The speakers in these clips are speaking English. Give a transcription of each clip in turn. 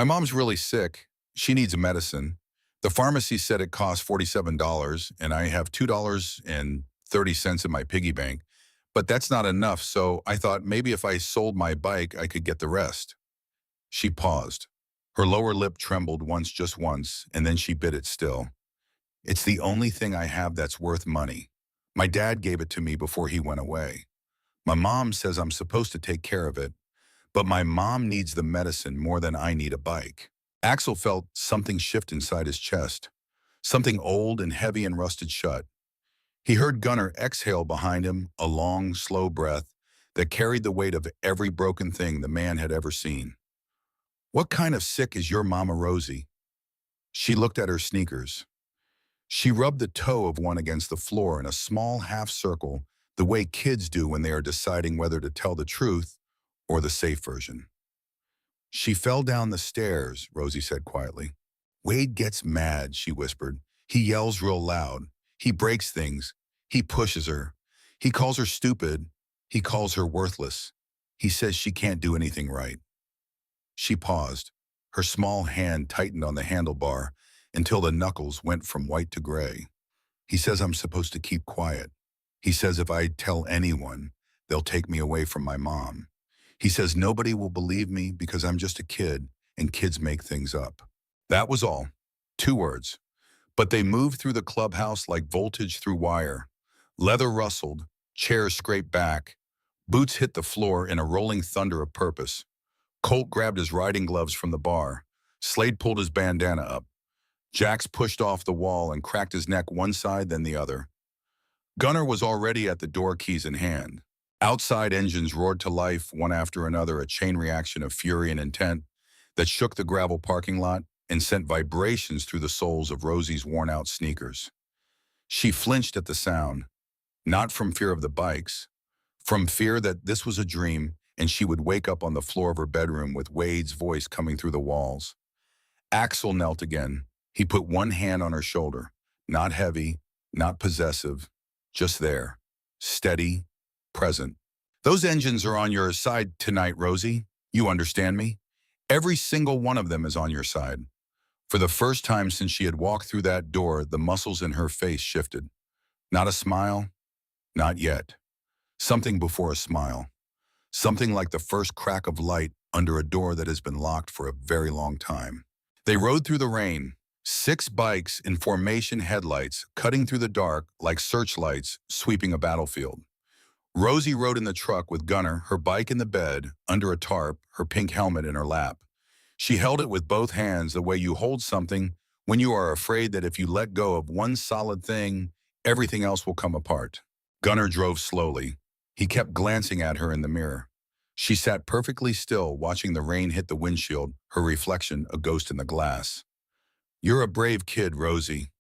My mom's really sick. She needs medicine. The pharmacy said it costs $47, and I have $2.30 in my piggy bank. But that's not enough, so I thought maybe if I sold my bike, I could get the rest. She paused. Her lower lip trembled once, just once, and then she bit it still. It's the only thing I have that's worth money. My dad gave it to me before he went away. My mom says I'm supposed to take care of it, but my mom needs the medicine more than I need a bike. Axel felt something shift inside his chest, something old and heavy and rusted shut. He heard Gunnar exhale behind him, a long, slow breath that carried the weight of every broken thing the man had ever seen. What kind of sick is your mama, Rosie? She looked at her sneakers. She rubbed the toe of one against the floor in a small half circle, the way kids do when they are deciding whether to tell the truth or the safe version. She fell down the stairs, Rosie said quietly. Wade gets mad, she whispered. He yells real loud. He breaks things. He pushes her. He calls her stupid. He calls her worthless. He says she can't do anything right. She paused. Her small hand tightened on the handlebar until the knuckles went from white to gray. He says I'm supposed to keep quiet. He says if I tell anyone, they'll take me away from my mom. He says nobody will believe me because I'm just a kid and kids make things up. That was all. 2 words. But they moved through the clubhouse like voltage through wire. Leather rustled, chairs scraped back, boots hit the floor in a rolling thunder of purpose. Colt grabbed his riding gloves from the bar. Slade pulled his bandana up. Jax pushed off the wall and cracked his neck one side then the other. Gunnar was already at the door, keys in hand. Outside engines roared to life, one after another, a chain reaction of fury and intent that shook the gravel parking lot and sent vibrations through the soles of Rosie's worn-out sneakers. She flinched at the sound, not from fear of the bikes, from fear that this was a dream and she would wake up on the floor of her bedroom with Wade's voice coming through the walls. Axel knelt again. He put one hand on her shoulder, not heavy, not possessive, just there, steady, present. Those engines are on your side tonight, Rosie. You understand me? Every single one of them is on your side. For the first time since she had walked through that door, the muscles in her face shifted. Not a smile, not yet. Something before a smile. Something like the first crack of light under a door that has been locked for a very long time. They rode through the rain, 6 bikes in formation, headlights cutting through the dark like searchlights sweeping a battlefield. Rosie rode in the truck with Gunnar, her bike in the bed, under a tarp, her pink helmet in her lap. She held it with both hands the way you hold something when you are afraid that if you let go of one solid thing, everything else will come apart. Gunnar drove slowly. He kept glancing at her in the mirror. She sat perfectly still, watching the rain hit the windshield, her reflection a ghost in the glass. You're a brave kid, Rosie.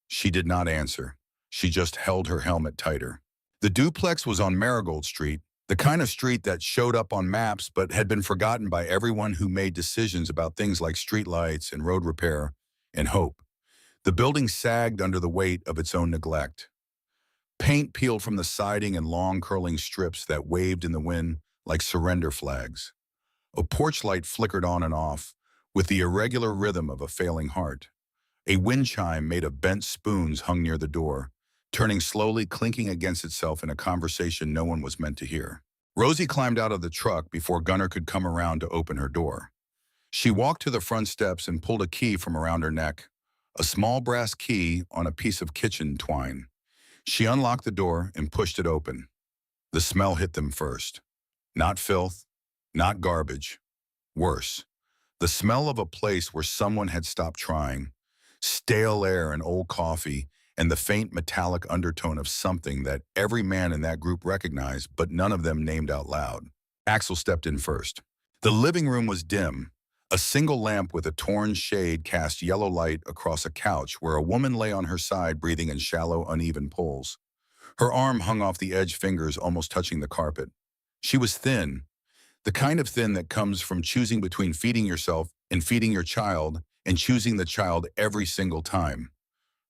She did not answer. She just held her helmet tighter. The duplex was on Marigold Street, the kind of street that showed up on maps but had been forgotten by everyone who made decisions about things like streetlights and road repair and hope. The building sagged under the weight of its own neglect. Paint peeled from the siding in long curling strips that waved in the wind like surrender flags. A porch light flickered on and off with the irregular rhythm of a failing heart. A wind chime made of bent spoons hung near the door, turning slowly, clinking against itself in a conversation no one was meant to hear. Rosie climbed out of the truck before Gunnar could come around to open her door. She walked to the front steps and pulled a key from around her neck, a small brass key on a piece of kitchen twine. She unlocked the door and pushed it open. The smell hit them first. Not filth, not garbage. Worse, the smell of a place where someone had stopped trying. Stale air and old coffee, and the faint metallic undertone of something that every man in that group recognized, but none of them named out loud. Axel stepped in first. The living room was dim. A single lamp with a torn shade cast yellow light across a couch where a woman lay on her side breathing in shallow, uneven pulls. Her arm hung off the edged fingers almost touching the carpet. She was thin, the kind of thin that comes from choosing between feeding yourself and feeding your child and choosing the child every single time.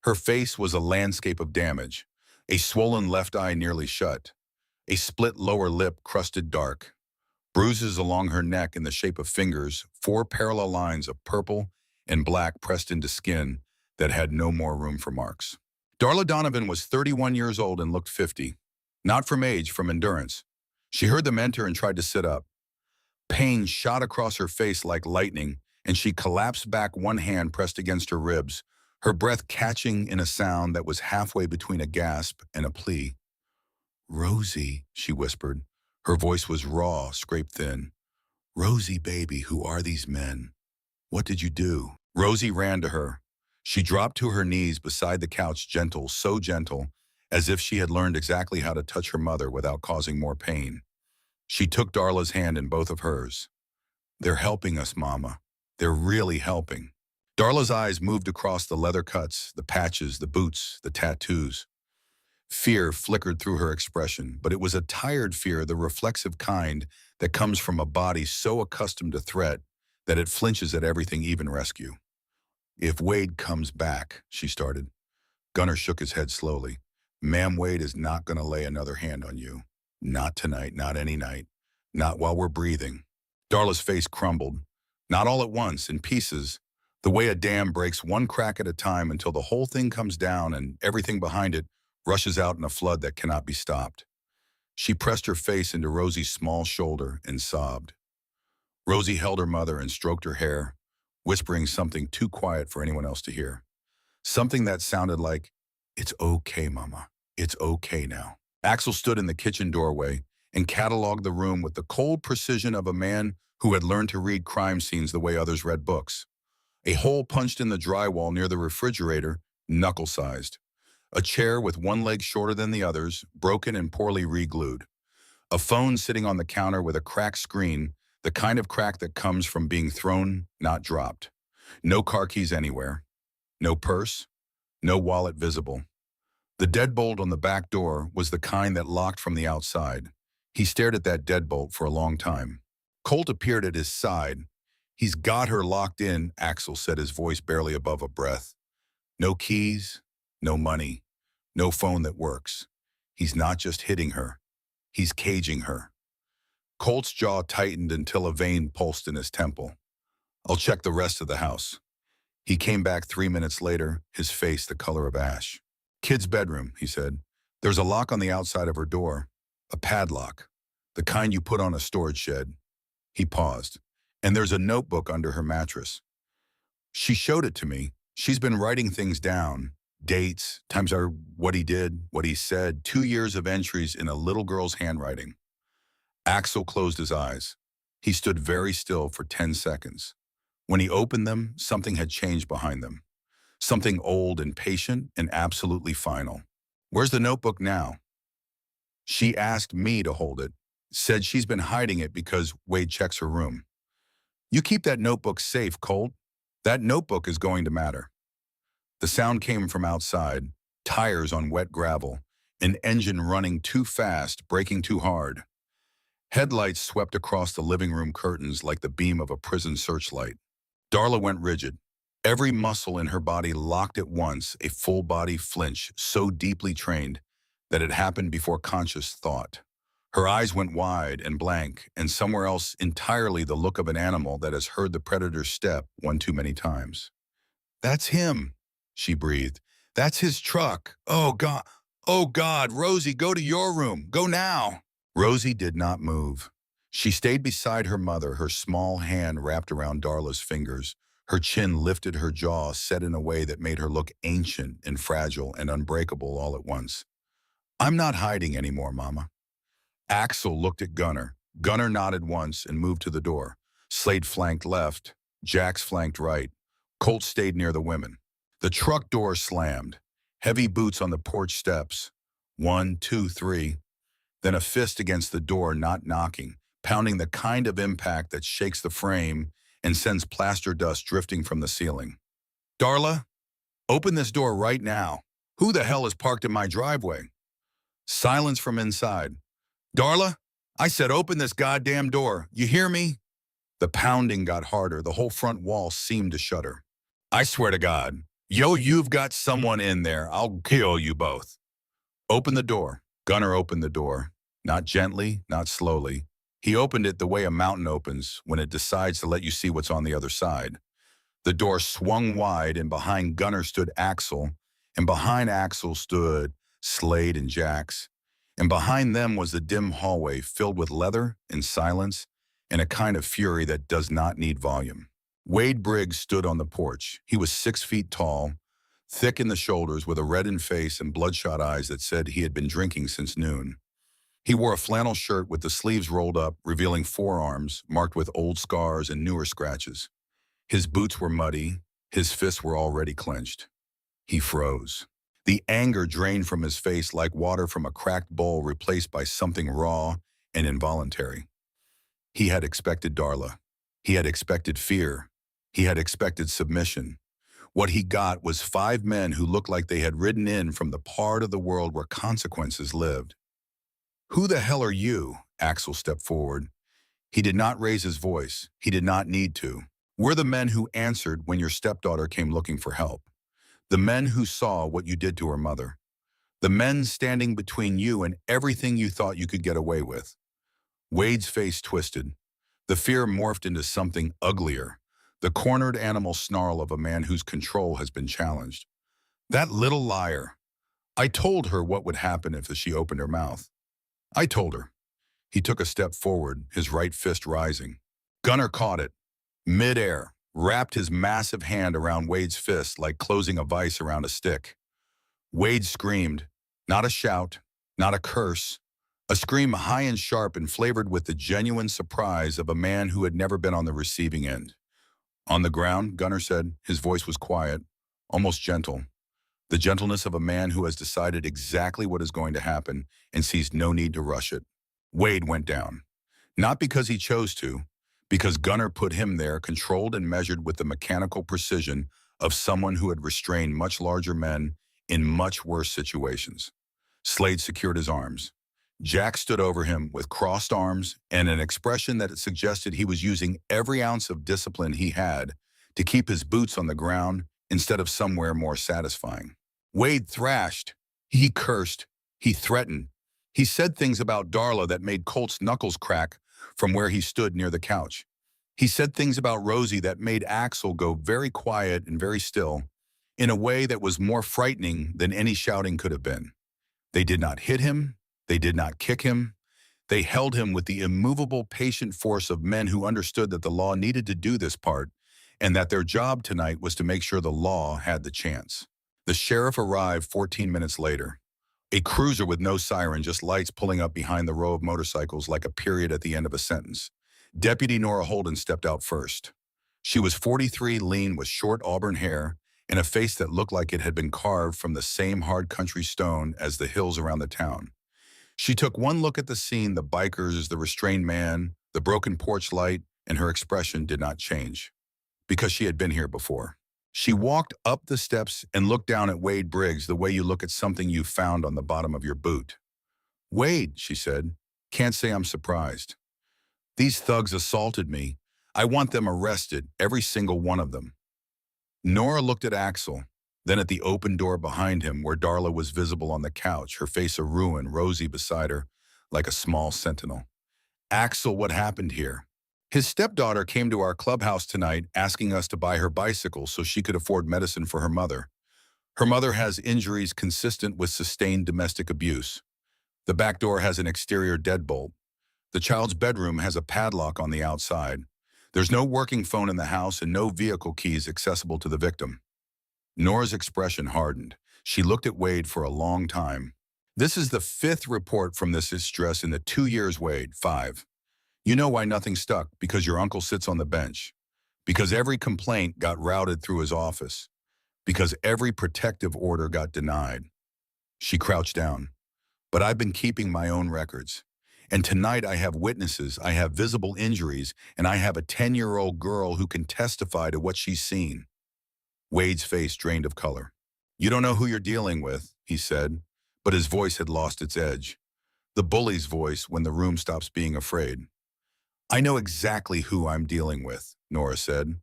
Her face was a landscape of damage, a swollen left eye nearly shut, a split lower lip crusted dark. Bruises along her neck in the shape of fingers, 4 parallel lines of purple and black pressed into skin that had no more room for marks. Darla Donovan was 31 years old and looked 50. Not from age, from endurance. She heard them enter and tried to sit up. Pain shot across her face like lightning, and she collapsed back, one hand pressed against her ribs, her breath catching in a sound that was halfway between a gasp and a plea. "Rosie," she whispered. Her voice was raw, scraped thin. "Rosie, baby, who are these men? What did you do?" Rosie ran to her. She dropped to her knees beside the couch, gentle, so gentle, as if she had learned exactly how to touch her mother without causing more pain. She took Darla's hand in both of hers. "They're helping us, Mama. They're really helping." Darla's eyes moved across the leather cuts, the patches, the boots, the tattoos. Fear flickered through her expression, but it was a tired fear, the reflexive kind that comes from a body so accustomed to threat that it flinches at everything, even rescue. "If Wade comes back," she started. Gunnar shook his head slowly. "Ma'am, Wade is not going to lay another hand on you. Not tonight, not any night. Not while we're breathing." Darla's face crumbled. Not all at once, in pieces, the way a dam breaks one crack at a time until the whole thing comes down and everything behind it rushes out in a flood that cannot be stopped. She pressed her face into Rosie's small shoulder and sobbed. Rosie held her mother and stroked her hair, whispering something too quiet for anyone else to hear. Something that sounded like, "It's okay, Mama. It's okay now." Axel stood in the kitchen doorway and cataloged the room with the cold precision of a man who had learned to read crime scenes the way others read books. A hole punched in the drywall near the refrigerator, knuckle-sized. A chair with one leg shorter than the others, broken and poorly re-glued. A phone sitting on the counter with a cracked screen, the kind of crack that comes from being thrown, not dropped. No car keys anywhere. No purse. No wallet visible. The deadbolt on the back door was the kind that locked from the outside. He stared at that deadbolt for a long time. Colt appeared at his side. "He's got her locked in," Axel said, his voice barely above a breath. "No keys, no money, no phone that works. He's not just hitting her. He's caging her." Colt's jaw tightened until a vein pulsed in his temple. "I'll check the rest of the house." He came back 3 minutes later, his face the color of ash. "Kid's bedroom," he said. "There's a lock on the outside of her door. A padlock. The kind you put on a storage shed." He paused. "And there's a notebook under her mattress. She showed it to me. She's been writing things down. Dates, times are what he did, what he said, 2 years of entries in a little girl's handwriting." Axel closed his eyes. He stood very still for 10 seconds. When he opened them, something had changed behind them. Something old and patient and absolutely final. "Where's the notebook now?" "She asked me to hold it. Said she's been hiding it because Wade checks her room." "You keep that notebook safe, Colt. That notebook is going to matter." The sound came from outside, tires on wet gravel, an engine running too fast, braking too hard. Headlights swept across the living room curtains like the beam of a prison searchlight. Darla went rigid. Every muscle in her body locked at once, a full-body flinch so deeply trained that it happened before conscious thought. Her eyes went wide and blank, and somewhere else entirely the look of an animal that has heard the predator's step one too many times. "That's him," she breathed. "That's his truck. Oh, God. Oh, God. Rosie, go to your room. Go now." Rosie did not move. She stayed beside her mother, her small hand wrapped around Darla's fingers. Her chin lifted, her jaw set in a way that made her look ancient and fragile and unbreakable all at once. "I'm not hiding anymore, Mama." Axel looked at Gunnar. Gunnar nodded once and moved to the door. Slade flanked left. Jax flanked right. Colt stayed near the women. The truck door slammed. Heavy boots on the porch steps. 1, 2, 3. Then a fist against the door, not knocking, pounding the kind of impact that shakes the frame and sends plaster dust drifting from the ceiling. "Darla, open this door right now. Who the hell is parked in my driveway?" Silence from inside. "Darla, I said open this goddamn door. You hear me?" The pounding got harder. The whole front wall seemed to shudder. "I swear to God. Yo, you've got someone in there. I'll kill you both." "Open the door." Gunnar opened the door. Not gently, not slowly. He opened it the way a mountain opens when it decides to let you see what's on the other side. The door swung wide, and behind Gunner stood Axel, and behind Axel stood Slade and Jax, and behind them was the dim hallway filled with leather and silence and a kind of fury that does not need volume. Wade Briggs stood on the porch. He was 6 feet tall, thick in the shoulders, with a reddened face and bloodshot eyes that said he had been drinking since noon. He wore a flannel shirt with the sleeves rolled up, revealing forearms marked with old scars and newer scratches. His boots were muddy. His fists were already clenched. He froze. The anger drained from his face like water from a cracked bowl replaced by something raw and involuntary. He had expected Darla. He had expected fear. He had expected submission. What he got was 5 men who looked like they had ridden in from the part of the world where consequences lived. "Who the hell are you?" Axel stepped forward. He did not raise his voice. He did not need to. "We're the men who answered when your stepdaughter came looking for help. The men who saw what you did to her mother. The men standing between you and everything you thought you could get away with." Wade's face twisted. The fear morphed into something uglier, the cornered animal snarl of a man whose control has been challenged. "That little liar. I told her what would happen if she opened her mouth. I told her." He took a step forward, his right fist rising. Gunner caught it, midair, wrapped his massive hand around Wade's fist like closing a vice around a stick. Wade screamed, not a shout, not a curse, a scream high and sharp and flavored with the genuine surprise of a man who had never been on the receiving end. "On the ground," Gunner said. His voice was quiet, almost gentle. The gentleness of a man who has decided exactly what is going to happen and sees no need to rush it. Wade went down. Not because he chose to, because Gunner put him there, controlled and measured with the mechanical precision of someone who had restrained much larger men in much worse situations. Slade secured his arms. Jack stood over him with crossed arms and an expression that suggested he was using every ounce of discipline he had to keep his boots on the ground instead of somewhere more satisfying. Wade thrashed. He cursed. He threatened. He said things about Darla that made Colt's knuckles crack from where he stood near the couch. He said things about Rosie that made Axel go very quiet and very still, in a way that was more frightening than any shouting could have been. They did not hit him. They did not kick him. They held him with the immovable, patient force of men who understood that the law needed to do this part and that their job tonight was to make sure the law had the chance. The sheriff arrived 14 minutes later. A cruiser with no siren, just lights pulling up behind the row of motorcycles like a period at the end of a sentence. Deputy Nora Holden stepped out first. She was 43, lean, with short auburn hair and a face that looked like it had been carved from the same hard country stone as the hills around the town. She took one look at the scene, the bikers, the restrained man, the broken porch light, and her expression did not change, because she had been here before. She walked up the steps and looked down at Wade Briggs the way you look at something you found on the bottom of your boot. "Wade," she said, "can't say I'm surprised. These thugs assaulted me. I want them arrested, every single one of them." Nora looked at Axel, then at the open door behind him where Darla was visible on the couch, her face a ruin, Rosie beside her, like a small sentinel. "Axel, what happened here?" "His stepdaughter came to our clubhouse tonight asking us to buy her bicycle so she could afford medicine for her mother. Her mother has injuries consistent with sustained domestic abuse. The back door has an exterior deadbolt. The child's bedroom has a padlock on the outside. There's no working phone in the house and no vehicle keys accessible to the victim." Nora's expression hardened. She looked at Wade for a long time. "This is the 5th report from this distress in the 2 years, Wade, 5. You know why nothing stuck, because your uncle sits on the bench. Because every complaint got routed through his office. Because every protective order got denied." She crouched down. "But I've been keeping my own records. And tonight I have witnesses, I have visible injuries, and I have a 10-year-old girl who can testify to what she's seen." Wade's face drained of color. "You don't know who you're dealing with," he said, but his voice had lost its edge. The bully's voice when the room stops being afraid. "I know exactly who I'm dealing with," Nora said.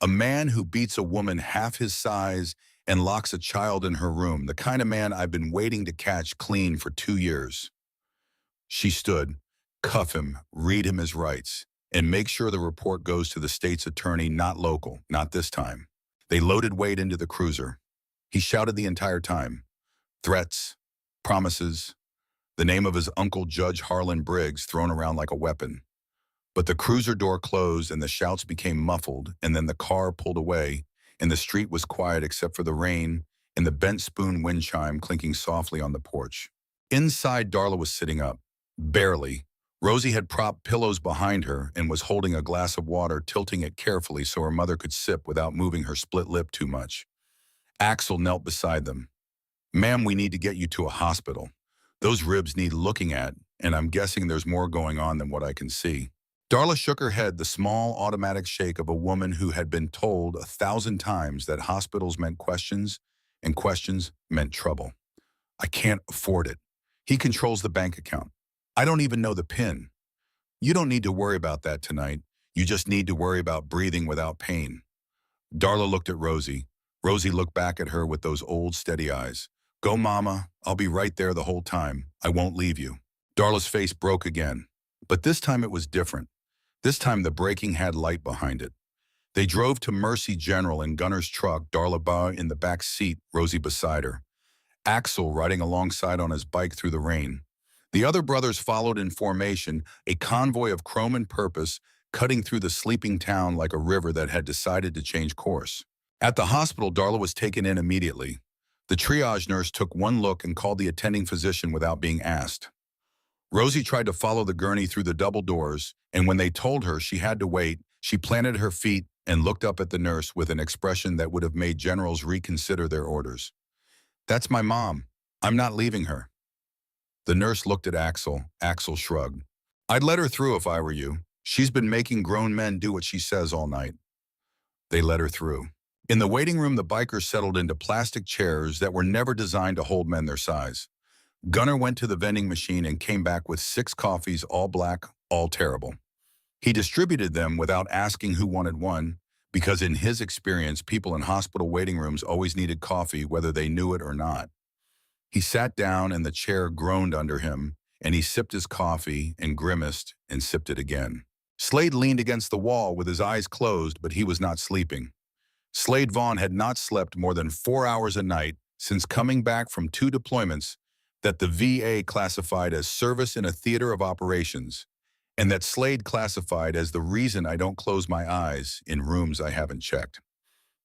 "A man who beats a woman half his size and locks a child in her room, the kind of man I've been waiting to catch clean for 2 years." She stood, Cuff him, read him his rights, and make sure the report goes to the state's attorney, not local, not this time. They loaded Wade into the cruiser. He shouted the entire time. Threats, promises, the name of his uncle Judge Harlan Briggs thrown around like a weapon. But the cruiser door closed and the shouts became muffled, and then the car pulled away, and the street was quiet except for the rain and the bent spoon wind chime clinking softly on the porch. Inside, Darla was sitting up. Barely. Rosie had propped pillows behind her and was holding a glass of water, tilting it carefully so her mother could sip without moving her split lip too much. Axel knelt beside them. "Ma'am, we need to get you to a hospital. Those ribs need looking at, and I'm guessing there's more going on than what I can see." Darla shook her head, the small automatic shake of a woman who had been told 1,000 times that hospitals meant questions and questions meant trouble. "I can't afford it. He controls the bank account. I don't even know the PIN. You don't need to worry about that tonight. You just need to worry about breathing without pain." Darla looked at Rosie. Rosie looked back at her with those old steady eyes. "Go, Mama. I'll be right there the whole time. I won't leave you." Darla's face broke again. But this time it was different. This time the braking had light behind it. They drove to Mercy General in Gunner's truck, Darla in the back seat, Rosie beside her. Axel riding alongside on his bike through the rain. The other brothers followed in formation, a convoy of chrome and purpose, cutting through the sleeping town like a river that had decided to change course. At the hospital, Darla was taken in immediately. The triage nurse took one look and called the attending physician without being asked. Rosie tried to follow the gurney through the double doors, and when they told her she had to wait, she planted her feet and looked up at the nurse with an expression that would have made generals reconsider their orders. "That's my mom. I'm not leaving her." The nurse looked at Axel. Axel shrugged. "I'd let her through if I were you. She's been making grown men do what she says all night." They let her through. In the waiting room, the bikers settled into plastic chairs that were never designed to hold men their size. Gunner went to the vending machine and came back with 6 coffees, all black, all terrible. He distributed them without asking who wanted one, because in his experience, people in hospital waiting rooms always needed coffee whether they knew it or not. He sat down and the chair groaned under him, and he sipped his coffee and grimaced and sipped it again. Slade leaned against the wall with his eyes closed, but he was not sleeping. Slade Vaughn had not slept more than 4 hours a night since coming back from 2 deployments that the VA classified as service in a theater of operations, and that Slade classified as the reason I don't close my eyes in rooms I haven't checked.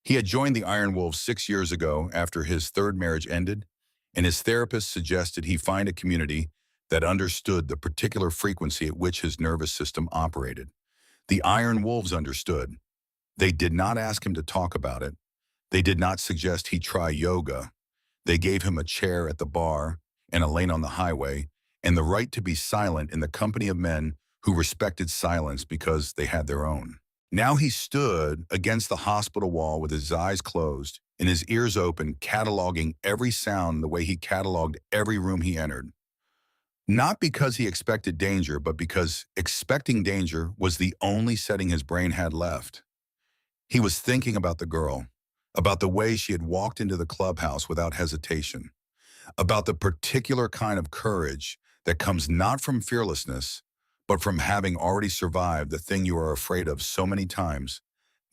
He had joined the Iron Wolves 6 years ago after his 3rd marriage ended, and his therapist suggested he find a community that understood the particular frequency at which his nervous system operated. The Iron Wolves understood. They did not ask him to talk about it. They did not suggest he try yoga. They gave him a chair at the bar and a lane on the highway, and the right to be silent in the company of men who respected silence because they had their own. Now he stood against the hospital wall with his eyes closed and his ears open, cataloging every sound the way he cataloged every room he entered. Not because he expected danger, but because expecting danger was the only setting his brain had left. He was thinking about the girl, about the way she had walked into the clubhouse without hesitation, about the particular kind of courage that comes not from fearlessness, but from having already survived the thing you are afraid of so many times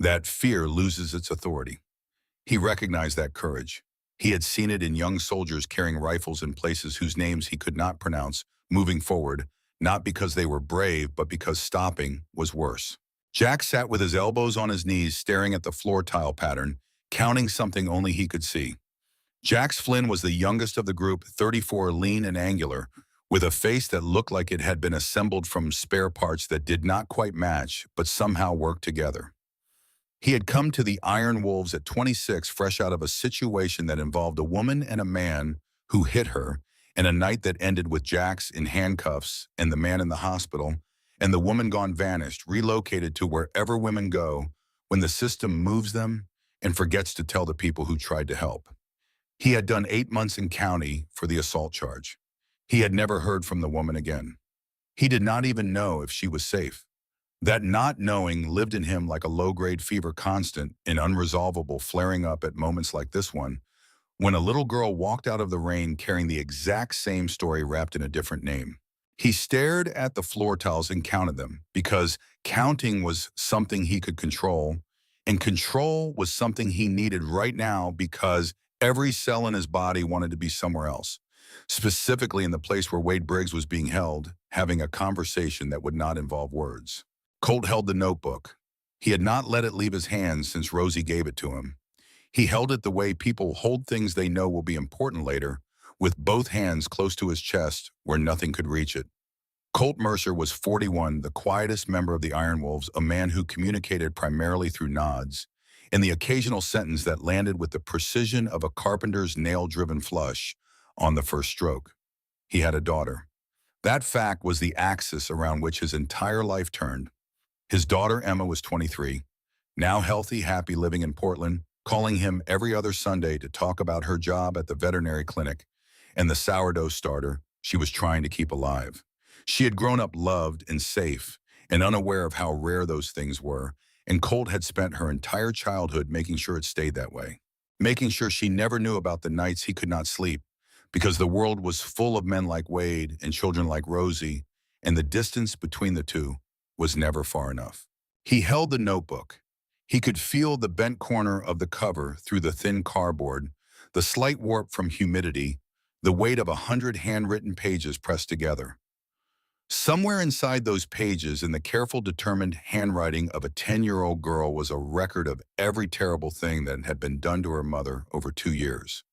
that fear loses its authority. He recognized that courage. He had seen it in young soldiers carrying rifles in places whose names he could not pronounce, moving forward, not because they were brave, but because stopping was worse. Jack sat with his elbows on his knees, staring at the floor tile pattern, counting something only he could see. Jax Flynn was the youngest of the group, 34, lean and angular, with a face that looked like it had been assembled from spare parts that did not quite match, but somehow worked together. He had come to the Iron Wolves at 26, fresh out of a situation that involved a woman and a man who hit her, and a night that ended with Jax in handcuffs and the man in the hospital, and the woman gone vanished, relocated to wherever women go when the system moves them and forgets to tell the people who tried to help. He had done 8 months in county for the assault charge. He had never heard from the woman again. He did not even know if she was safe. That not knowing lived in him like a low-grade fever, constant and unresolvable, flaring up at moments like this one, when a little girl walked out of the rain carrying the exact same story wrapped in a different name. He stared at the floor tiles and counted them because counting was something he could control, and control was something he needed right now because every cell in his body wanted to be somewhere else, specifically in the place where Wade Briggs was being held, having a conversation that would not involve words. Colt held the notebook. He had not let it leave his hands since Rosie gave it to him. He held it the way people hold things they know will be important later, with both hands close to his chest where nothing could reach it. Colt Mercer was 41, the quietest member of the Iron Wolves, a man who communicated primarily through nods, and the occasional sentence that landed with the precision of a carpenter's nail-driven flush on the first stroke. He had a daughter. That fact was the axis around which his entire life turned. His daughter, Emma, was 23, now healthy, happy, living in Portland, calling him every other Sunday to talk about her job at the veterinary clinic and the sourdough starter she was trying to keep alive. She had grown up loved and safe and unaware of how rare those things were, and Colt had spent her entire childhood making sure it stayed that way, making sure she never knew about the nights he could not sleep because the world was full of men like Wade and children like Rosie, and the distance between the two was never far enough. He held the notebook. He could feel the bent corner of the cover through the thin cardboard, the slight warp from humidity, the weight of 100 handwritten pages pressed together. Somewhere inside those pages, in the careful, determined handwriting of a 10-year-old girl, was a record of every terrible thing that had been done to her mother over 2 years.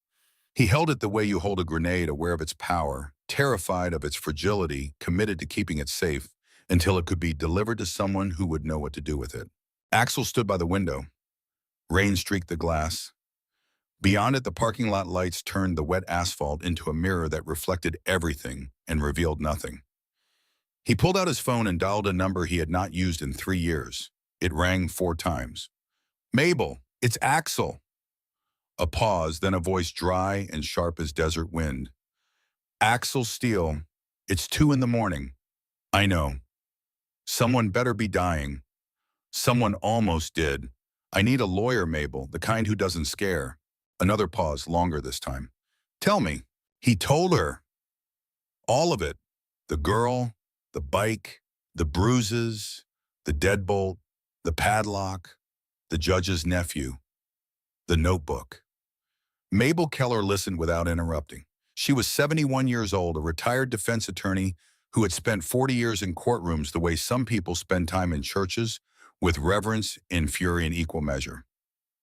He held it the way you hold a grenade, aware of its power, terrified of its fragility, committed to keeping it safe until it could be delivered to someone who would know what to do with it. Axel stood by the window. Rain streaked the glass. Beyond it, the parking lot lights turned the wet asphalt into a mirror that reflected everything and revealed nothing. He pulled out his phone and dialed a number he had not used in 3 years. It rang 4 times. "Mabel, it's Axel." A pause, then a voice dry and sharp as desert wind. "Axel Steele, it's 2 in the morning. I know. Someone better be dying. Someone almost did. I need a lawyer, Mabel, the kind who doesn't scare." Another pause, longer this time. "Tell me." He told her. All of it. The girl, the bike, the bruises, the deadbolt, the padlock, the judge's nephew, the notebook. Mabel Keller listened without interrupting. She was 71 years old, a retired defense attorney who had spent 40 years in courtrooms the way some people spend time in churches, with reverence and fury in equal measure.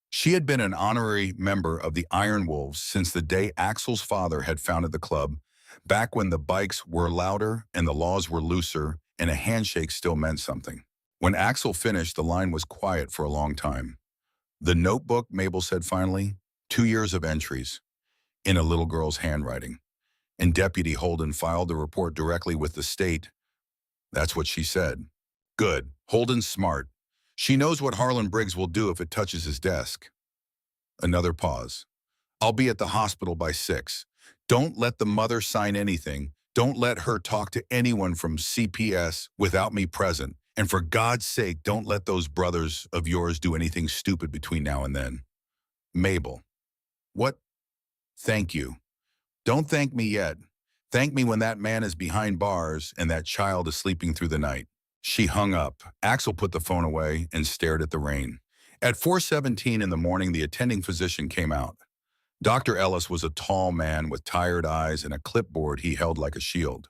She had been an honorary member of the Iron Wolves since the day Axel's father had founded the club, back when the bikes were louder and the laws were looser and a handshake still meant something. When Axel finished, the line was quiet for a long time. "The notebook," Mabel said finally, 2 years of entries, in a little girl's handwriting. And Deputy Holden filed the report directly with the state. That's what she said. "Good. Holden's smart. She knows what Harlan Briggs will do if it touches his desk." Another pause. "I'll be at the hospital by 6. Don't let the mother sign anything. Don't let her talk to anyone from CPS without me present. And for God's sake, don't let those brothers of yours do anything stupid between now and then." Mabel. "What? Thank you. Don't thank me yet. Thank me when that man is behind bars and that child is sleeping through the night." She hung up. Axel put the phone away and stared at the rain. At 4:17 in the morning, the attending physician came out. Dr. Ellis was a tall man with tired eyes and a clipboard he held like a shield.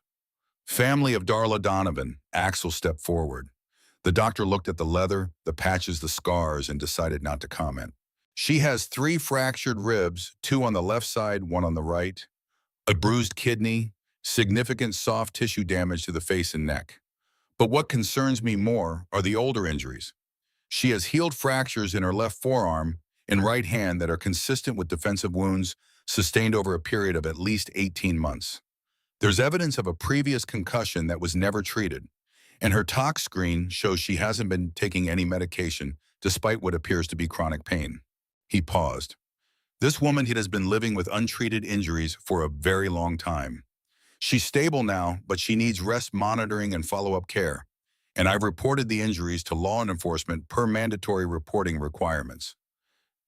"Family of Darla Donovan." Axel stepped forward. The doctor looked at the leather, the patches, the scars, and decided not to comment. "She has 3 fractured ribs, 2 on the left side, 1 on the right, a bruised kidney, significant soft tissue damage to the face and neck. But what concerns me more are the older injuries. She has healed fractures in her left forearm and right hand that are consistent with defensive wounds sustained over a period of at least 18 months. There's evidence of a previous concussion that was never treated, and her tox screen shows she hasn't been taking any medication despite what appears to be chronic pain." He paused. "This woman has been living with untreated injuries for a very long time. She's stable now, but she needs rest monitoring and follow-up care, and I've reported the injuries to law enforcement per mandatory reporting requirements."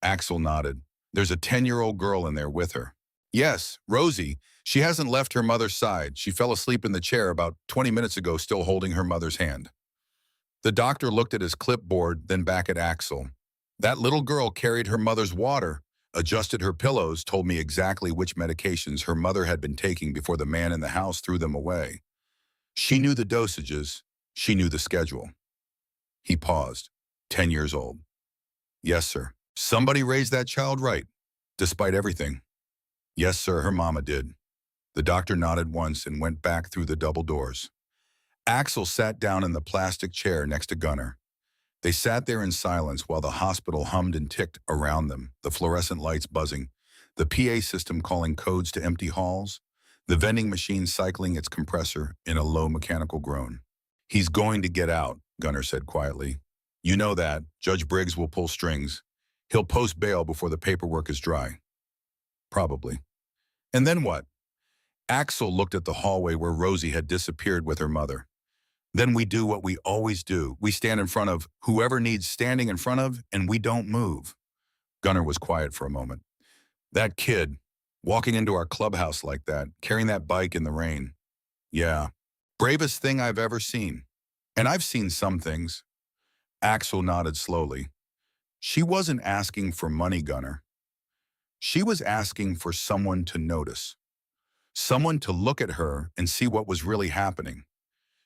Axel nodded. "There's a 10-year-old girl in there with her." Yes, Rosie. She hasn't left her mother's side. She fell asleep in the chair about 20 minutes ago, still holding her mother's hand. The doctor looked at his clipboard, then back at Axel. That little girl carried her mother's water, adjusted her pillows, told me exactly which medications her mother had been taking before the man in the house threw them away. She knew the dosages. She knew the schedule. He paused. 10 years old. Yes, sir. Somebody raised that child right, despite everything. Yes, sir, her mama did. The doctor nodded once and went back through the double doors. Axel sat down in the plastic chair next to Gunnar. They sat there in silence while the hospital hummed and ticked around them, the fluorescent lights buzzing, the PA system calling codes to empty halls, the vending machine cycling its compressor in a low mechanical groan. He's going to get out, Gunnar said quietly. You know that. Judge Briggs will pull strings. He'll post bail before the paperwork is dry. Probably. And then what? Axel looked at the hallway where Rosie had disappeared with her mother. Then we do what we always do. We stand in front of whoever needs standing in front of, and we don't move. Gunnar was quiet for a moment. That kid, walking into our clubhouse like that, carrying that bike in the rain. Yeah, bravest thing I've ever seen. And I've seen some things. Axel nodded slowly. She wasn't asking for money, Gunnar. She was asking for someone to notice. Someone to look at her and see what was really happening.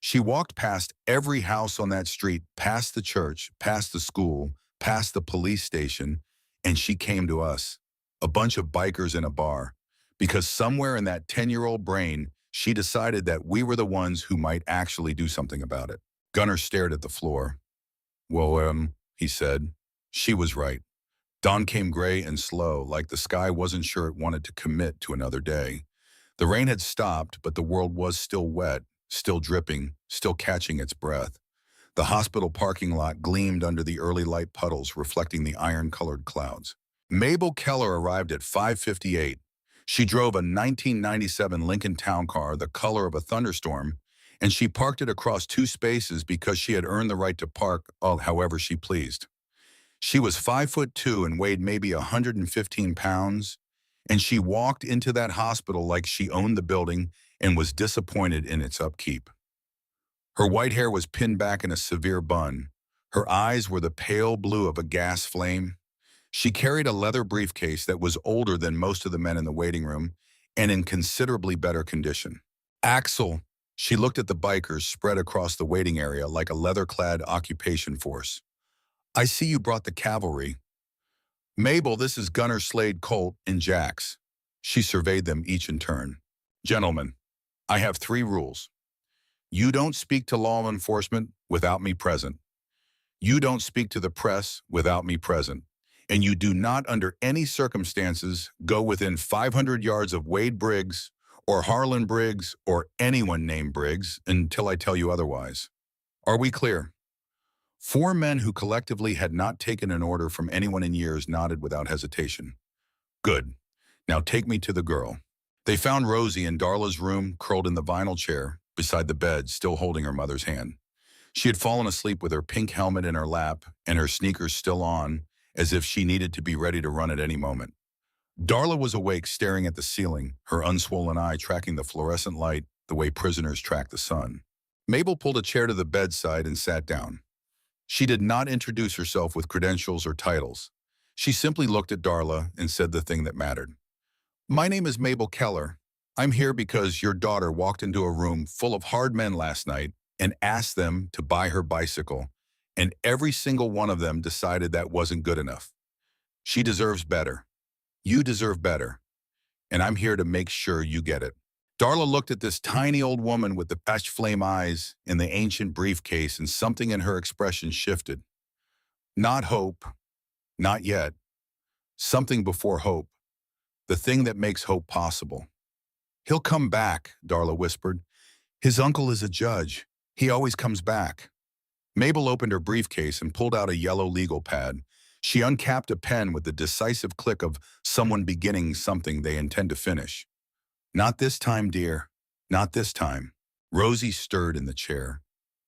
She walked past every house on that street, past the church, past the school, past the police station, and she came to us, a bunch of bikers in a bar, because somewhere in that 10-year-old brain, she decided that we were the ones who might actually do something about it. Gunnar stared at the floor. Well, he said. She was right. Dawn came gray and slow, like the sky wasn't sure it wanted to commit to another day. The rain had stopped, but the world was still wet, still dripping, still catching its breath. The hospital parking lot gleamed under the early light puddles, reflecting the iron-colored clouds. Mabel Keller arrived at 5:58. She drove a 1997 Lincoln Town Car, the color of a thunderstorm, and she parked it across two spaces because she had earned the right to park however she pleased. She was 5'2" and weighed maybe 115 pounds, and she walked into that hospital like she owned the building and was disappointed in its upkeep. Her white hair was pinned back in a severe bun. Her eyes were the pale blue of a gas flame. She carried a leather briefcase that was older than most of the men in the waiting room and in considerably better condition. Axel, she looked at the bikers spread across the waiting area like a leather-clad occupation force. I see you brought the cavalry. Mabel, this is Gunnar Slade Colt and Jax. She surveyed them each in turn. Gentlemen, I have 3 rules. You don't speak to law enforcement without me present. You don't speak to the press without me present. And you do not, under any circumstances, go within 500 yards of Wade Briggs or Harlan Briggs or anyone named Briggs until I tell you otherwise. Are we clear? 4 men who collectively had not taken an order from anyone in years nodded without hesitation. Good. Now take me to the girl. They found Rosie in Darla's room, curled in the vinyl chair, beside the bed, still holding her mother's hand. She had fallen asleep with her pink helmet in her lap and her sneakers still on, as if she needed to be ready to run at any moment. Darla was awake, staring at the ceiling, her unswollen eye tracking the fluorescent light the way prisoners track the sun. Mabel pulled a chair to the bedside and sat down. She did not introduce herself with credentials or titles. She simply looked at Darla and said the thing that mattered. My name is Mabel Keller. I'm here because your daughter walked into a room full of hard men last night and asked them to buy her bicycle, and every single one of them decided that wasn't good enough. She deserves better. You deserve better. And I'm here to make sure you get it. Darla looked at this tiny old woman with the patch flame eyes and the ancient briefcase, and something in her expression shifted. Not hope. Not yet. Something before hope. The thing that makes hope possible. He'll come back, Darla whispered. His uncle is a judge. He always comes back. Mabel opened her briefcase and pulled out a yellow legal pad. She uncapped a pen with the decisive click of someone beginning something they intend to finish. Not this time, dear. Not this time. Rosie stirred in the chair.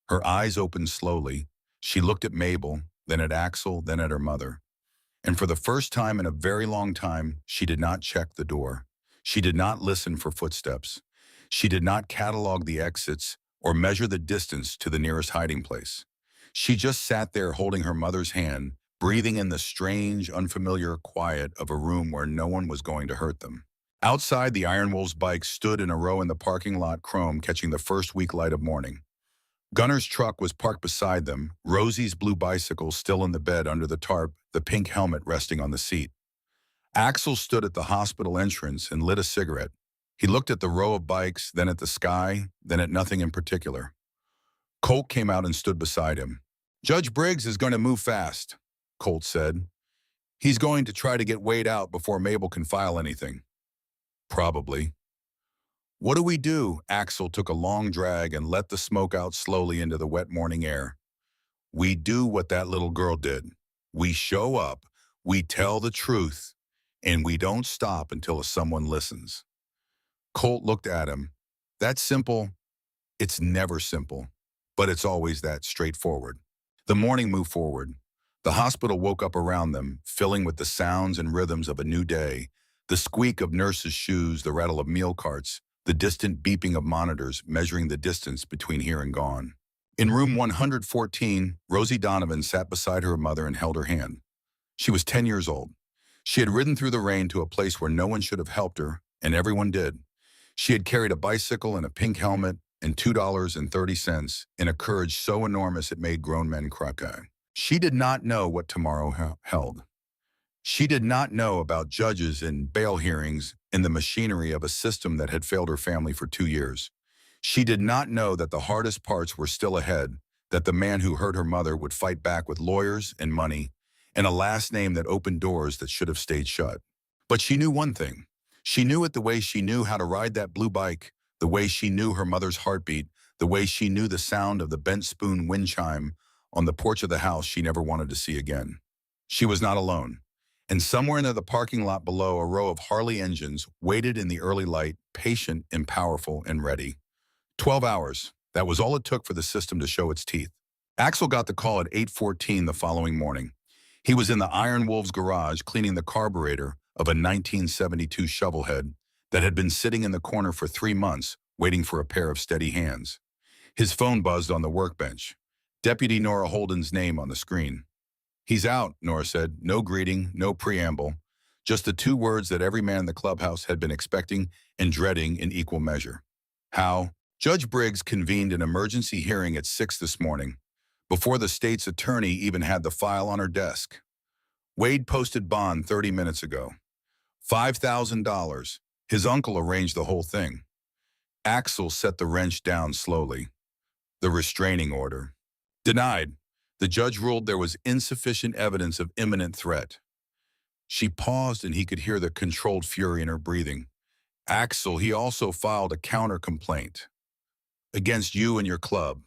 Her eyes opened slowly. She looked at Mabel, then at Axel, then at her mother. And for the first time in a very long time, she did not check the door. She did not listen for footsteps. She did not catalog the exits or measure the distance to the nearest hiding place. She just sat there holding her mother's hand, breathing in the strange, unfamiliar quiet of a room where no one was going to hurt them. Outside, the Iron Wolves bikes stood in a row in the parking lot, chrome catching the first weak light of morning. Gunner's truck was parked beside them, Rosie's blue bicycle still in the bed under the tarp, the pink helmet resting on the seat. Axel stood at the hospital entrance and lit a cigarette. He looked at the row of bikes, then at the sky, then at nothing in particular. Colt came out and stood beside him. "Judge Briggs is going to move fast," Colt said. "He's going to try to get Wade out before Mabel can file anything." "Probably." "What do we do?" Axel took a long drag and let the smoke out slowly into the wet morning air. "We do what that little girl did. We show up, we tell the truth, and we don't stop until someone listens." Colt looked at him. "That's simple." "It's never simple, but it's always that straightforward." The morning moved forward. The hospital woke up around them, filling with the sounds and rhythms of a new day, the squeak of nurses' shoes, the rattle of meal carts, the distant beeping of monitors measuring the distance between here and gone. In room 114, Rosie Donovan sat beside her mother and held her hand. She was 10 years old. She had ridden through the rain to a place where no one should have helped her, and everyone did. She had carried a bicycle and a pink helmet and $2.30 in a courage so enormous it made grown men cry. She did not know what tomorrow held. She did not know about judges and bail hearings and the machinery of a system that had failed her family for 2 years. She did not know that the hardest parts were still ahead, that the man who hurt her mother would fight back with lawyers and money and a last name that opened doors that should have stayed shut. But she knew one thing. She knew it the way she knew how to ride that blue bike, the way she knew her mother's heartbeat, the way she knew the sound of the bent spoon wind chime on the porch of the house she never wanted to see again. She was not alone. And somewhere in the parking lot below, a row of Harley engines waited in the early light, patient and powerful and ready. 12 hours. That was all it took for the system to show its teeth. Axel got the call at 8:14 the following morning. He was in the Iron Wolves garage cleaning the carburetor of a 1972 shovelhead that had been sitting in the corner for 3 months, waiting for a pair of steady hands. His phone buzzed on the workbench. Deputy Nora Holden's name on the screen. "He's out," Nora said. No greeting, no preamble. Just the 2 words that every man in the clubhouse had been expecting and dreading in equal measure. How? Judge Briggs convened an emergency hearing at 6 this morning, before the state's attorney even had the file on her desk. Wade posted bond 30 minutes ago. $5,000. His uncle arranged the whole thing. Axel set the wrench down slowly. The restraining order. Denied. The judge ruled there was insufficient evidence of imminent threat. She paused and he could hear the controlled fury in her breathing. "Axel, he also filed a counter-complaint against you and your club.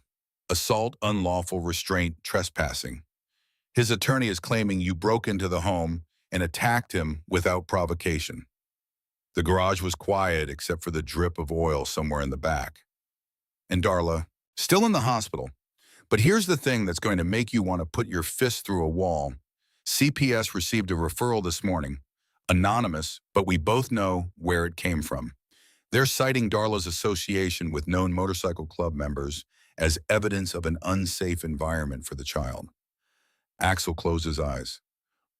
Assault, unlawful restraint, trespassing. His attorney is claiming you broke into the home and attacked him without provocation." The garage was quiet except for the drip of oil somewhere in the back. And Darla, still in the hospital. But here's the thing that's going to make you want to put your fist through a wall. CPS received a referral this morning. Anonymous, but we both know where it came from. They're citing Darla's association with known motorcycle club members as evidence of an unsafe environment for the child. Axel closed his eyes.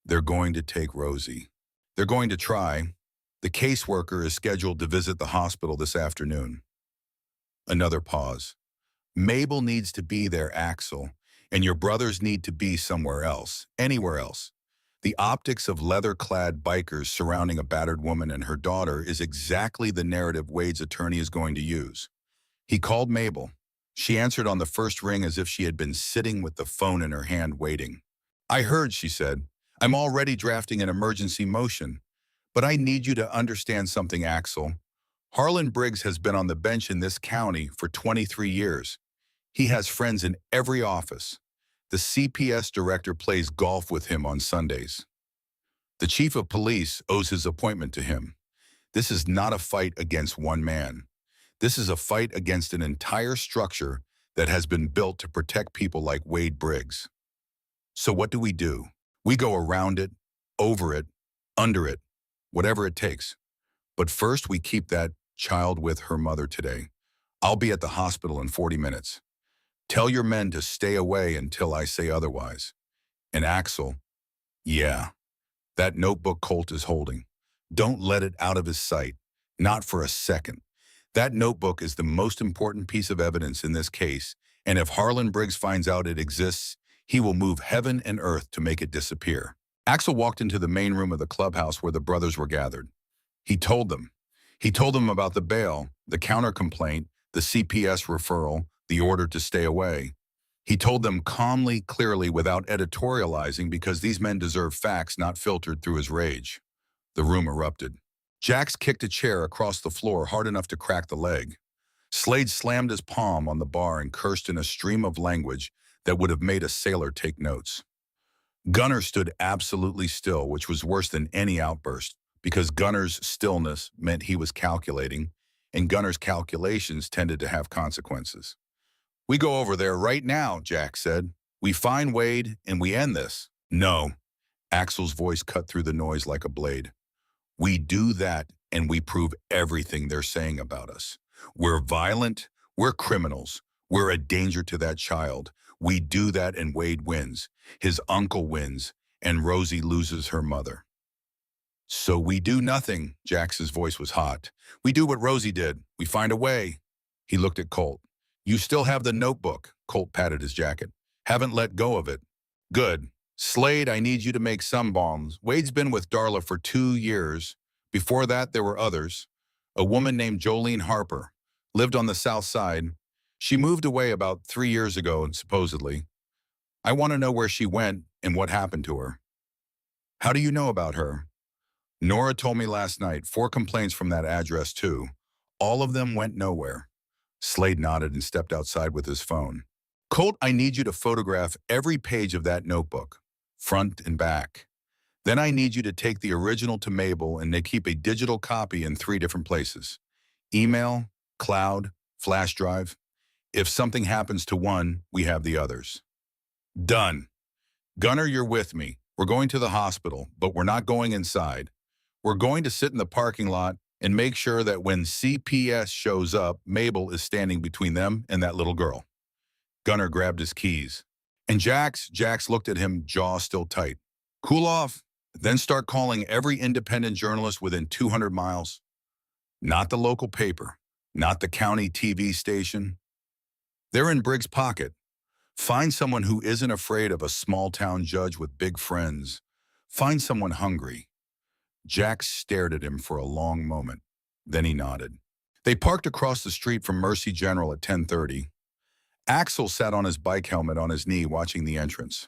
They're going to take Rosie. They're going to try. The caseworker is scheduled to visit the hospital this afternoon. Another pause. Mabel needs to be there, Axel, and your brothers need to be somewhere else, anywhere else. The optics of leather-clad bikers surrounding a battered woman and her daughter is exactly the narrative Wade's attorney is going to use. He called Mabel. She answered on the first ring as if she had been sitting with the phone in her hand waiting. "I heard," she said. "I'm already drafting an emergency motion. But I need you to understand something, Axel. Harlan Briggs has been on the bench in this county for 23 years. He has friends in every office. The CPS director plays golf with him on Sundays. The chief of police owes his appointment to him. This is not a fight against one man. This is a fight against an entire structure that has been built to protect people like Wade Briggs. So what do? We go around it, over it, under it, whatever it takes. But first, we keep that child with her mother today. I'll be at the hospital in 40 minutes. Tell your men to stay away until I say otherwise. And Axel, yeah, that notebook Colt is holding. Don't let it out of his sight. Not for a second. That notebook is the most important piece of evidence in this case, and if Harlan Briggs finds out it exists, he will move heaven and earth to make it disappear. Axel walked into the main room of the clubhouse where the brothers were gathered. He told them. He told them about the bail, the counter complaint, the CPS referral, the order to stay away. He told them calmly, clearly, without editorializing, because these men deserve facts not filtered through his rage. The room erupted. Jax kicked a chair across the floor hard enough to crack the leg. Slade slammed his palm on the bar and cursed in a stream of language that would have made a sailor take notes. Gunnar stood absolutely still, which was worse than any outburst, because Gunnar's stillness meant he was calculating, and Gunnar's calculations tended to have consequences. "We go over there right now," Jack said. "We find Wade and we end this." "No." Axel's voice cut through the noise like a blade. "We do that and we prove everything they're saying about us. We're violent, we're criminals, we're a danger to that child. We do that and Wade wins. His uncle wins, and Rosie loses her mother." "So we do nothing." Jax's voice was hot. "We do what Rosie did. We find a way." He looked at Colt. "You still have the notebook." Colt patted his jacket. "Haven't let go of it." "Good. Slade, I need you to make some bombs. Wade's been with Darla for 2 years. Before that, there were others. A woman named Jolene Harper. Lived on the south side. She moved away about 3 years ago, supposedly. I want to know where she went and what happened to her." "How do you know about her?" "Nora told me last night. 4 complaints from that address, too. All of them went nowhere." Slade nodded and stepped outside with his phone. "Colt, I need you to photograph every page of that notebook, front and back. Then I need you to take the original to Mabel and they keep a digital copy in 3 different places. Email, cloud, flash drive. If something happens to one, we have the others." "Done." "Gunnar, you're with me. We're going to the hospital, but we're not going inside. We're going to sit in the parking lot and make sure that when CPS shows up, Mabel is standing between them and that little girl." Gunnar grabbed his keys. "And Jax looked at him, jaw still tight. Cool off, then start calling every independent journalist within 200 miles. Not the local paper, not the county TV station. They're in Briggs' pocket. Find someone who isn't afraid of a small-town judge with big friends. Find someone hungry." Jack stared at him for a long moment. Then he nodded. They parked across the street from Mercy General at 10:30. Axel sat on his bike helmet on his knee watching the entrance.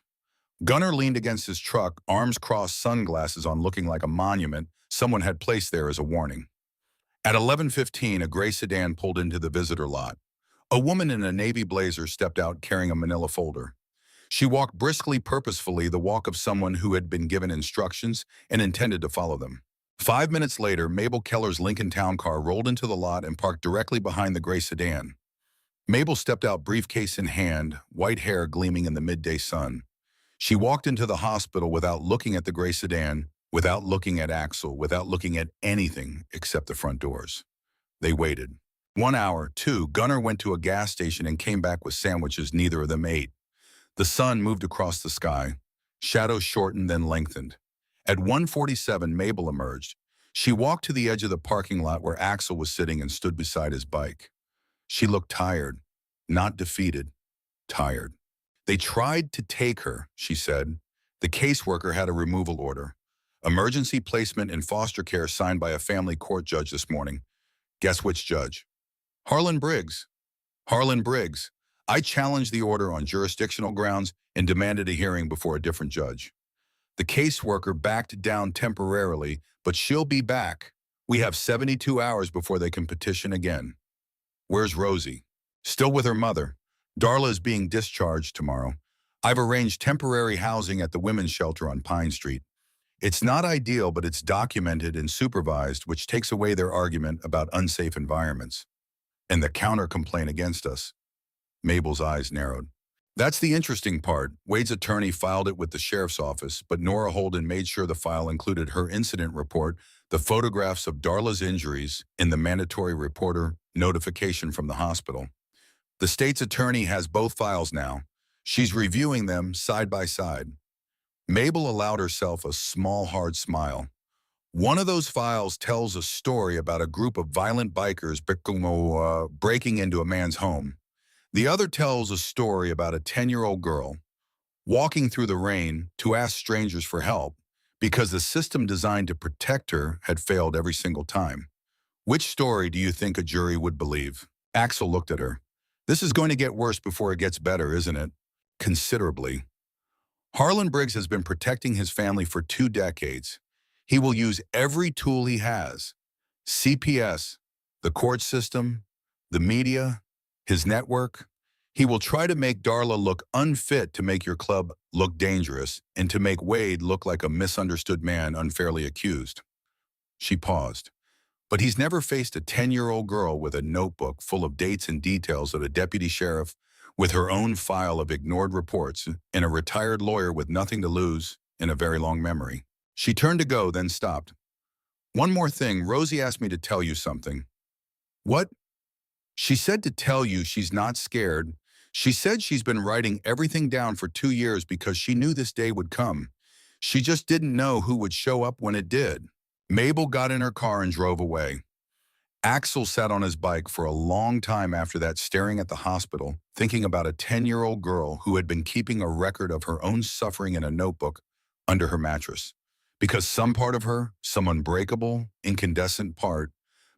Gunnar leaned against his truck, arms crossed, sunglasses on, looking like a monument someone had placed there as a warning. At 11:15, a gray sedan pulled into the visitor lot. A woman in a navy blazer stepped out carrying a manila folder. She walked briskly, purposefully, the walk of someone who had been given instructions and intended to follow them. 5 minutes later, Mabel Keller's Lincoln Town car rolled into the lot and parked directly behind the gray sedan. Mabel stepped out, briefcase in hand, white hair gleaming in the midday sun. She walked into the hospital without looking at the gray sedan, without looking at Axel, without looking at anything except the front doors. They waited. 1 hour, 2, Gunnar went to a gas station and came back with sandwiches neither of them ate. The sun moved across the sky. Shadows shortened, then lengthened. At 1:47, Mabel emerged. She walked to the edge of the parking lot where Axel was sitting and stood beside his bike. She looked tired, not defeated, tired. "They tried to take her," she said. "The caseworker had a removal order. Emergency placement in foster care signed by a family court judge this morning. Guess which judge? Harlan Briggs. Harlan Briggs. I challenged the order on jurisdictional grounds and demanded a hearing before a different judge. The caseworker backed down temporarily, but she'll be back. We have 72 hours before they can petition again." "Where's Rosie?" "Still with her mother. Darla is being discharged tomorrow. I've arranged temporary housing at the women's shelter on Pine Street. It's not ideal, but it's documented and supervised, which takes away their argument about unsafe environments. And the counter-complaint against us." Mabel's eyes narrowed. That's the interesting part. Wade's attorney filed it with the sheriff's office, but Nora Holden made sure the file included her incident report, the photographs of Darla's injuries, and the mandatory reporter notification from the hospital. The state's attorney has both files now. She's reviewing them side by side. Mabel allowed herself a small, hard smile. One of those files tells a story about a group of violent bikers breaking into a man's home. The other tells a story about a 10-year-old girl walking through the rain to ask strangers for help because the system designed to protect her had failed every single time. Which story do you think a jury would believe? Axel looked at her. This is going to get worse before it gets better, isn't it? Considerably. Harlan Briggs has been protecting his family for 2 decades. He will use every tool he has. CPS, the court system, the media, his network. He will try to make Darla look unfit to make your club look dangerous and to make Wade look like a misunderstood man unfairly accused. She paused. But he's never faced a 10-year-old girl with a notebook full of dates and details of a deputy sheriff with her own file of ignored reports and a retired lawyer with nothing to lose and a very long memory. She turned to go, then stopped. One more thing, Rosie asked me to tell you something. What? She said to tell you she's not scared. She said she's been writing everything down for 2 years because she knew this day would come. She just didn't know who would show up when it did. Mabel got in her car and drove away. Axel sat on his bike for a long time after that, staring at the hospital, thinking about a 10-year-old girl who had been keeping a record of her own suffering in a notebook under her mattress. Because some part of her, some unbreakable, incandescent part,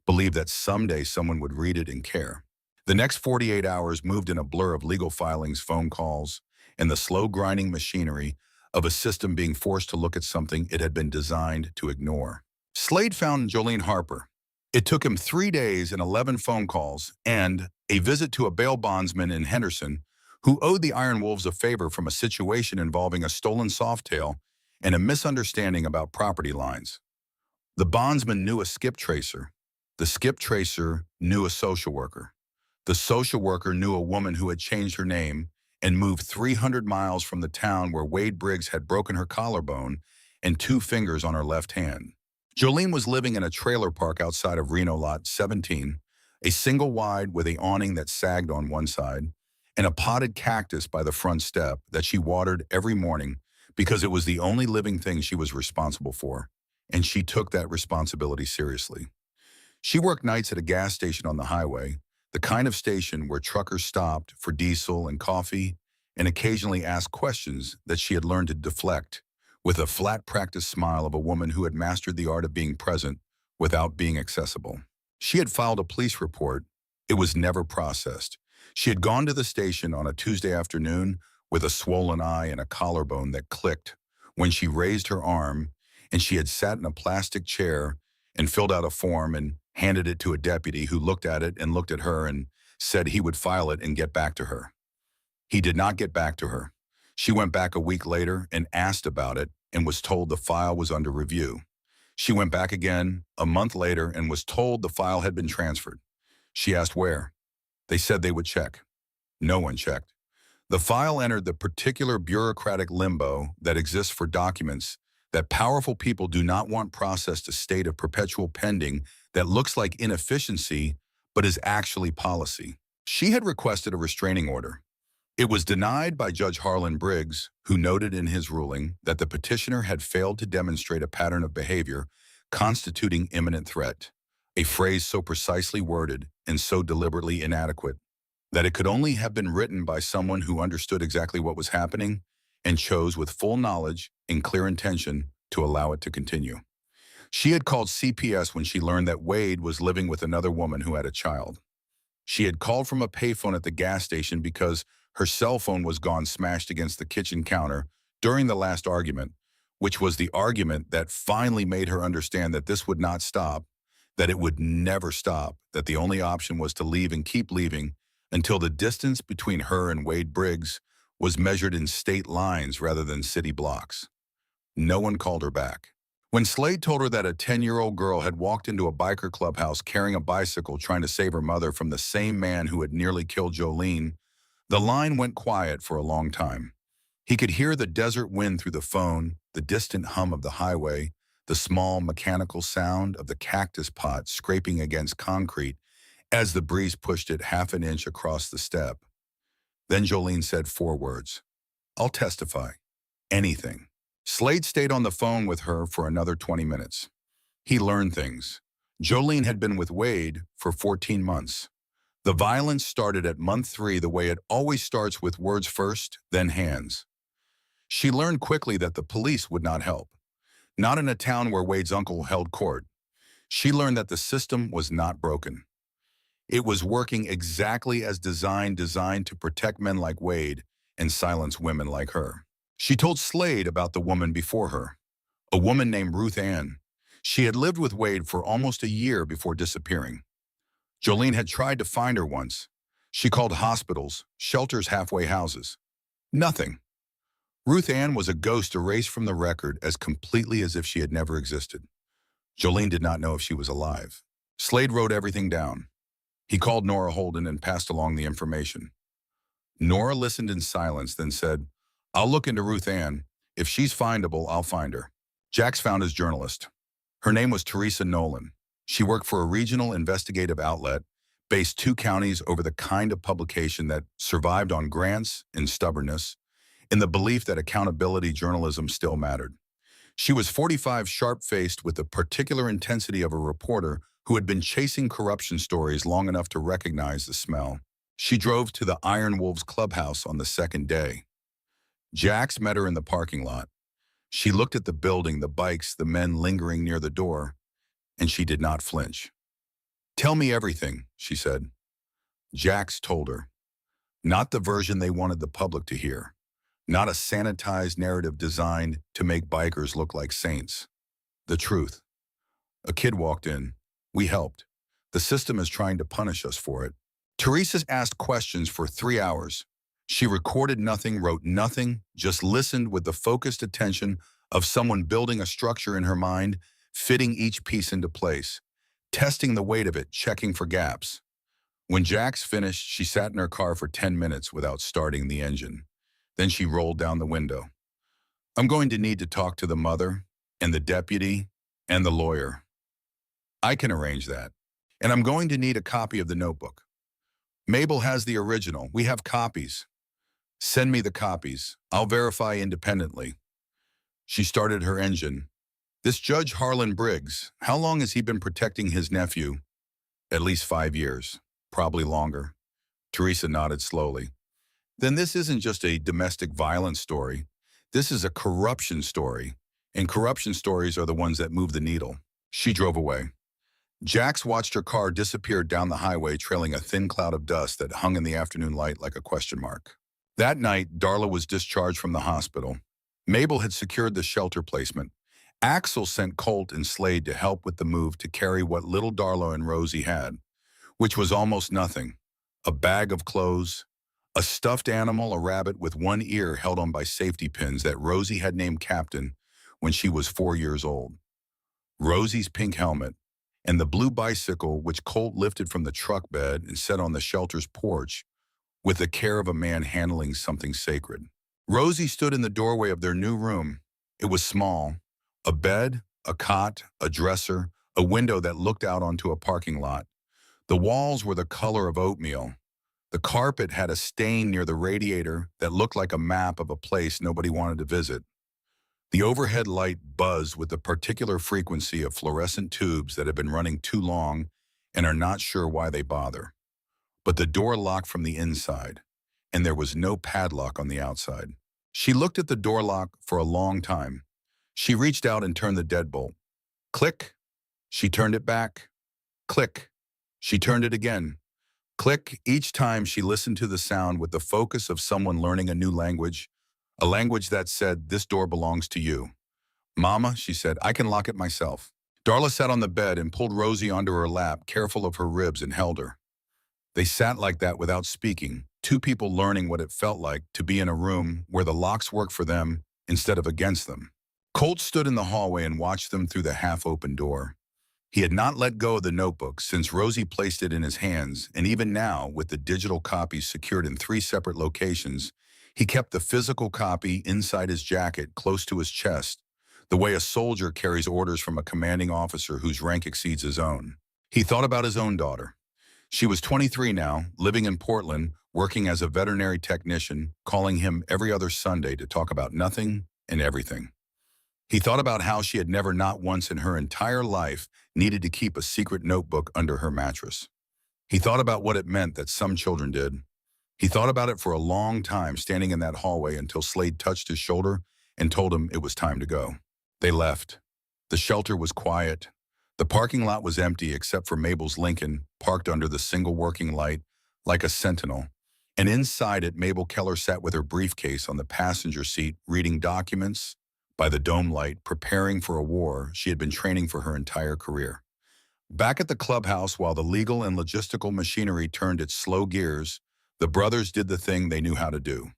believed that someday someone would read it and care. The next 48 hours moved in a blur of legal filings, phone calls, and the slow grinding machinery of a system being forced to look at something it had been designed to ignore. Slade found Jolene Harper. It took him 3 days and 11 phone calls and a visit to a bail bondsman in Henderson who owed the Iron Wolves a favor from a situation involving a stolen Softail and a misunderstanding about property lines. The bondsman knew a skip tracer. The skip tracer knew a social worker. The social worker knew a woman who had changed her name and moved 300 miles from the town where Wade Briggs had broken her collarbone and 2 fingers on her left hand. Jolene was living in a trailer park outside of Reno Lot 17, a single wide with an awning that sagged on one side, and a potted cactus by the front step that she watered every morning because it was the only living thing she was responsible for, and she took that responsibility seriously. She worked nights at a gas station on the highway, the kind of station where truckers stopped for diesel and coffee and occasionally asked questions that she had learned to deflect with a flat practice smile of a woman who had mastered the art of being present without being accessible. She had filed a police report. It was never processed. She had gone to the station on a Tuesday afternoon with a swollen eye and a collarbone that clicked when she raised her arm, and she had sat in a plastic chair and filled out a form and handed it to a deputy who looked at it and looked at her and said he would file it and get back to her. He did not get back to her. She went back a week later and asked about it and was told the file was under review. She went back again a month later and was told the file had been transferred. She asked where. They said they would check. No one checked. The file entered the particular bureaucratic limbo that exists for documents that powerful people do not want processed, a state of perpetual pending that looks like inefficiency but is actually policy. She had requested a restraining order. It was denied by Judge Harlan Briggs, who noted in his ruling that the petitioner had failed to demonstrate a pattern of behavior constituting imminent threat, a phrase so precisely worded and so deliberately inadequate that it could only have been written by someone who understood exactly what was happening and chose with full knowledge and clear intention to allow it to continue. She had called CPS when she learned that Wade was living with another woman who had a child. She had called from a payphone at the gas station because her cell phone was gone smashed against the kitchen counter during the last argument, which was the argument that finally made her understand that this would not stop, that it would never stop, that the only option was to leave and keep leaving until the distance between her and Wade Briggs was measured in state lines rather than city blocks. No one called her back. When Slade told her that a 10-year-old girl had walked into a biker clubhouse carrying a bicycle trying to save her mother from the same man who had nearly killed Jolene, The line went quiet for a long time. He could hear the desert wind through the phone, the distant hum of the highway, the small mechanical sound of the cactus pot scraping against concrete as the breeze pushed it half an inch across the step. Then Jolene said 4 words. I'll testify. Anything. Slade stayed on the phone with her for another 20 minutes. He learned things. Jolene had been with Wade for 14 months. The violence started at month 3 the way it always starts, with words first, then hands. She learned quickly that the police would not help. Not in a town where Wade's uncle held court. She learned that the system was not broken. It was working exactly as designed to protect men like Wade and silence women like her. She told Slade about the woman before her, a woman named Ruth Ann. She had lived with Wade for almost a year before disappearing. Jolene had tried to find her once. She called hospitals, shelters, halfway houses. Nothing. Ruth Ann was a ghost erased from the record as completely as if she had never existed. Jolene did not know if she was alive. Slade wrote everything down. He called Nora Holden and passed along the information. Nora listened in silence, then said, I'll look into Ruth Ann. If she's findable, I'll find her. Jax found his journalist. Her name was Teresa Nolan. She worked for a regional investigative outlet based 2 counties over, the kind of publication that survived on grants and stubbornness, in the belief that accountability journalism still mattered. She was 45, sharp-faced, with the particular intensity of a reporter who had been chasing corruption stories long enough to recognize the smell. She drove to the Iron Wolves clubhouse on the 2nd day. Jax met her in the parking lot. She looked at the building, the bikes, the men lingering near the door, and she did not flinch. Tell me everything, she said. Jax told her. Not the version they wanted the public to hear. Not a sanitized narrative designed to make bikers look like saints. The truth. A kid walked in. We helped. The system is trying to punish us for it. Teresa asked questions for 3 hours. She recorded nothing, wrote nothing, just listened with the focused attention of someone building a structure in her mind, fitting each piece into place, testing the weight of it, checking for gaps. When Jax finished, she sat in her car for 10 minutes without starting the engine. Then she rolled down the window. I'm going to need to talk to the mother and the deputy and the lawyer. I can arrange that. And I'm going to need a copy of the notebook. Mabel has the original. We have copies. Send me the copies. I'll verify independently. She started her engine. This Judge Harlan Briggs, how long has he been protecting his nephew? At least 5 years. Probably longer. Teresa nodded slowly. Then this isn't just a domestic violence story. This is a corruption story. And corruption stories are the ones that move the needle. She drove away. Jax watched her car disappear down the highway, trailing a thin cloud of dust that hung in the afternoon light like a question mark. That night, Darla was discharged from the hospital. Mabel had secured the shelter placement. Axel sent Colt and Slade to help with the move, to carry what little Darla and Rosie had, which was almost nothing. A bag of clothes, a stuffed animal, a rabbit with one ear held on by safety pins that Rosie had named Captain when she was 4 years old. Rosie's pink helmet, and the blue bicycle which Colt lifted from the truck bed and set on the shelter's porch with the care of a man handling something sacred. Rosie stood in the doorway of their new room. It was small. A bed, a cot, a dresser, a window that looked out onto a parking lot. The walls were the color of oatmeal. The carpet had a stain near the radiator that looked like a map of a place nobody wanted to visit. The overhead light buzzed with the particular frequency of fluorescent tubes that have been running too long and are not sure why they bother. But the door locked from the inside, and there was no padlock on the outside. She looked at the door lock for a long time. She reached out and turned the deadbolt. Click. She turned it back. Click. She turned it again. Click. Each time she listened to the sound with the focus of someone learning a new language, a language that said, this door belongs to you. Mama, she said, I can lock it myself. Darla sat on the bed and pulled Rosie onto her lap, careful of her ribs, and held her. They sat like that without speaking, 2 people learning what it felt like to be in a room where the locks worked for them instead of against them. Colt stood in the hallway and watched them through the half-open door. He had not let go of the notebook since Rosie placed it in his hands, and even now, with the digital copies secured in 3 separate locations, he kept the physical copy inside his jacket close to his chest, the way a soldier carries orders from a commanding officer whose rank exceeds his own. He thought about his own daughter. She was 23 now, living in Portland, working as a veterinary technician, calling him every other Sunday to talk about nothing and everything. He thought about how she had never not once in her entire life needed to keep a secret notebook under her mattress. He thought about what it meant that some children did. He thought about it for a long time, standing in that hallway until Slade touched his shoulder and told him it was time to go. They left. The shelter was quiet. The parking lot was empty except for Mabel's Lincoln, parked under the single working light, like a sentinel. And inside it, Mabel Keller sat with her briefcase on the passenger seat, reading documents by the dome light, preparing for a war she had been training for her entire career. Back at the clubhouse, while the legal and logistical machinery turned its slow gears, the brothers did the thing they knew how to do.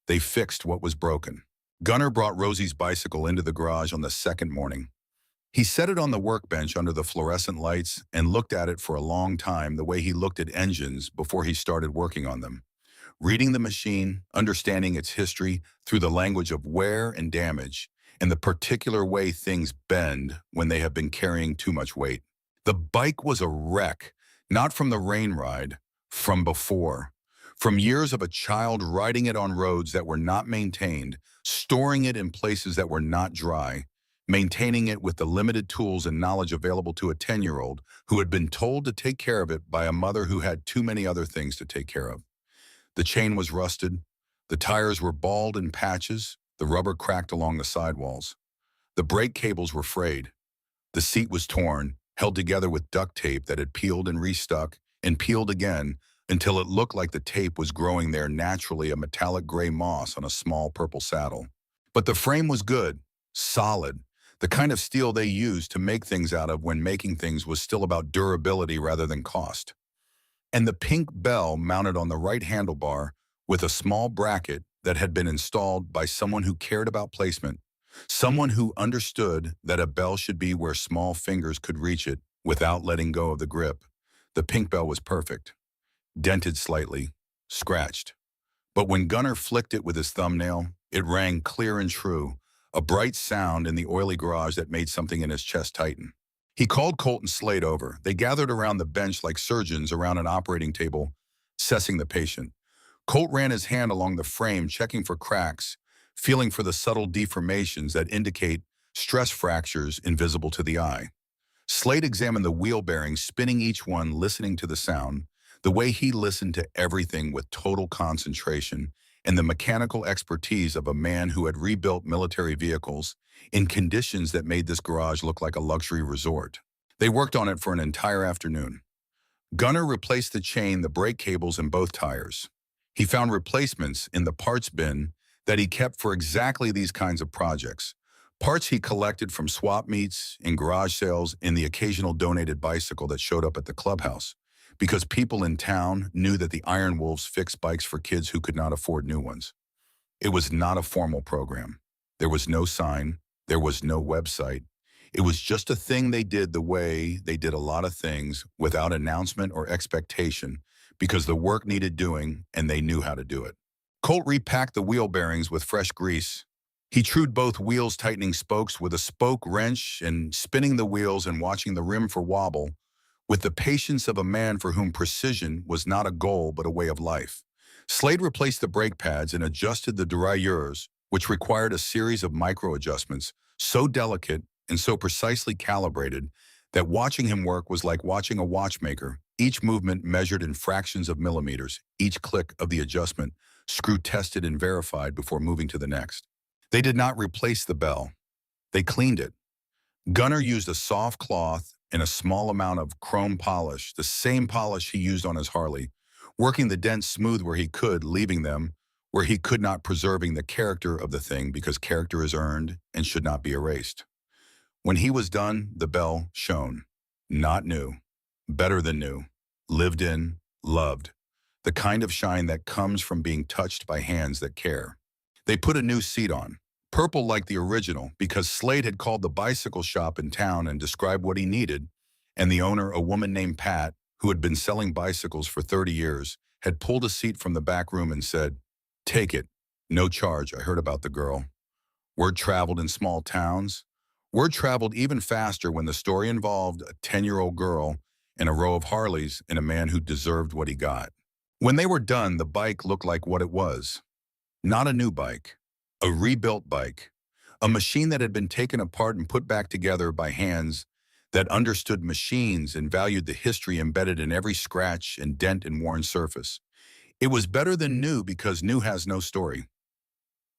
They fixed what was broken. Gunnar brought Rosie's bicycle into the garage on the second morning. He set it on the workbench under the fluorescent lights and looked at it for a long time, the way he looked at engines before he started working on them. Reading the machine, understanding its history through the language of wear and damage, and the particular way things bend when they have been carrying too much weight. The bike was a wreck, not from the rain ride, from before. From years of a child riding it on roads that were not maintained, storing it in places that were not dry, maintaining it with the limited tools and knowledge available to a 10-year-old who had been told to take care of it by a mother who had too many other things to take care of. The chain was rusted. The tires were bald in patches. The rubber cracked along the sidewalls. The brake cables were frayed. The seat was torn, held together with duct tape that had peeled and restuck and peeled again until it looked like the tape was growing there naturally, a metallic gray moss on a small purple saddle. But the frame was good, solid, the kind of steel they used to make things out of when making things was still about durability rather than cost. And the pink bell mounted on the right handlebar with a small bracket that had been installed by someone who cared about placement, someone who understood that a bell should be where small fingers could reach it without letting go of the grip. The pink bell was perfect, dented slightly, scratched. But when Gunnar flicked it with his thumbnail, it rang clear and true, a bright sound in the oily garage that made something in his chest tighten. He called Colt and Slade over. They gathered around the bench like surgeons around an operating table, assessing the patient. Colt ran his hand along the frame, checking for cracks, feeling for the subtle deformations that indicate stress fractures invisible to the eye. Slade examined the wheel bearings, spinning each one, listening to the sound, the way he listened to everything with total concentration and the mechanical expertise of a man who had rebuilt military vehicles in conditions that made this garage look like a luxury resort. They worked on it for an entire afternoon. Gunnar replaced the chain, the brake cables, and both tires. He found replacements in the parts bin that he kept for exactly these kinds of projects. Parts he collected from swap meets, in garage sales, in the occasional donated bicycle that showed up at the clubhouse, because people in town knew that the Iron Wolves fixed bikes for kids who could not afford new ones. It was not a formal program. There was no sign. There was no website. It was just a thing they did the way they did a lot of things, without announcement or expectation, because the work needed doing and they knew how to do it. Colt repacked the wheel bearings with fresh grease. He trued both wheels, tightening spokes with a spoke wrench and spinning the wheels and watching the rim for wobble, with the patience of a man for whom precision was not a goal but a way of life. Slade replaced the brake pads and adjusted the derailleurs, which required a series of micro-adjustments, so delicate and so precisely calibrated that watching him work was like watching a watchmaker, each movement measured in fractions of millimeters, each click of the adjustment screw-tested and verified before moving to the next. They did not replace the bell. They cleaned it. Gunnar used a soft cloth and a small amount of chrome polish, the same polish he used on his Harley, working the dents smooth where he could, leaving them where he could not, preserving the character of the thing because character is earned and should not be erased. When he was done, the bell shone. Not new. Better than new. Lived in, loved. The kind of shine that comes from being touched by hands that care. They put a new seat on, purple like the original, because Slade had called the bicycle shop in town and described what he needed, and the owner, a woman named Pat, who had been selling bicycles for 30 years, had pulled a seat from the back room and said, "Take it. No charge. I heard about the girl." Word traveled in small towns. Word traveled even faster when the story involved a 10-year-old girl and a row of Harleys and a man who deserved what he got. When they were done, the bike looked like what it was. Not a new bike. A rebuilt bike. A machine that had been taken apart and put back together by hands that understood machines and valued the history embedded in every scratch and dent and worn surface. It was better than new because new has no story.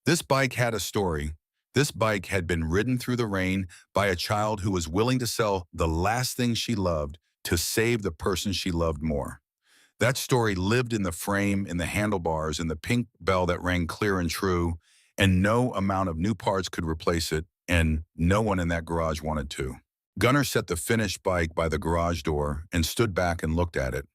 This bike had a story. This bike had been ridden through the rain by a child who was willing to sell the last thing she loved to save the person she loved more. That story lived in the frame, in the handlebars, in the pink bell that rang clear and true, and no amount of new parts could replace it, and no one in that garage wanted to. Gunnar set the finished bike by the garage door and stood back and looked at it.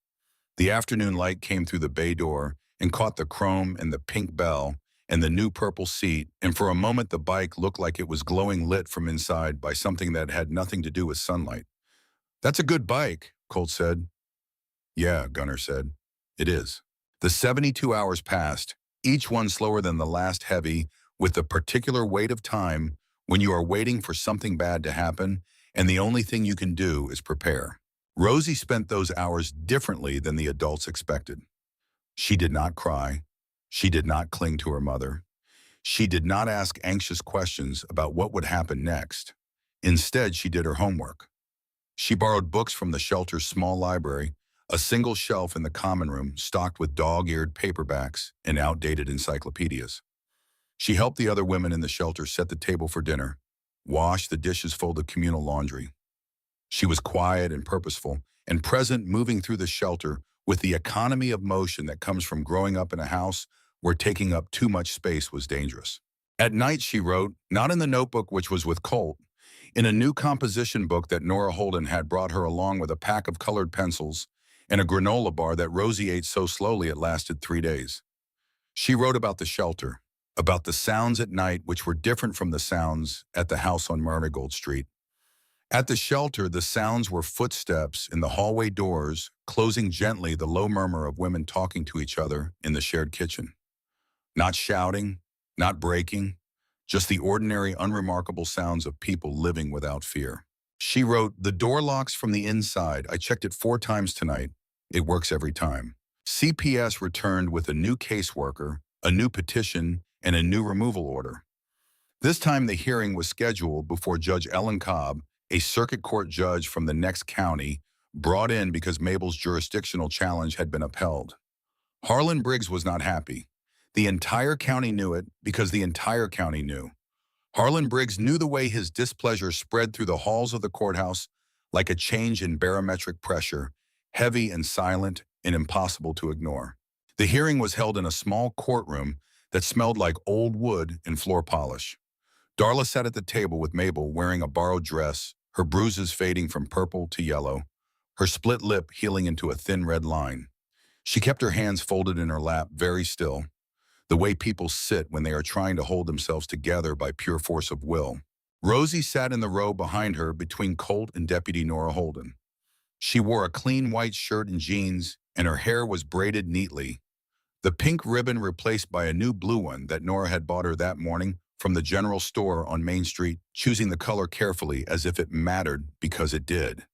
The afternoon light came through the bay door and caught the chrome and the pink bell and the new purple seat, and for a moment the bike looked like it was glowing lit from inside by something that had nothing to do with sunlight. "That's a good bike," Colt said. "Yeah," Gunnar said. "It is." The 72 hours passed, each one slower than the last, heavy with the particular weight of time when you are waiting for something bad to happen and the only thing you can do is prepare. Rosie spent those hours differently than the adults expected. She did not cry. She did not cling to her mother. She did not ask anxious questions about what would happen next. Instead, she did her homework. She borrowed books from the shelter's small library, a single shelf in the common room stocked with dog-eared paperbacks and outdated encyclopedias. She helped the other women in the shelter set the table for dinner, wash the dishes, fold the communal laundry. She was quiet and purposeful and present, moving through the shelter with the economy of motion that comes from growing up in a house where taking up too much space was dangerous. At night, she wrote, not in the notebook which was with Colt, in a new composition book that Nora Holden had brought her along with a pack of colored pencils and a granola bar that Rosie ate so slowly it lasted 3 days. She wrote about the shelter, about the sounds at night which were different from the sounds at the house on Marigold Street. At the shelter, the sounds were footsteps in the hallway doors, closing gently, the low murmur of women talking to each other in the shared kitchen. Not shouting, not breaking, just the ordinary, unremarkable sounds of people living without fear. She wrote, "The door locks from the inside. I checked it 4 times tonight. It works every time." CPS returned with a new caseworker, a new petition, and a new removal order. This time the hearing was scheduled before Judge Ellen Cobb, a circuit court judge from the next county, brought in because Mabel's jurisdictional challenge had been upheld. Harlan Briggs was not happy. The entire county knew it because the entire county knew. Harlan Briggs knew the way his displeasure spread through the halls of the courthouse like a change in barometric pressure, heavy and silent and impossible to ignore. The hearing was held in a small courtroom that smelled like old wood and floor polish. Darla sat at the table with Mabel, wearing a borrowed dress, her bruises fading from purple to yellow, her split lip healing into a thin red line. She kept her hands folded in her lap, very still, the way people sit when they are trying to hold themselves together by pure force of will. Rosie sat in the row behind her between Colt and Deputy Nora Holden. She wore a clean white shirt and jeans, and her hair was braided neatly, the pink ribbon replaced by a new blue one that Nora had bought her that morning from the general store on Main Street, choosing the color carefully as if it mattered because it did.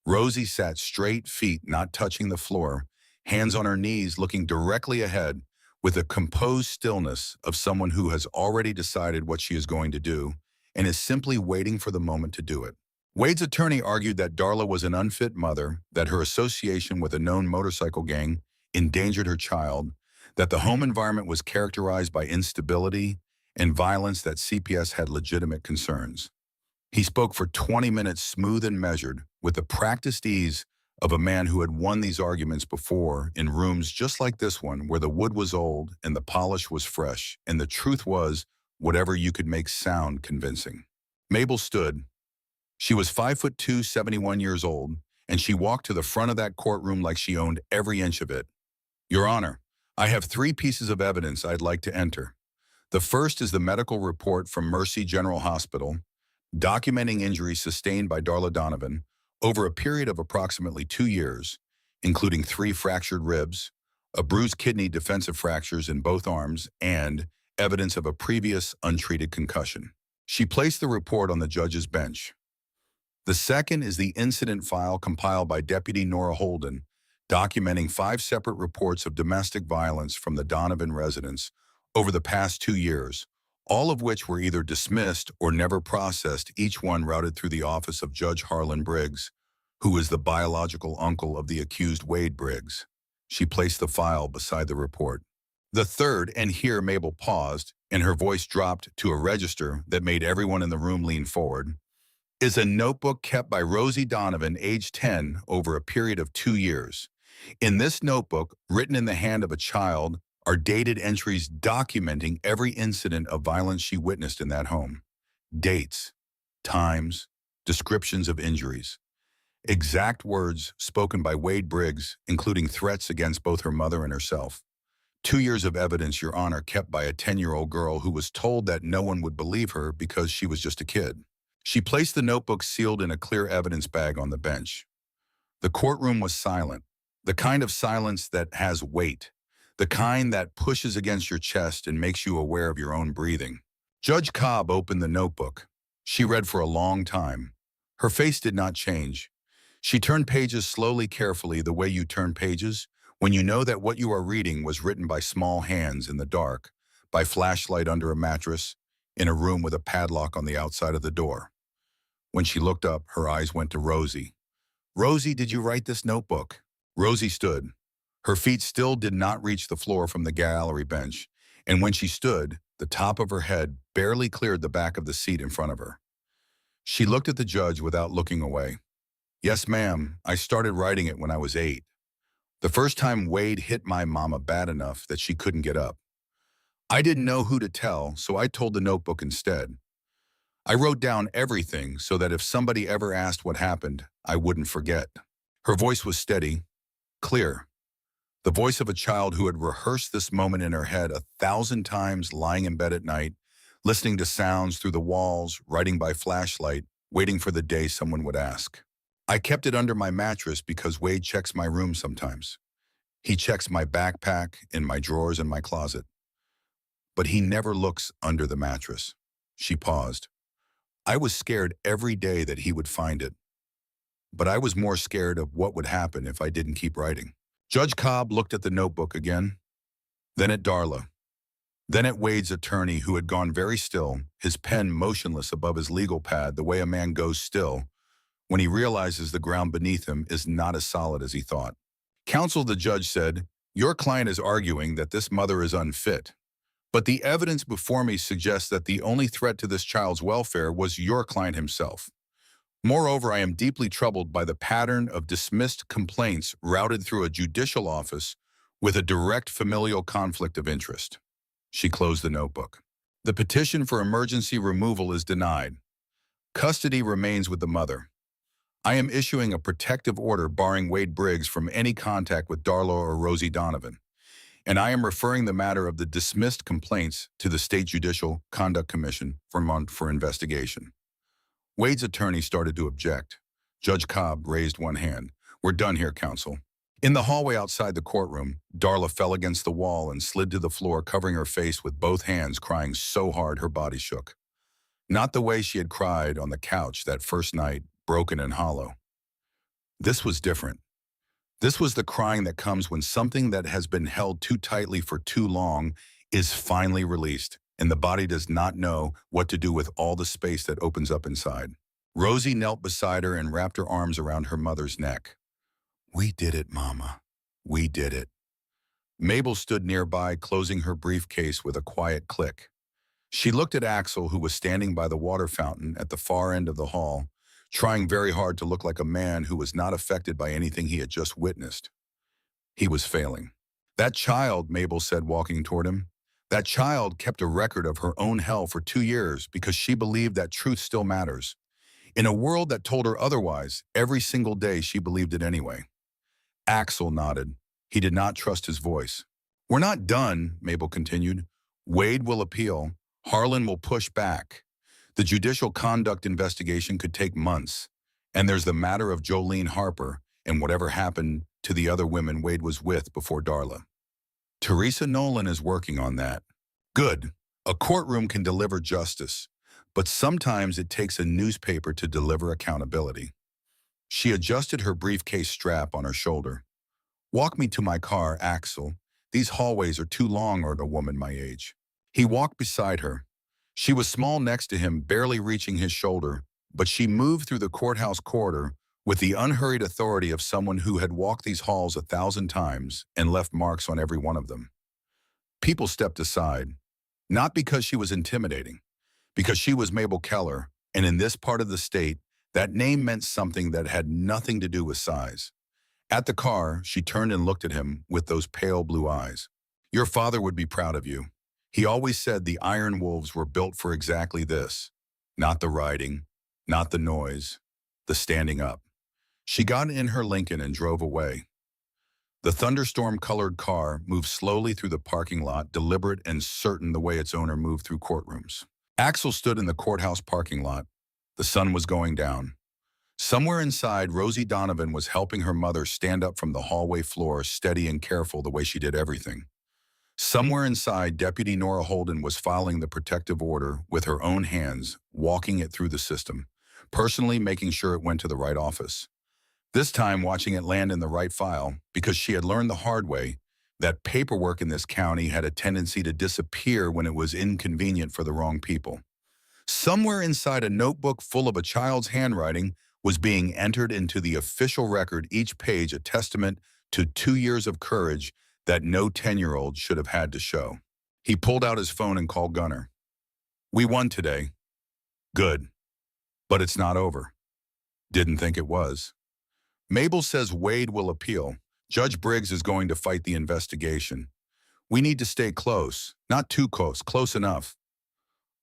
Rosie sat straight, feet not touching the floor, hands on her knees, looking directly ahead with a composed stillness of someone who has already decided what she is going to do and is simply waiting for the moment to do it. Wade's attorney argued that Darla was an unfit mother, that her association with a known motorcycle gang endangered her child, that the home environment was characterized by instability and violence, that CPS had legitimate concerns. He spoke for 20 minutes, smooth and measured, with the practiced ease of a man who had won these arguments before in rooms just like this one, where the wood was old and the polish was fresh, and the truth was whatever you could make sound convincing. Mabel stood. She was 5'2", 71 years old, and she walked to the front of that courtroom like she owned every inch of it. "Your Honor, I have 3 pieces of evidence I'd like to enter. The first is the medical report from Mercy General Hospital, documenting injuries sustained by Darla Donovan, Over a period of approximately 2 years, including 3 fractured ribs, a bruised kidney, defensive fractures in both arms, and evidence of a previous untreated concussion. She placed the report on the judge's bench. The second is the incident file compiled by Deputy Nora Holden, documenting 5 separate reports of domestic violence from the Donovan residence over the past 2 years, all of which were either dismissed or never processed, each one routed through the office of Judge Harlan Briggs, who is the biological uncle of the accused Wade Briggs. She placed the file beside the report. The third, and here Mabel paused, and her voice dropped to a register that made everyone in the room lean forward, is a notebook kept by Rosie Donovan, age 10, over a period of 2 years. In this notebook, written in the hand of a child, are dated entries documenting every incident of violence she witnessed in that home. Dates, times, descriptions of injuries. Exact words spoken by Wade Briggs, including threats against both her mother and herself. 2 years of evidence, Your Honor, kept by a 10-year-old girl who was told that no one would believe her because she was just a kid. She placed the notebook sealed in a clear evidence bag on the bench. The courtroom was silent, the kind of silence that has weight, the kind that pushes against your chest and makes you aware of your own breathing. Judge Cobb opened the notebook. She read for a long time. Her face did not change. She turned pages slowly, carefully, the way you turn pages when you know that what you are reading was written by small hands in the dark, by flashlight under a mattress, in a room with a padlock on the outside of the door. When she looked up, her eyes went to Rosie. Rosie, did you write this notebook? Rosie stood. Her feet still did not reach the floor from the gallery bench, and when she stood, the top of her head barely cleared the back of the seat in front of her. She looked at the judge without looking away. Yes, ma'am, I started writing it when I was 8. The first time Wade hit my mama bad enough that she couldn't get up. I didn't know who to tell, so I told the notebook instead. I wrote down everything so that if somebody ever asked what happened, I wouldn't forget. Her voice was steady, clear. The voice of a child who had rehearsed this moment in her head 1,000 times, lying in bed at night, listening to sounds through the walls, writing by flashlight, waiting for the day someone would ask. I kept it under my mattress because Wade checks my room sometimes. He checks my backpack, in my drawers, and my closet. But he never looks under the mattress. She paused. I was scared every day that he would find it. But I was more scared of what would happen if I didn't keep writing. Judge Cobb looked at the notebook again, then at Darla, then at Wade's attorney, who had gone very still, his pen motionless above his legal pad, the way a man goes still when he realizes the ground beneath him is not as solid as he thought. Counsel, the judge said, your client is arguing that this mother is unfit, but the evidence before me suggests that the only threat to this child's welfare was your client himself. Moreover, I am deeply troubled by the pattern of dismissed complaints routed through a judicial office with a direct familial conflict of interest. She closed the notebook. The petition for emergency removal is denied. Custody remains with the mother. I am issuing a protective order barring Wade Briggs from any contact with Darla or Rosie Donovan, and I am referring the matter of the dismissed complaints to the State Judicial Conduct Commission for investigation. Wade's attorney started to object. Judge Cobb raised one hand. We're done here, counsel. In the hallway outside the courtroom, Darla fell against the wall and slid to the floor, covering her face with both hands, crying so hard her body shook. Not the way she had cried on the couch that first night, broken and hollow. This was different. This was the crying that comes when something that has been held too tightly for too long is finally released, and the body does not know what to do with all the space that opens up inside. Rosie knelt beside her and wrapped her arms around her mother's neck. We did it, Mama. We did it. Mabel stood nearby, closing her briefcase with a quiet click. She looked at Axel, who was standing by the water fountain at the far end of the hall, trying very hard to look like a man who was not affected by anything he had just witnessed. He was failing. That child, Mabel said, walking toward him, that child kept a record of her own hell for 2 years because she believed that truth still matters. In a world that told her otherwise, every single day she believed it anyway. Axel nodded. He did not trust his voice. We're not done, Mabel continued. Wade will appeal. Harlan will push back. The judicial conduct investigation could take months. And there's the matter of Jolene Harper and whatever happened to the other women Wade was with before Darla. Teresa Nolan is working on that. Good. A courtroom can deliver justice, but sometimes it takes a newspaper to deliver accountability. She adjusted her briefcase strap on her shoulder. Walk me to my car, Axel. These hallways are too long for a woman my age. He walked beside her. She was small next to him, barely reaching his shoulder, but she moved through the courthouse corridor with the unhurried authority of someone who had walked these halls 1,000 times and left marks on every one of them. People stepped aside, not because she was intimidating, because she was Mabel Keller, and in this part of the state, that name meant something that had nothing to do with size. At the car, she turned and looked at him with those pale blue eyes. Your father would be proud of you. He always said the Iron Wolves were built for exactly this. Not the riding, not the noise, the standing up. She got in her Lincoln and drove away. The thunderstorm-colored car moved slowly through the parking lot, deliberate and certain the way its owner moved through courtrooms. Axel stood in the courthouse parking lot. The sun was going down. Somewhere inside, Rosie Donovan was helping her mother stand up from the hallway floor, steady and careful the way she did everything. Somewhere inside, Deputy Nora Holden was filing the protective order with her own hands, walking it through the system, personally making sure it went to the right office. This time, watching it land in the right file, because she had learned the hard way that paperwork in this county had a tendency to disappear when it was inconvenient for the wrong people. Somewhere inside a notebook full of a child's handwriting was being entered into the official record, each page a testament to 2 years of courage that no 10-year-old should have had to show. He pulled out his phone and called Gunnar. We won today. Good. But it's not over. Didn't think it was. Mabel says Wade will appeal. Judge Briggs is going to fight the investigation. We need to stay close. Not too close, close enough.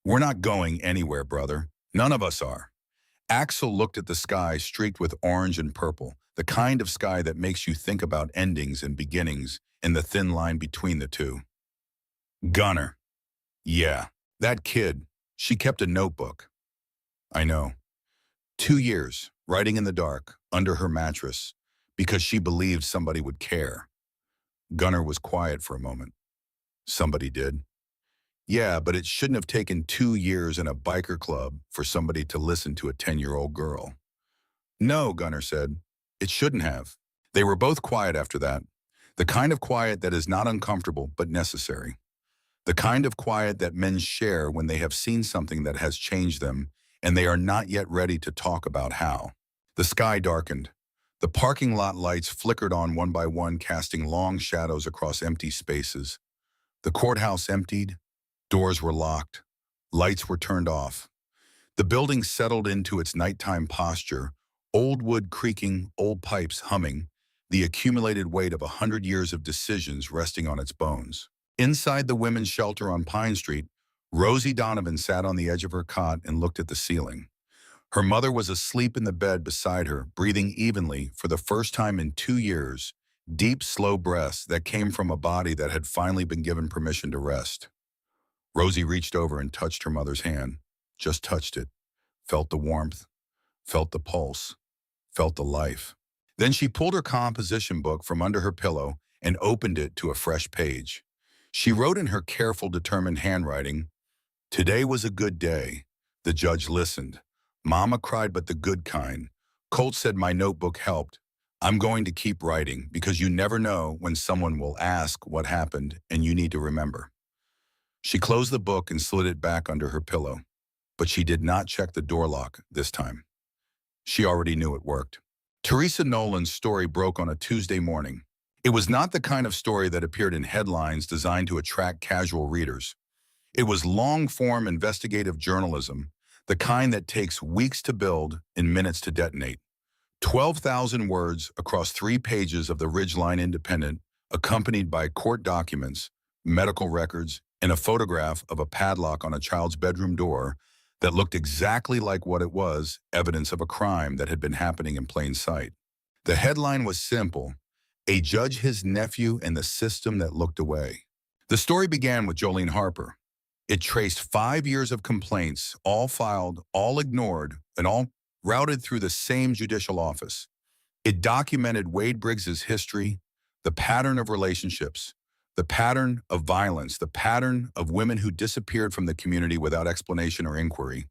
We're not going anywhere, brother. None of us are. Axel looked at the sky streaked with orange and purple, the kind of sky that makes you think about endings and beginnings and the thin line between the two. Gunnar. Yeah, that kid. She kept a notebook. I know. 2 years, writing in the dark, under her mattress, because she believed somebody would care. Gunnar was quiet for a moment. Somebody did. Yeah, but it shouldn't have taken 2 years in a biker club for somebody to listen to a 10-year-old girl. No, Gunnar said. It shouldn't have. They were both quiet after that. The kind of quiet that is not uncomfortable but necessary. The kind of quiet that men share when they have seen something that has changed them and they are not yet ready to talk about how. The sky darkened. The parking lot lights flickered on one by one, casting long shadows across empty spaces. The courthouse emptied. Doors were locked. Lights were turned off. The building settled into its nighttime posture, old wood creaking, old pipes humming, the accumulated weight of 100 years of decisions resting on its bones. Inside the women's shelter on Pine Street, Rosie Donovan sat on the edge of her cot and looked at the ceiling. Her mother was asleep in the bed beside her, breathing evenly for the first time in 2 years, deep, slow breaths that came from a body that had finally been given permission to rest. Rosie reached over and touched her mother's hand, just touched it, felt the warmth, felt the pulse, felt the life. Then she pulled her composition book from under her pillow and opened it to a fresh page. She wrote in her careful, determined handwriting, "Today was a good day." The judge listened. Mama cried, but the good kind. Colt said my notebook helped. I'm going to keep writing because you never know when someone will ask what happened and you need to remember. She closed the book and slid it back under her pillow, but she did not check the door lock this time. She already knew it worked. Teresa Nolan's story broke on a Tuesday morning. It was not the kind of story that appeared in headlines designed to attract casual readers. It was long-form investigative journalism, the kind that takes weeks to build and minutes to detonate. 12,000 words across 3 pages of the Ridgeline Independent, accompanied by court documents, medical records, and a photograph of a padlock on a child's bedroom door that looked exactly like what it was, evidence of a crime that had been happening in plain sight. The headline was simple: a judge, his nephew, and the system that looked away. The story began with Jolene Harper. It traced 5 years of complaints, all filed, all ignored, and all routed through the same judicial office. It documented Wade Briggs's history, the pattern of relationships, the pattern of violence, the pattern of women who disappeared from the community without explanation or inquiry.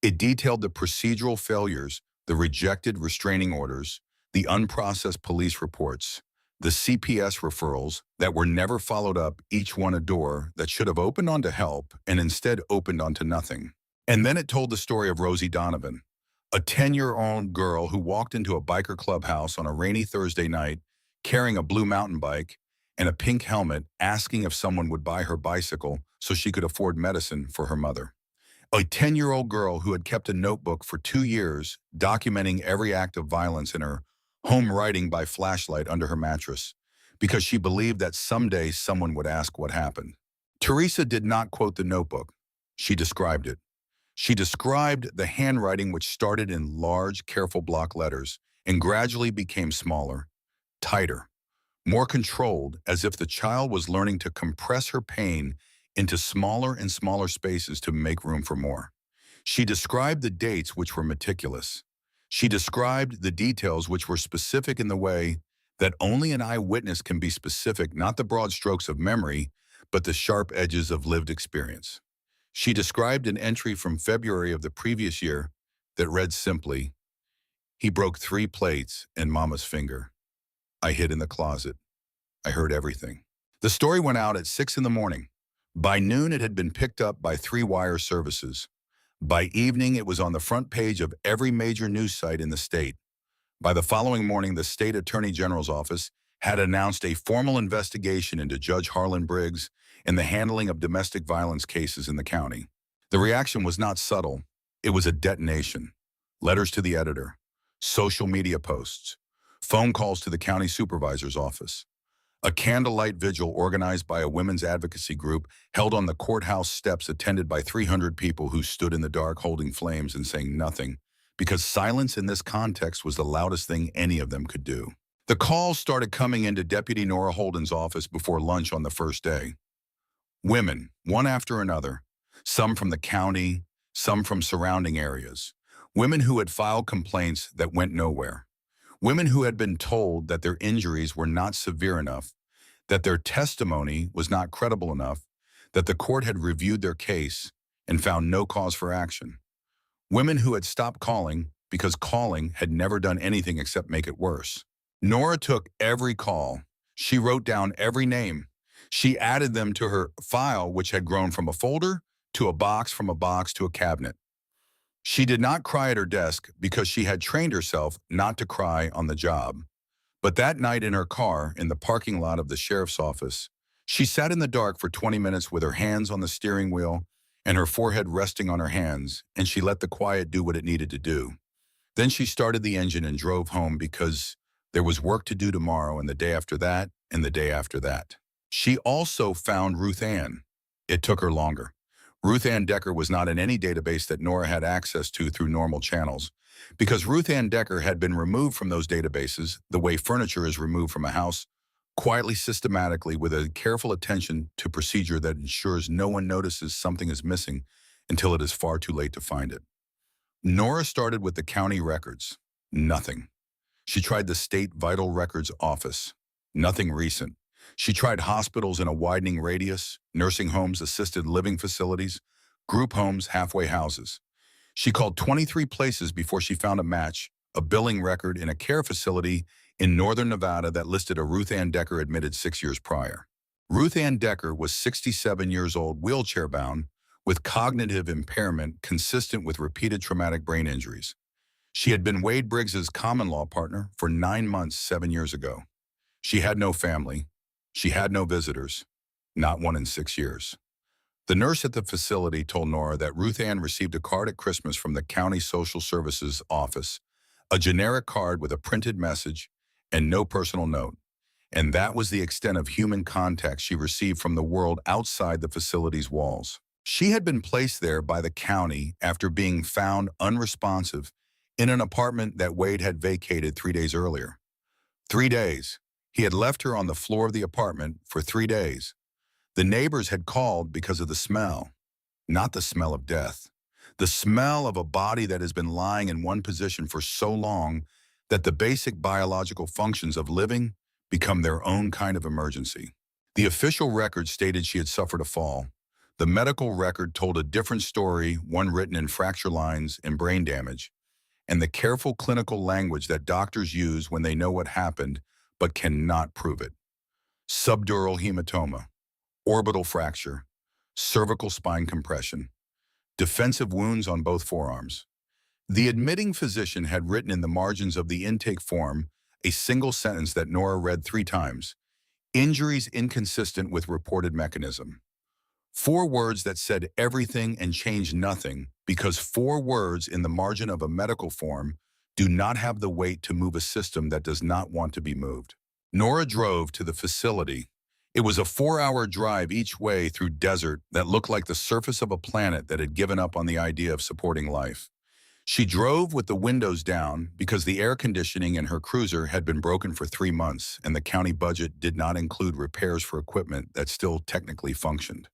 It detailed the procedural failures, the rejected restraining orders, the unprocessed police reports, the CPS referrals that were never followed up, each one a door that should have opened onto help and instead opened onto nothing. And then it told the story of Rosie Donovan, a 10-year-old girl who walked into a biker clubhouse on a rainy Thursday night carrying a blue mountain bike and a pink helmet, asking if someone would buy her bicycle so she could afford medicine for her mother. A 10-year-old girl who had kept a notebook for 2 years, documenting every act of violence in her home, writing by flashlight under her mattress, because she believed that someday someone would ask what happened. Teresa did not quote the notebook. She described it. She described the handwriting, which started in large, careful block letters and gradually became smaller, tighter, more controlled, as if the child was learning to compress her pain into smaller and smaller spaces to make room for more. She described the dates, which were meticulous. She described the details, which were specific in the way that only an eyewitness can be specific, not the broad strokes of memory, but the sharp edges of lived experience. She described an entry from February of the previous year that read simply, "He broke 3 plates and Mama's finger. I hid in the closet. I heard everything." The story went out at 6 in the morning. By noon, it had been picked up by 3 wire services. By evening, it was on the front page of every major news site in the state. By the following morning, the state attorney general's office had announced a formal investigation into Judge Harlan Briggs and the handling of domestic violence cases in the county. The reaction was not subtle. It was a detonation. Letters to the editor, social media posts, phone calls to the county supervisor's office. A candlelight vigil organized by a women's advocacy group held on the courthouse steps, attended by 300 people who stood in the dark holding flames and saying nothing, because silence in this context was the loudest thing any of them could do. The calls started coming into Deputy Nora Holden's office before lunch on the first day. Women, one after another, some from the county, some from surrounding areas. Women who had filed complaints that went nowhere. Women who had been told that their injuries were not severe enough, that their testimony was not credible enough, that the court had reviewed their case and found no cause for action. Women who had stopped calling because calling had never done anything except make it worse. Nora took every call. She wrote down every name. She added them to her file, which had grown from a folder to a box, from a box to a cabinet. She did not cry at her desk because she had trained herself not to cry on the job. But that night in her car in the parking lot of the sheriff's office, she sat in the dark for 20 minutes with her hands on the steering wheel and her forehead resting on her hands, and she let the quiet do what it needed to do. Then she started the engine and drove home, because there was work to do tomorrow and the day after that and the day after that. She also found Ruth Ann. It took her longer. Ruth Ann Decker was not in any database that Nora had access to through normal channels, because Ruth Ann Decker had been removed from those databases the way furniture is removed from a house, quietly, systematically, with a careful attention to procedure that ensures no one notices something is missing until it is far too late to find it. Nora started with the county records. Nothing. She tried the state vital records office. Nothing recent. She tried hospitals in a widening radius, nursing homes, assisted living facilities, group homes, halfway houses. She called 23 places before she found a match, a billing record in a care facility in northern Nevada that listed a Ruth Ann Decker admitted 6 years prior. Ruth Ann Decker was 67 years old, wheelchair-bound, with cognitive impairment consistent with repeated traumatic brain injuries. She had been Wade Briggs's common-law partner for 9 months 7 years ago. She had no family. She had no visitors, not one in 6 years. The nurse at the facility told Nora that Ruth Ann received a card at Christmas from the county social services office, a generic card with a printed message and no personal note. And that was the extent of human contact she received from the world outside the facility's walls. She had been placed there by the county after being found unresponsive in an apartment that Wade had vacated 3 days earlier. 3 days. He had left her on the floor of the apartment for 3 days. The neighbors had called because of the smell, not the smell of death. The smell of a body that has been lying in one position for so long that the basic biological functions of living become their own kind of emergency. The official record stated she had suffered a fall. The medical record told a different story, one written in fracture lines and brain damage, and the careful clinical language that doctors use when they know what happened but cannot prove it. Subdural hematoma, orbital fracture, cervical spine compression, defensive wounds on both forearms. The admitting physician had written in the margins of the intake form a single sentence that Nora read 3 times: injuries inconsistent with reported mechanism. 4 words that said everything and changed nothing, because 4 words in the margin of a medical form do not have the weight to move a system that does not want to be moved. Nora drove to the facility. It was a 4-hour drive each way through desert that looked like the surface of a planet that had given up on the idea of supporting life. She drove with the windows down because the air conditioning in her cruiser had been broken for 3 months and the county budget did not include repairs for equipment that still technically functioned.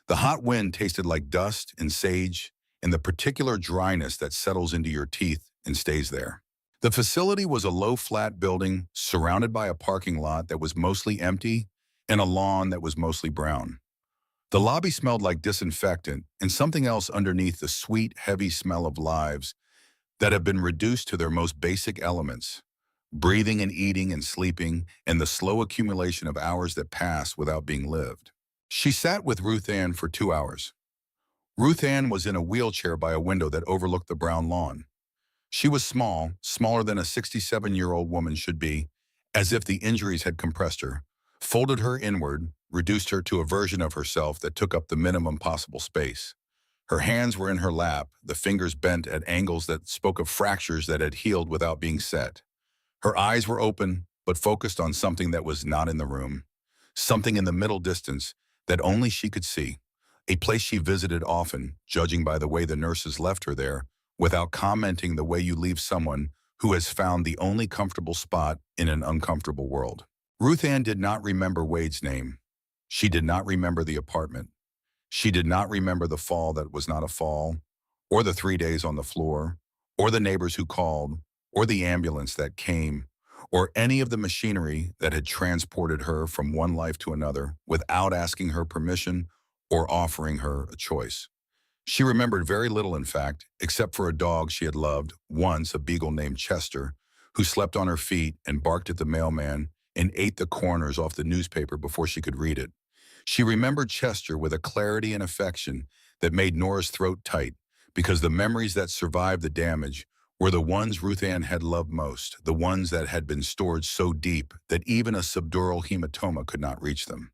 The hot wind tasted like dust and sage and the particular dryness that settles into your teeth and stays there. The facility was a low, flat building surrounded by a parking lot that was mostly empty and a lawn that was mostly brown. The lobby smelled like disinfectant and something else underneath the sweet, heavy smell of lives that have been reduced to their most basic elements: breathing and eating and sleeping, and the slow accumulation of hours that pass without being lived. She sat with Ruth Ann for 2 hours. Ruth Ann was in a wheelchair by a window that overlooked the brown lawn. She was small, smaller than a 67-year-old woman should be, as if the injuries had compressed her, folded her inward, reduced her to a version of herself that took up the minimum possible space. Her hands were in her lap, the fingers bent at angles that spoke of fractures that had healed without being set. Her eyes were open, but focused on something that was not in the room, something in the middle distance that only she could see, a place she visited often, judging by the way the nurses left her there, without commenting the way you leave someone who has found the only comfortable spot in an uncomfortable world. Ruth Ann did not remember Wade's name. She did not remember the apartment. She did not remember the fall that was not a fall, or the 3 days on the floor, or the neighbors who called, or the ambulance that came, or any of the machinery that had transported her from one life to another without asking her permission or offering her a choice. She remembered very little, in fact, except for a dog she had loved, once a beagle named Chester, who slept on her feet and barked at the mailman and ate the corners off the newspaper before she could read it. She remembered Chester with a clarity and affection that made Nora's throat tight, because the memories that survived the damage were the ones Ruth Ann had loved most, the ones that had been stored so deep that even a subdural hematoma could not reach them.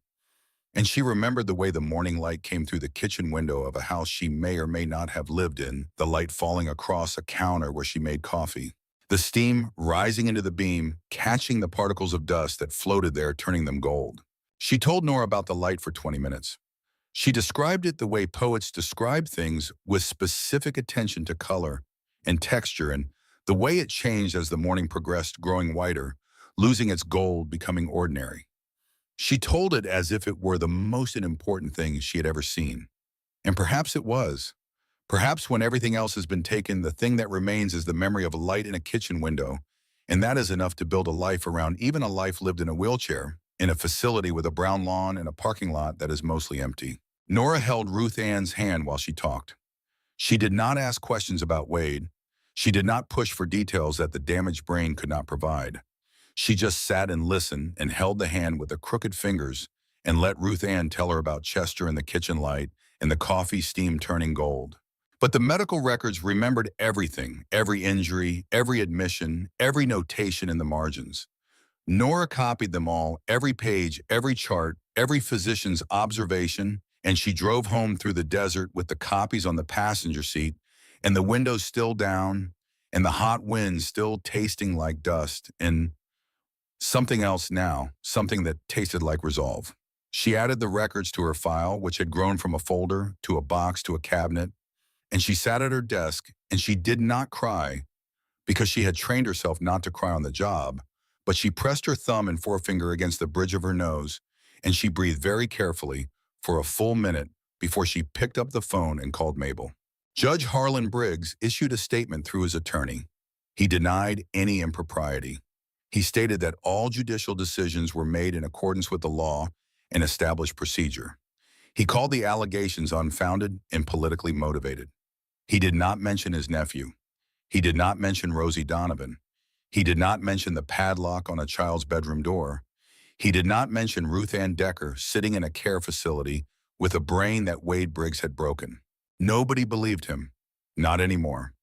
And she remembered the way the morning light came through the kitchen window of a house she may or may not have lived in, the light falling across a counter where she made coffee, the steam rising into the beam, catching the particles of dust that floated there, turning them gold. She told Nora about the light for 20 minutes. She described it the way poets describe things, with specific attention to color and texture, and the way it changed as the morning progressed, growing whiter, losing its gold, becoming ordinary. She told it as if it were the most important thing she had ever seen. And perhaps it was. Perhaps when everything else has been taken, the thing that remains is the memory of a light in a kitchen window, and that is enough to build a life around, even a life lived in a wheelchair, in a facility with a brown lawn and a parking lot that is mostly empty. Nora held Ruth Ann's hand while she talked. She did not ask questions about Wade. She did not push for details that the damaged brain could not provide. She just sat and listened and held the hand with the crooked fingers and let Ruth Ann tell her about Chester and the kitchen light and the coffee steam turning gold. But the medical records remembered everything, every injury, every admission, every notation in the margins. Nora copied them all, every page, every chart, every physician's observation, and she drove home through the desert with the copies on the passenger seat and the windows still down and the hot wind still tasting like dust and something else now, something that tasted like resolve. She added the records to her file, which had grown from a folder to a box to a cabinet, and she sat at her desk, and she did not cry because she had trained herself not to cry on the job, but she pressed her thumb and forefinger against the bridge of her nose, and she breathed very carefully for a full minute before she picked up the phone and called Mabel. Judge Harlan Briggs issued a statement through his attorney. He denied any impropriety. He stated that all judicial decisions were made in accordance with the law and established procedure. He called the allegations unfounded and politically motivated. He did not mention his nephew. He did not mention Rosie Donovan. He did not mention the padlock on a child's bedroom door. He did not mention Ruth Ann Decker sitting in a care facility with a brain that Wade Briggs had broken. Nobody believed him. Not anymore.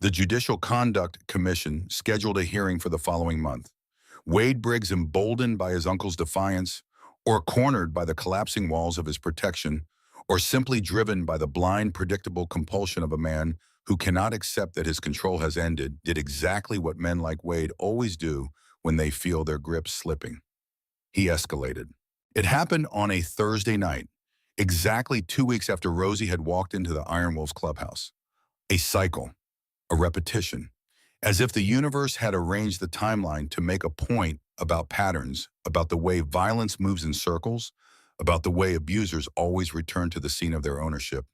The Judicial Conduct Commission scheduled a hearing for the following month. Wade Briggs, emboldened by his uncle's defiance, or cornered by the collapsing walls of his protection, or simply driven by the blind, predictable compulsion of a man who cannot accept that his control has ended, did exactly what men like Wade always do when they feel their grip slipping. He escalated. It happened on a Thursday night, exactly 2 weeks after Rosie had walked into the Iron Wolves clubhouse. A cycle, a repetition, as if the universe had arranged the timeline to make a point about patterns, about the way violence moves in circles, about the way abusers always return to the scene of their ownership,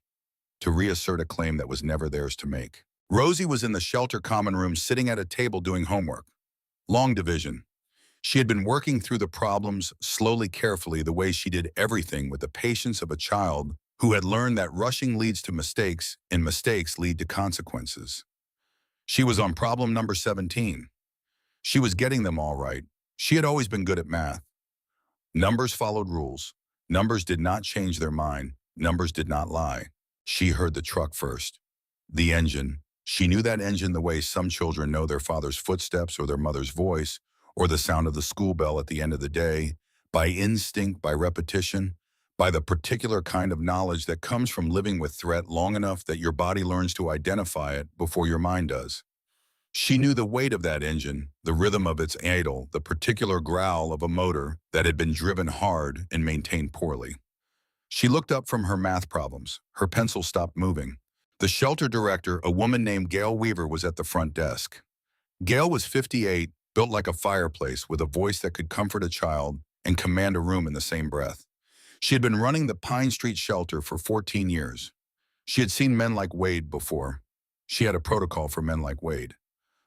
to reassert a claim that was never theirs to make. Rosie was in the shelter common room sitting at a table doing homework. Long division. She had been working through the problems slowly, carefully, the way she did everything with the patience of a child who had learned that rushing leads to mistakes and mistakes lead to consequences. She was on problem number 17. She was getting them all right. She had always been good at math. Numbers followed rules. Numbers did not change their mind. Numbers did not lie. She heard the truck first. The engine. She knew that engine the way some children know their father's footsteps or their mother's voice or the sound of the school bell at the end of the day, by instinct, by repetition, by the particular kind of knowledge that comes from living with threat long enough that your body learns to identify it before your mind does. She knew the weight of that engine, the rhythm of its idle, the particular growl of a motor that had been driven hard and maintained poorly. She looked up from her math problems. Her pencil stopped moving. The shelter director, a woman named Gail Weaver, was at the front desk. Gail was 58, built like a fireplace, with a voice that could comfort a child and command a room in the same breath. She had been running the Pine Street shelter for 14 years. She had seen men like Wade before. She had a protocol for men like Wade.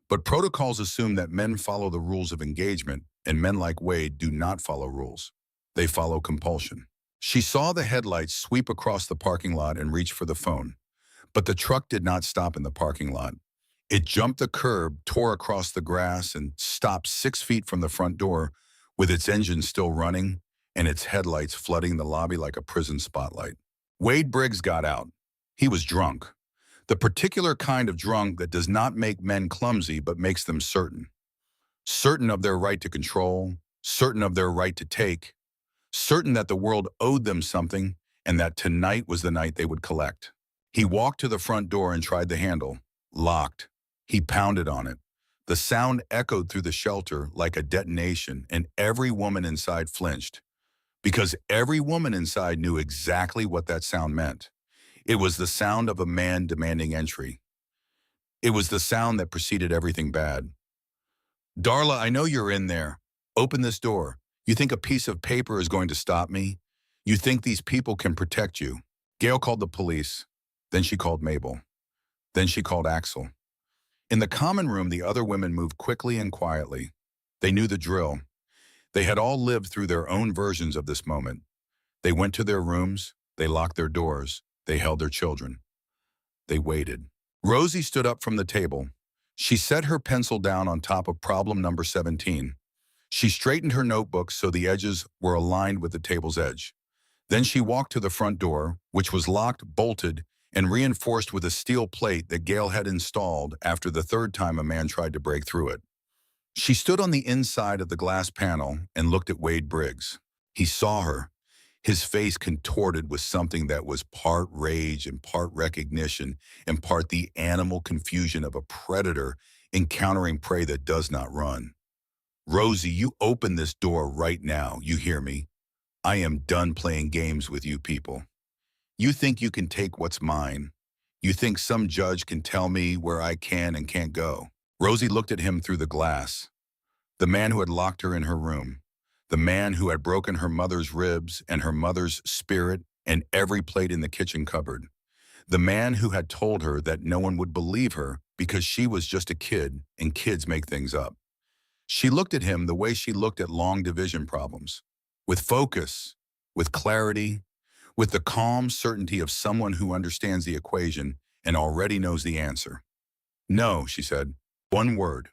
But protocols assume that men follow the rules of engagement, and men like Wade do not follow rules. They follow compulsion. She saw the headlights sweep across the parking lot and reach for the phone. But the truck did not stop in the parking lot. It jumped the curb, tore across the grass, and stopped 6 feet from the front door, with its engine still running and its headlights flooding the lobby like a prison spotlight. Wade Briggs got out. He was drunk. The particular kind of drunk that does not make men clumsy but makes them certain. Certain of their right to control, certain of their right to take, certain that the world owed them something and that tonight was the night they would collect. He walked to the front door and tried the handle. Locked. He pounded on it. The sound echoed through the shelter like a detonation, and every woman inside flinched. Because every woman inside knew exactly what that sound meant. It was the sound of a man demanding entry. It was the sound that preceded everything bad. Darla, I know you're in there. Open this door. You think a piece of paper is going to stop me? You think these people can protect you? Gail called the police. Then she called Mabel. Then she called Axel. In the common room, the other women moved quickly and quietly. They knew the drill. They had all lived through their own versions of this moment. They went to their rooms. They locked their doors. They held their children. They waited. Rosie stood up from the table. She set her pencil down on top of problem number 17. She straightened her notebook so the edges were aligned with the table's edge. Then she walked to the front door, which was locked, bolted, and reinforced with a steel plate that Gail had installed after the third time a man tried to break through it. She stood on the inside of the glass panel and looked at Wade Briggs. He saw her, his face contorted with something that was part rage and part recognition and part the animal confusion of a predator encountering prey that does not run. Rosie, you open this door right now, you hear me? I am done playing games with you people. You think you can take what's mine. You think some judge can tell me where I can and can't go. Rosie looked at him through the glass. The man who had locked her in her room. The man who had broken her mother's ribs and her mother's spirit and every plate in the kitchen cupboard. The man who had told her that no one would believe her because she was just a kid and kids make things up. She looked at him the way she looked at long division problems, with focus, with clarity, with the calm certainty of someone who understands the equation and already knows the answer. No, she said. One word.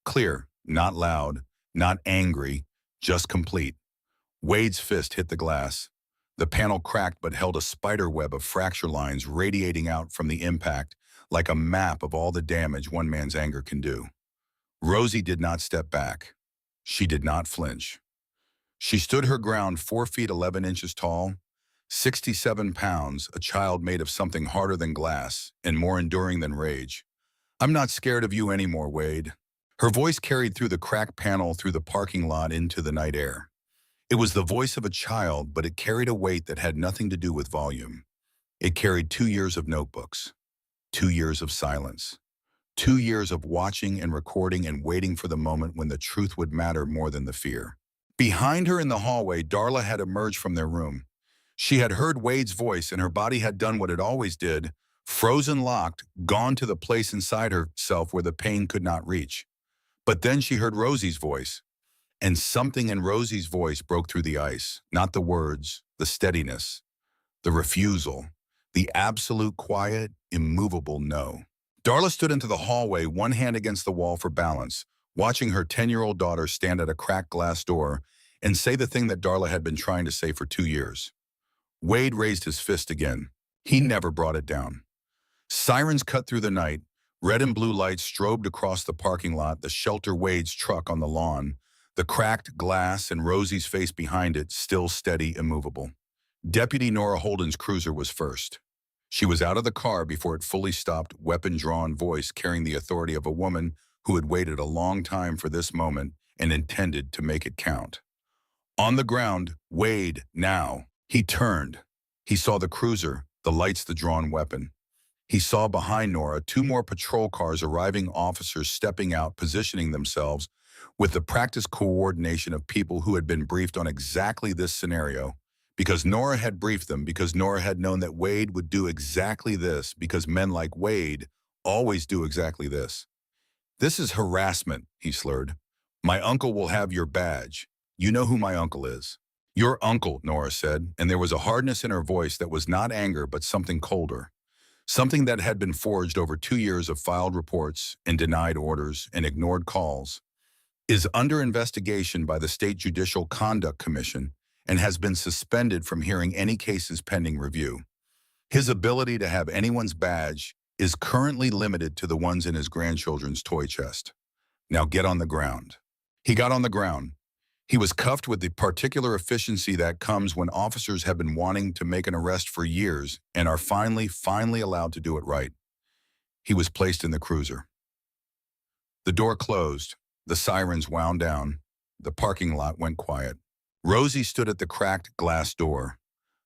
Clear, not loud, not angry, just complete. Wade's fist hit the glass. The panel cracked but held a spider web of fracture lines radiating out from the impact like a map of all the damage one man's anger can do. Rosie did not step back. She did not flinch. She stood her ground 4 feet 11 inches tall, 67 pounds, a child made of something harder than glass and more enduring than rage. I'm not scared of you anymore, Wade. Her voice carried through the cracked panel through the parking lot into the night air. It was the voice of a child, but it carried a weight that had nothing to do with volume. It carried 2 years of notebooks, 2 years of silence, 2 years of watching and recording and waiting for the moment when the truth would matter more than the fear. Behind her in the hallway, Darla had emerged from their room. She had heard Wade's voice and her body had done what it always did, frozen locked, gone to the place inside herself where the pain could not reach. But then she heard Rosie's voice, and something in Rosie's voice broke through the ice, not the words, the steadiness, the refusal, the absolute quiet, immovable no. Darla stood into the hallway, one hand against the wall for balance, watching her 10-year-old daughter stand at a cracked glass door and say the thing that Darla had been trying to say for 2 years. Wade raised his fist again. He never brought it down. Sirens cut through the night. Red and blue lights strobed across the parking lot, the shelter Wade's truck on the lawn, the cracked glass and Rosie's face behind it, still steady, immovable. Deputy Nora Holden's cruiser was first. She was out of the car before it fully stopped, weapon-drawn voice carrying the authority of a woman who had waited a long time for this moment and intended to make it count. On the ground, Wade, now. He turned. He saw the cruiser, the lights, the drawn weapon. He saw behind Nora 2 more patrol cars arriving, officers stepping out, positioning themselves with the practiced coordination of people who had been briefed on exactly this scenario, because Nora had briefed them, because Nora had known that Wade would do exactly this, because men like Wade always do exactly this. This is harassment, he slurred. My uncle will have your badge. You know who my uncle is. Your uncle, Nora said, and there was a hardness in her voice that was not anger but something colder. Something that had been forged over 2 years of filed reports and denied orders and ignored calls, is under investigation by the State Judicial Conduct Commission and has been suspended from hearing any cases pending review. His ability to have anyone's badge is currently limited to the ones in his grandchildren's toy chest. Now get on the ground. He got on the ground. He was cuffed with the particular efficiency that comes when officers have been wanting to make an arrest for years and are finally allowed to do it right. He was placed in the cruiser. The door closed. The sirens wound down. The parking lot went quiet. Rosie stood at the cracked glass door.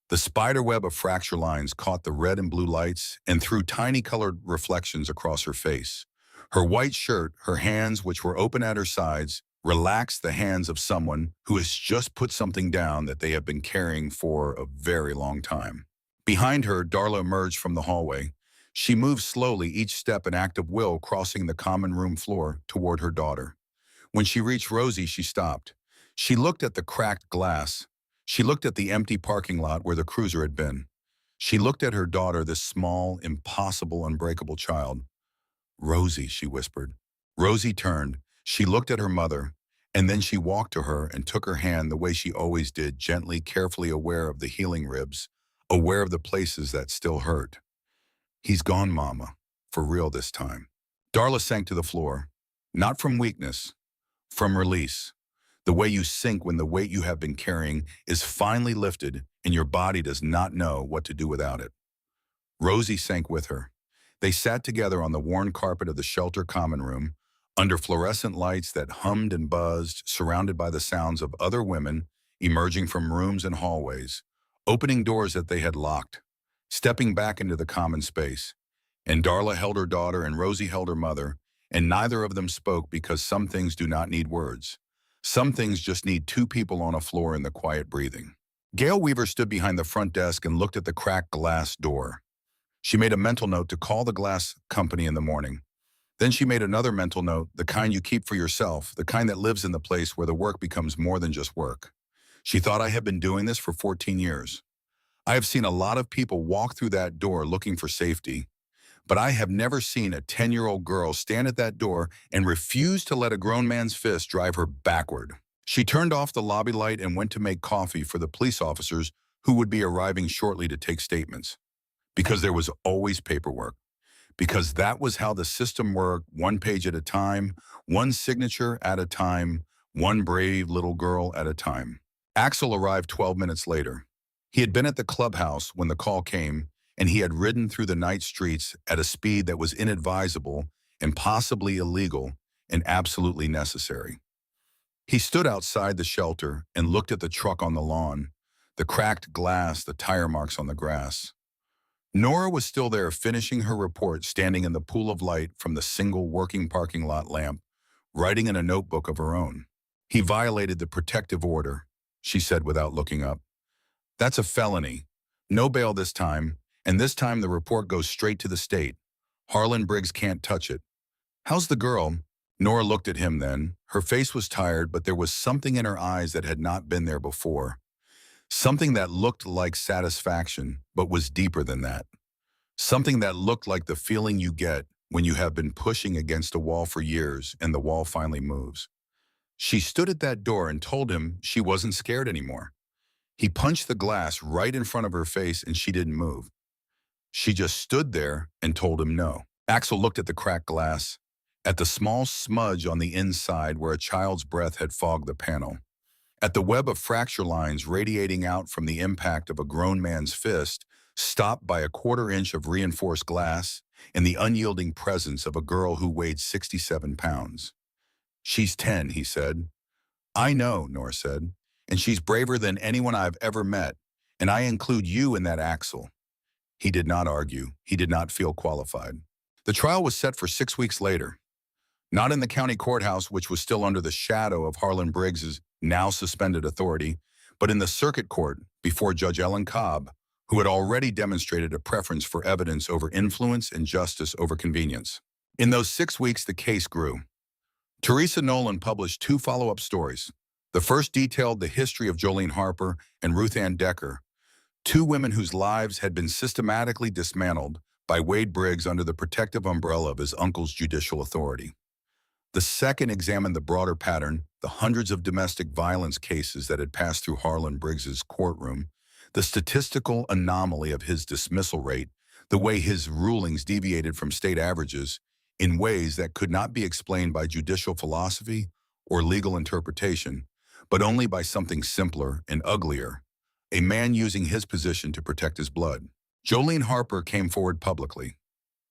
The spiderweb of fracture lines caught the red and blue lights and threw tiny colored reflections across her face. Her white shirt, her hands, which were open at her sides, relaxed the hands of someone who has just put something down that they have been carrying for a very long time. Behind her, Darla emerged from the hallway. She moved slowly, each step an act of will, crossing the common room floor toward her daughter. When she reached Rosie, she stopped. She looked at the cracked glass. She looked at the empty parking lot where the cruiser had been. She looked at her daughter, this small, impossible, unbreakable child. Rosie, she whispered. Rosie turned. She looked at her mother, and then she walked to her and took her hand the way she always did, gently, carefully, aware of the healing ribs, aware of the places that still hurt. He's gone, Mama, for real this time. Darla sank to the floor, not from weakness, from release. The way you sink when the weight you have been carrying is finally lifted and your body does not know what to do without it. Rosie sank with her. They sat together on the worn carpet of the shelter common room, under fluorescent lights that hummed and buzzed, surrounded by the sounds of other women emerging from rooms and hallways, opening doors that they had locked, stepping back into the common space. And Darla held her daughter and Rosie held her mother, and neither of them spoke because some things do not need words. Some things just need 2 people on a floor in the quiet breathing. Gail Weaver stood behind the front desk and looked at the cracked glass door. She made a mental note to call the glass company in the morning. Then she made another mental note, the kind you keep for yourself, the kind that lives in the place where the work becomes more than just work. She thought, I have been doing this for 14 years. I have seen a lot of people walk through that door looking for safety, but I have never seen a 10-year-old girl stand at that door and refuse to let a grown man's fist drive her backward. She turned off the lobby light and went to make coffee for the police officers who would be arriving shortly to take statements. Because there was always paperwork. Because that was how the system worked, one page at a time, one signature at a time, one brave little girl at a time. Axel arrived 12 minutes later. He had been at the clubhouse when the call came, and he had ridden through the night streets at a speed that was inadvisable and possibly illegal and absolutely necessary. He stood outside the shelter and looked at the truck on the lawn, the cracked glass, the tire marks on the grass. Nora was still there finishing her report, standing in the pool of light from the single working parking lot lamp, writing in a notebook of her own. He violated the protective order, she said without looking up. That's a felony. No bail this time, and this time the report goes straight to the state. Harlan Briggs can't touch it. How's the girl? Nora looked at him then. Her face was tired, but there was something in her eyes that had not been there before. Something that looked like satisfaction, but was deeper than that. Something that looked like the feeling you get when you have been pushing against a wall for years and the wall finally moves. She stood at that door and told him she wasn't scared anymore. He punched the glass right in front of her face and she didn't move. She just stood there and told him no. Axel looked at the cracked glass, at the small smudge on the inside where a child's breath had fogged the panel, at the web of fracture lines radiating out from the impact of a grown man's fist, stopped by a quarter-inch of reinforced glass and the unyielding presence of a girl who weighed 67 pounds. She's 10, he said. I know, Nora said, and she's braver than anyone I've ever met, and I include you in that, Axel. He did not argue. He did not feel qualified. The trial was set for 6 weeks later. Not in the county courthouse, which was still under the shadow of Harlan Briggs's now suspended authority, but in the circuit court before Judge Ellen Cobb, who had already demonstrated a preference for evidence over influence and justice over convenience. In those 6 weeks, the case grew. Teresa Nolan published 2 follow-up stories. The first detailed the history of Jolene Harper and Ruth Ann Decker, 2 women whose lives had been systematically dismantled by Wade Briggs under the protective umbrella of his uncle's judicial authority. The second examined the broader pattern, the hundreds of domestic violence cases that had passed through Harlan Briggs's courtroom, the statistical anomaly of his dismissal rate, the way his rulings deviated from state averages in ways that could not be explained by judicial philosophy or legal interpretation, but only by something simpler and uglier, a man using his position to protect his blood. Jolene Harper came forward publicly.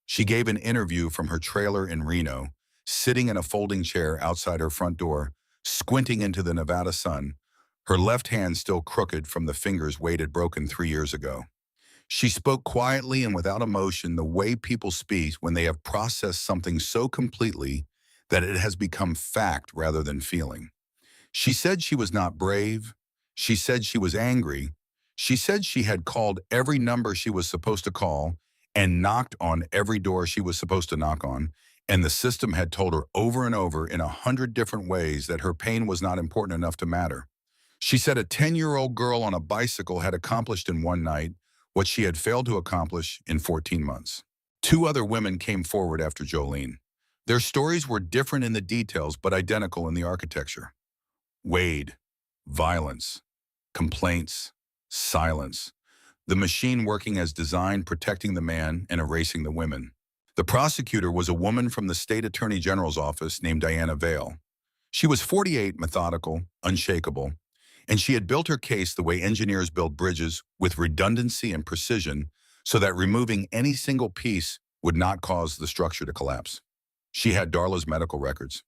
She gave an interview from her trailer in Reno, sitting in a folding chair outside her front door, squinting into the Nevada sun, her left hand still crooked from the fingers Wade had broken 3 years ago. She spoke quietly and without emotion, the way people speak when they have processed something so completely that it has become fact rather than feeling. She said she was not brave. She said she was angry. She said she had called every number she was supposed to call and knocked on every door she was supposed to knock on, and the system had told her over and over in 100 different ways that her pain was not important enough to matter. She said a 10-year-old girl on a bicycle had accomplished in one night what she had failed to accomplish in 14 months. 2 other women came forward after Jolene. Their stories were different in the details but identical in the architecture. Wade, violence, complaints, silence. The machine working as designed, protecting the man and erasing the women. The prosecutor was a woman from the state attorney general's office named Diana Vale. She was 48, methodical, unshakable, and she had built her case the way engineers build bridges, with redundancy and precision, so that removing any single piece would not cause the structure to collapse. She had Darla's medical records.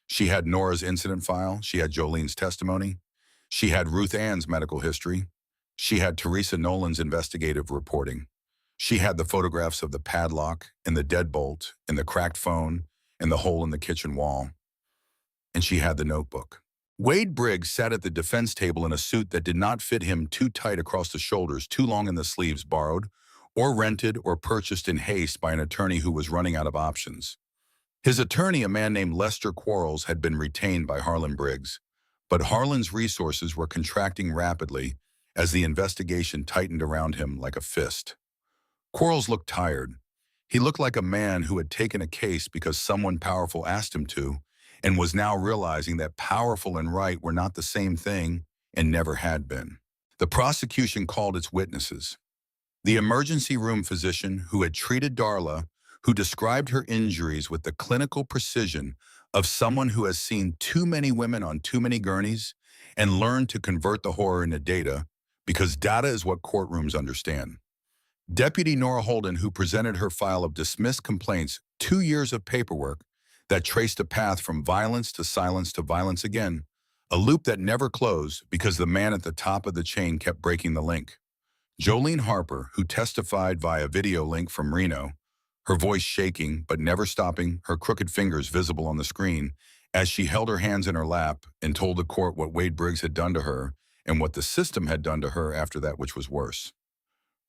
She had Nora's incident file. She had Jolene's testimony. She had Ruth Ann's medical history. She had Teresa Nolan's investigative reporting. She had the photographs of the padlock and the deadbolt and the cracked phone and the hole in the kitchen wall. And she had the notebook. Wade Briggs sat at the defense table in a suit that did not fit him, too tight across the shoulders, too long in the sleeves, borrowed, or rented or purchased in haste by an attorney who was running out of options. His attorney, a man named Lester Quarles, had been retained by Harlan Briggs, but Harlan's resources were contracting rapidly as the investigation tightened around him like a fist. Quarles looked tired. He looked like a man who had taken a case because someone powerful asked him to, and was now realizing that powerful and right were not the same thing and never had been. The prosecution called its witnesses. The emergency room physician who had treated Darla, who described her injuries with the clinical precision of someone who has seen too many women on too many gurneys and learned to convert the horror into data, because data is what courtrooms understand. Deputy Nora Holden, who presented her file of dismissed complaints, 2 years of paperwork that traced a path from violence to violence again, a loop that never closed because the man at the top of the chain kept breaking the link. Jolene Harper, who testified via video link from Reno, her voice shaking but never stopping, her crooked fingers visible on the screen, as she held her hands in her lap and told the court what Wade Briggs had done to her and what the system had done to her after that, which was worse.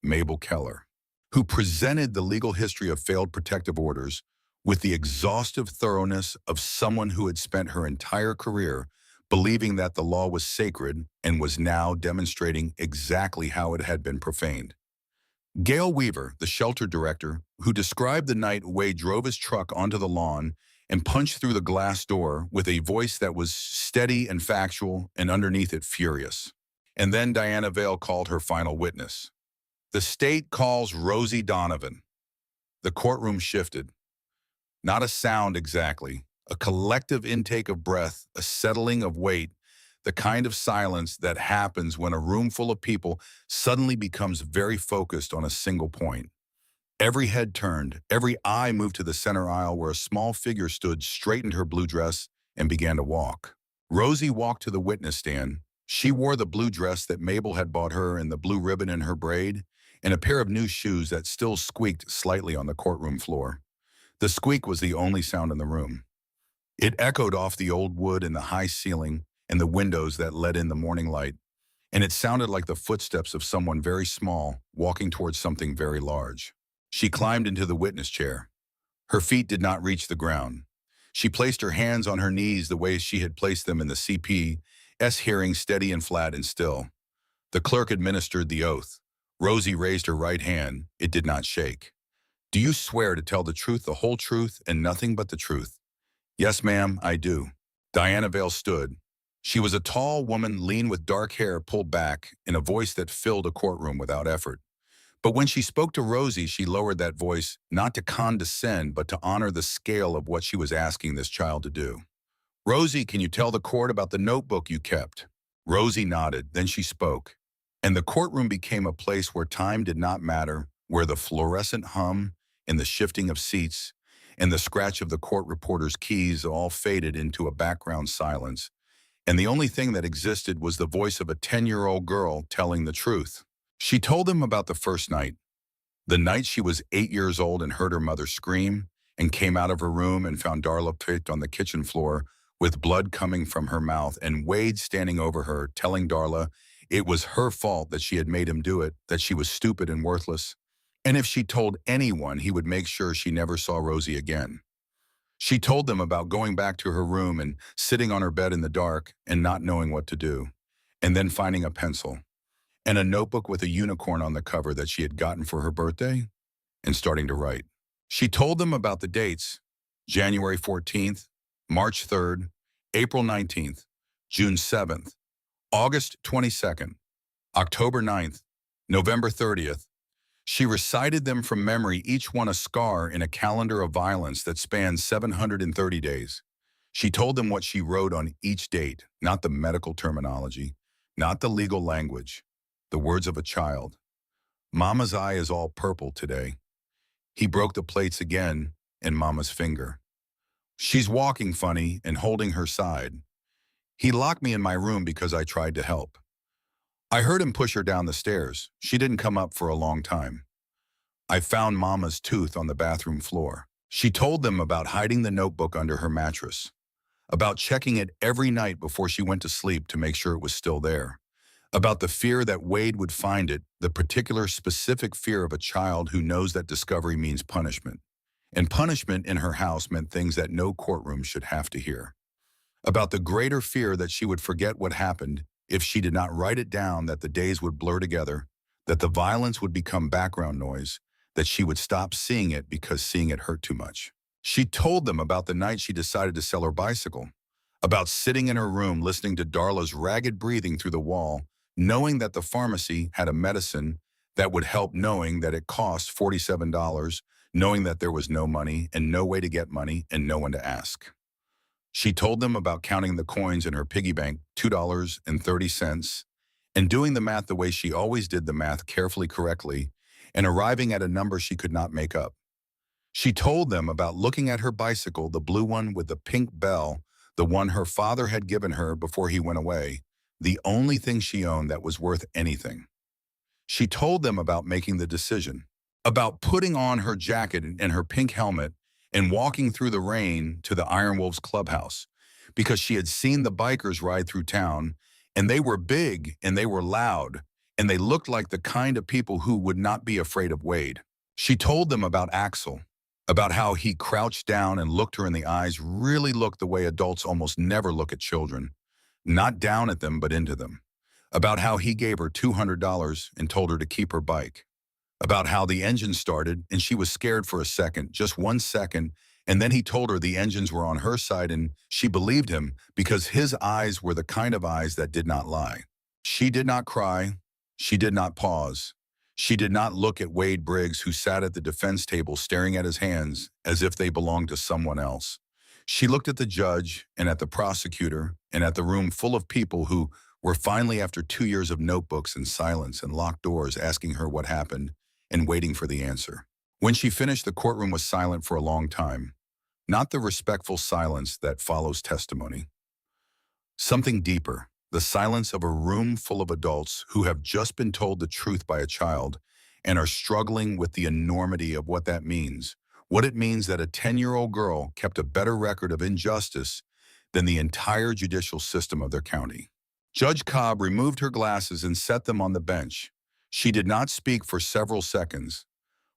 Mabel Keller, who presented the legal history of failed protective orders with the exhaustive thoroughness of someone who had spent her entire career believing that the law was sacred and was now demonstrating exactly how it had been profaned. Gail Weaver, the shelter director, who described the night Wade drove his truck onto the lawn and punched through the glass door with a voice that was steady and factual and underneath it furious. And then Diana Vale called her final witness. The state calls Rosie Donovan. The courtroom shifted. Not a sound exactly, a collective intake of breath, a settling of weight, the kind of silence that happens when a room full of people suddenly becomes very focused on a single point. Every head turned, every eye moved to the center aisle where a small figure stood, straightened her blue dress, and began to walk. Rosie walked to the witness stand. She wore the blue dress that Mabel had bought her and the blue ribbon in her braid, and a pair of new shoes that still squeaked slightly on the courtroom floor. The squeak was the only sound in the room. It echoed off the old wood and the high ceiling and the windows that let in the morning light, and it sounded like the footsteps of someone very small walking towards something very large. She climbed into the witness chair. Her feet did not reach the ground. She placed her hands on her knees the way she had placed them in the CP's hearing, steady and flat and still. The clerk administered the oath. Rosie raised her right hand. It did not shake. Do you swear to tell the truth, the whole truth, and nothing but the truth? Yes, ma'am, I do. Diana Vale stood. She was a tall woman, lean with dark hair pulled back, in a voice that filled a courtroom without effort. But when she spoke to Rosie, she lowered that voice, not to condescend, but to honor the scale of what she was asking this child to do. Rosie, can you tell the court about the notebook you kept? Rosie nodded, then she spoke. And the courtroom became a place where time did not matter, where the fluorescent hum and the shifting of seats and the scratch of the court reporter's keys all faded into a background silence. And the only thing that existed was the voice of a 10-year-old girl telling the truth. She told them about the first night, the night she was 8 years old and heard her mother scream and came out of her room and found Darla picked on the kitchen floor with blood coming from her mouth and Wade standing over her telling Darla it was her fault that she had made him do it, that she was stupid and worthless. And if she told anyone, he would make sure she never saw Rosie again. She told them about going back to her room and sitting on her bed in the dark and not knowing what to do, and then finding a pencil and a notebook with a unicorn on the cover that she had gotten for her birthday and starting to write. She told them about the dates, January 14th, March 3rd, April 19th, June 7th, August 22nd, October 9th, November 30th. She recited them from memory, each one a scar in a calendar of violence that spans 730 days. She told them what she wrote on each date, not the medical terminology, not the legal language, the words of a child. Mama's eye is all purple today. He broke the plates again in Mama's finger. She's walking funny and holding her side. He locked me in my room because I tried to help. I heard him push her down the stairs. She didn't come up for a long time. I found Mama's tooth on the bathroom floor. She told them about hiding the notebook under her mattress, about checking it every night before she went to sleep to make sure it was still there, about the fear that Wade would find it, the particular specific fear of a child who knows that discovery means punishment. And punishment in her house meant things that no courtroom should have to hear. About the greater fear that she would forget what happened if she did not write it down, that the days would blur together, that the violence would become background noise, that she would stop seeing it because seeing it hurt too much. She told them about the night she decided to sell her bicycle, about sitting in her room listening to Darla's ragged breathing through the wall, knowing that the pharmacy had a medicine that would help, knowing that it cost $47, knowing that there was no money and no way to get money and no one to ask. She told them about counting the coins in her piggy bank, $2.30, and doing the math the way she always did the math, carefully, correctly, and arriving at a number she could not make up. She told them about looking at her bicycle, the blue one with the pink bell, the one her father had given her before he went away, the only thing she owned that was worth anything. She told them about making the decision, about putting on her jacket and her pink helmet and walking through the rain to the Iron Wolves clubhouse, because she had seen the bikers ride through town, and they were big and they were loud, and they looked like the kind of people who would not be afraid of Wade. She told them about Axel, about how he crouched down and looked her in the eyes, really looked the way adults almost never look at children, not down at them but into them, about how he gave her $200 and told her to keep her bike, about how the engine started and she was scared for a second, just 1 second, and then he told her the engines were on her side and she believed him because his eyes were the kind of eyes that did not lie. She did not cry. She did not pause. She did not look at Wade Briggs, who sat at the defense table staring at his hands as if they belonged to someone else. She looked at the judge and at the prosecutor and at the room full of people who were finally, after 2 years of notebooks and silence and locked doors, asking her what happened and waiting for the answer. When she finished, the courtroom was silent for a long time, not the respectful silence that follows testimony. Something deeper, the silence of a room full of adults who have just been told the truth by a child and are struggling with the enormity of what that means, what it means that a 10-year-old girl kept a better record of injustice than the entire judicial system of their county. Judge Cobb removed her glasses and set them on the bench. She did not speak for several seconds.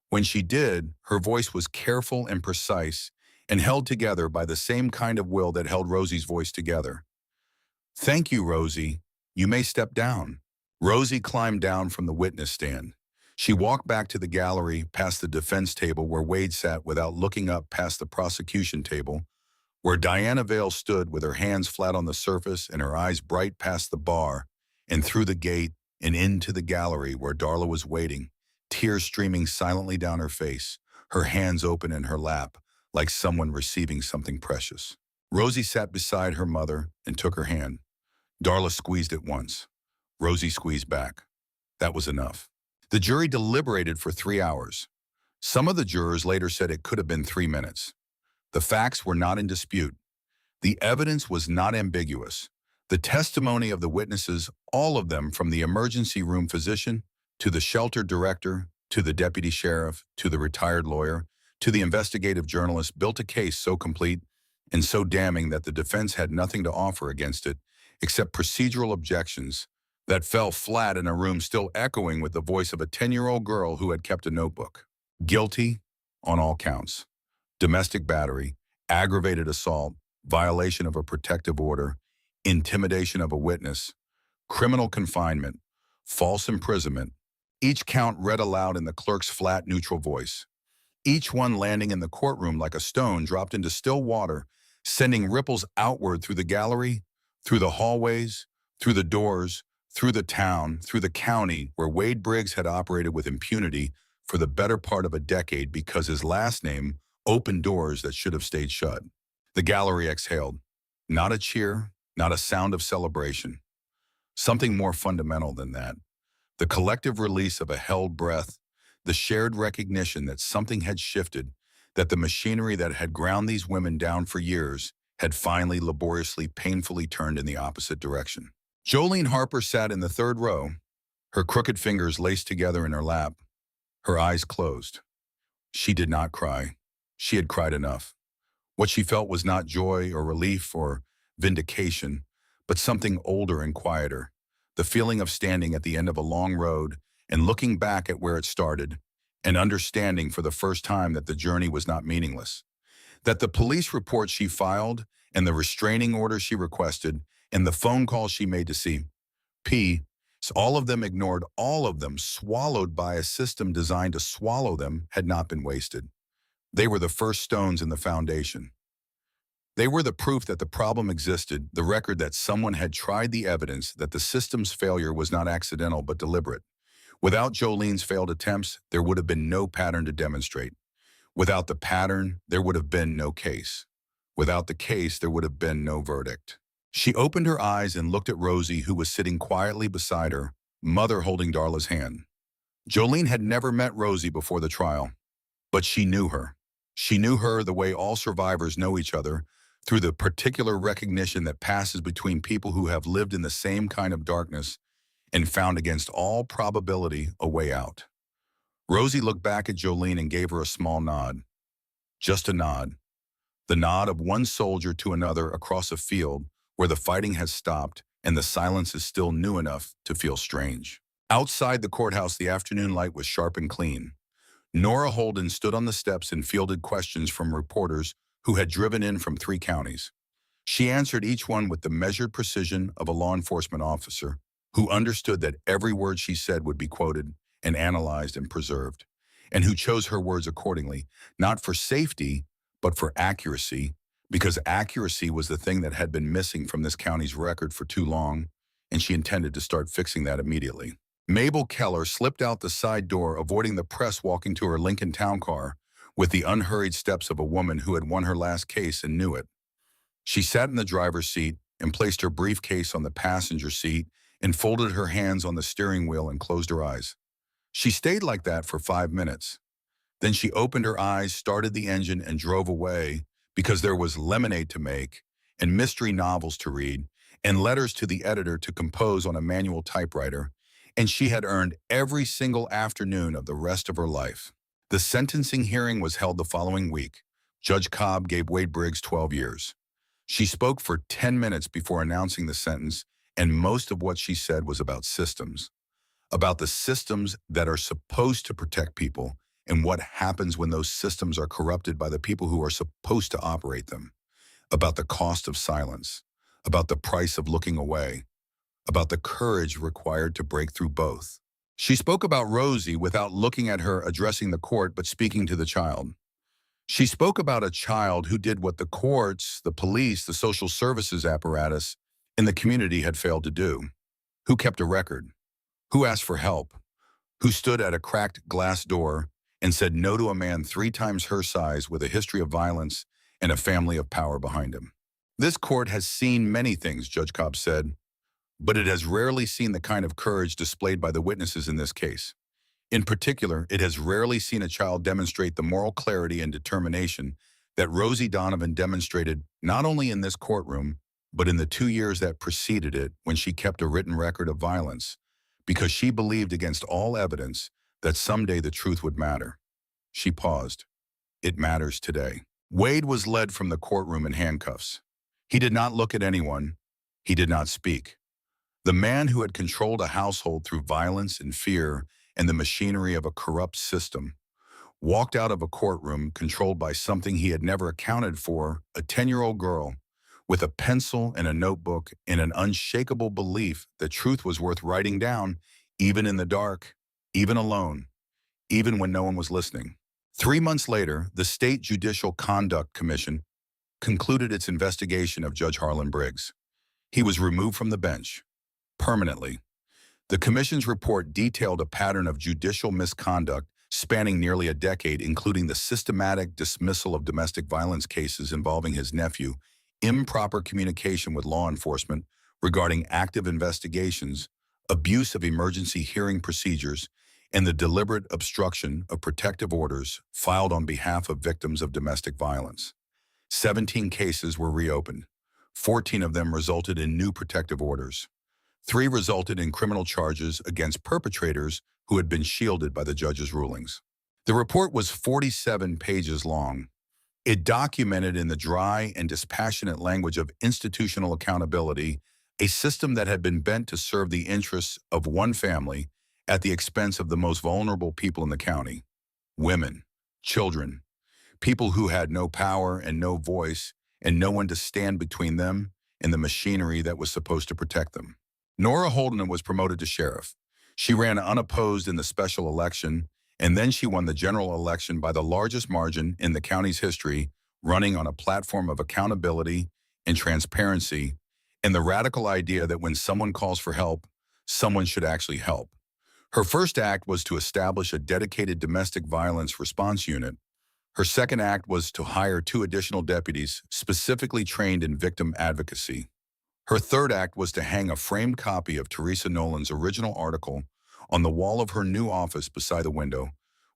When she did, her voice was careful and precise and held together by the same kind of will that held Rosie's voice together. "Thank you, Rosie. You may step down." Rosie climbed down from the witness stand. She walked back to the gallery, past the defense table where Wade sat, without looking up, past the prosecution table, where Diana Vale stood with her hands flat on the surface and her eyes bright, past the bar, and through the gate and into the gallery where Darla was waiting, tears streaming silently down her face, her hands open in her lap, like someone receiving something precious. Rosie sat beside her mother and took her hand. Darla squeezed it once. Rosie squeezed back. That was enough. The jury deliberated for 3 hours. Some of the jurors later said it could have been 3 minutes. The facts were not in dispute. The evidence was not ambiguous. The testimony of the witnesses, all of them, from the emergency room physician to the shelter director to the deputy sheriff to the retired lawyer to the investigative journalist, built a case so complete and so damning that the defense had nothing to offer against it except procedural objections that fell flat in a room still echoing with the voice of a 10-year-old girl who had kept a notebook. Guilty on all counts: domestic battery, aggravated assault, violation of a protective order, intimidation of a witness, criminal confinement, false imprisonment, each count read aloud in the clerk's flat, neutral voice, each one landing in the courtroom like a stone dropped into still water, sending ripples outward through the gallery, through the hallways, through the doors, through the town, through the county where Wade Briggs had operated with impunity for the better part of a decade because his last name opened doors that should have stayed shut. The gallery exhaled. Not a cheer, not a sound of celebration. Something more fundamental than that. The collective release of a held breath, the shared recognition that something had shifted, that the machinery that had ground these women down for years had finally, laboriously, painfully turned in the opposite direction. Jolene Harper sat in the third row, her crooked fingers laced together in her lap, her eyes closed. She did not cry. She had cried enough. What she felt was not joy or relief or vindication, but something older and quieter, the feeling of standing at the end of a long road and looking back at where it started, and understanding for the first time that the journey was not meaningless. That the police report she filed and the restraining order she requested and the phone call she made to CP, all of them ignored, all of them swallowed by a system designed to swallow them, had not been wasted. They were the first stones in the foundation. They were the proof that the problem existed, the record that someone had tried, the evidence that the system's failure was not accidental but deliberate. Without Jolene's failed attempts, there would have been no pattern to demonstrate. Without the pattern, there would have been no case. Without the case, there would have been no verdict. She opened her eyes and looked at Rosie, who was sitting quietly beside her, mother holding Darla's hand. Jolene had never met Rosie before the trial, but she knew her. She knew her the way all survivors know each other, through the particular recognition that passes between people who have lived in the same kind of darkness and found against all probability a way out. Rosie looked back at Jolene and gave her a small nod. Just a nod. The nod of one soldier to another across a field where the fighting has stopped and the silence is still new enough to feel strange. Outside the courthouse, the afternoon light was sharp and clean. Nora Holden stood on the steps and fielded questions from reporters who had driven in from 3 counties. She answered each one with the measured precision of a law enforcement officer who understood that every word she said would be quoted and analyzed and preserved, and who chose her words accordingly, not for safety, but for accuracy, because accuracy was the thing that had been missing from this county's record for too long, and she intended to start fixing that immediately. Mabel Keller slipped out the side door, avoiding the press walking to her Lincoln Town car with the unhurried steps of a woman who had won her last case and knew it. She sat in the driver's seat and placed her briefcase on the passenger seat and folded her hands on the steering wheel and closed her eyes. She stayed like that for 5 minutes. Then she opened her eyes, started the engine, and drove away because there was lemonade to make and mystery novels to read and letters to the editor to compose on a manual typewriter, and she had earned every single afternoon of the rest of her life. The sentencing hearing was held the following week. Judge Cobb gave Wade Briggs 12 years. She spoke for 10 minutes before announcing the sentence, and most of what she said was about systems. About the systems that are supposed to protect people and what happens when those systems are corrupted by the people who are supposed to operate them. About the cost of silence. About the price of looking away. About the courage required to break through both. She spoke about Rosie without looking at her, addressing the court, but speaking to the child. She spoke about a child who did what the courts, the police, the social services apparatus, and the community had failed to do. Who kept a record? Who asked for help? Who stood at a cracked glass door and said no to a man 3 times her size with a history of violence and a family of power behind him? This court has seen many things, Judge Cobb said, but it has rarely seen the kind of courage displayed by the witnesses in this case. In particular, it has rarely seen a child demonstrate the moral clarity and determination that Rosie Donovan demonstrated not only in this courtroom, but in the 2 years that preceded it when she kept a written record of violence, because she believed against all evidence that someday the truth would matter. She paused. It matters today. Wade was led from the courtroom in handcuffs. He did not look at anyone. He did not speak. The man who had controlled a household through violence and fear and the machinery of a corrupt system walked out of a courtroom controlled by something he had never accounted for, a 10-year-old girl with a pencil and a notebook and an unshakable belief that truth was worth writing down, even in the dark, even alone, even when no one was listening. 3 months later, the State Judicial Conduct Commission concluded its investigation of Judge Harlan Briggs. He was removed from the bench permanently. The commission's report detailed a pattern of judicial misconduct spanning nearly a decade, including the systematic dismissal of domestic violence cases involving his nephew, improper communication with law enforcement regarding active investigations, abuse of emergency hearing procedures, and the deliberate obstruction of protective orders filed on behalf of victims of domestic violence. 17 cases were reopened. 14 of them resulted in new protective orders. 3 resulted in criminal charges against perpetrators who had been shielded by the judge's rulings. The report was 47 pages long. It documented in the dry and dispassionate language of institutional accountability a system that had been bent to serve the interests of one family at the expense of the most vulnerable people in the county: women, children, people who had no power and no voice and no one to stand between them and the machinery that was supposed to protect them. Nora Holden was promoted to sheriff. She ran unopposed in the special election, and then she won the general election by the largest margin in the county's history, running on a platform of accountability and transparency and the radical idea that when someone calls for help, someone should actually help. Her first act was to establish a dedicated domestic violence response unit. Her second act was to hire 2 additional deputies specifically trained in victim advocacy. Her third act was to hang a framed copy of Teresa Nolan's original article on the wall of her new office beside the window,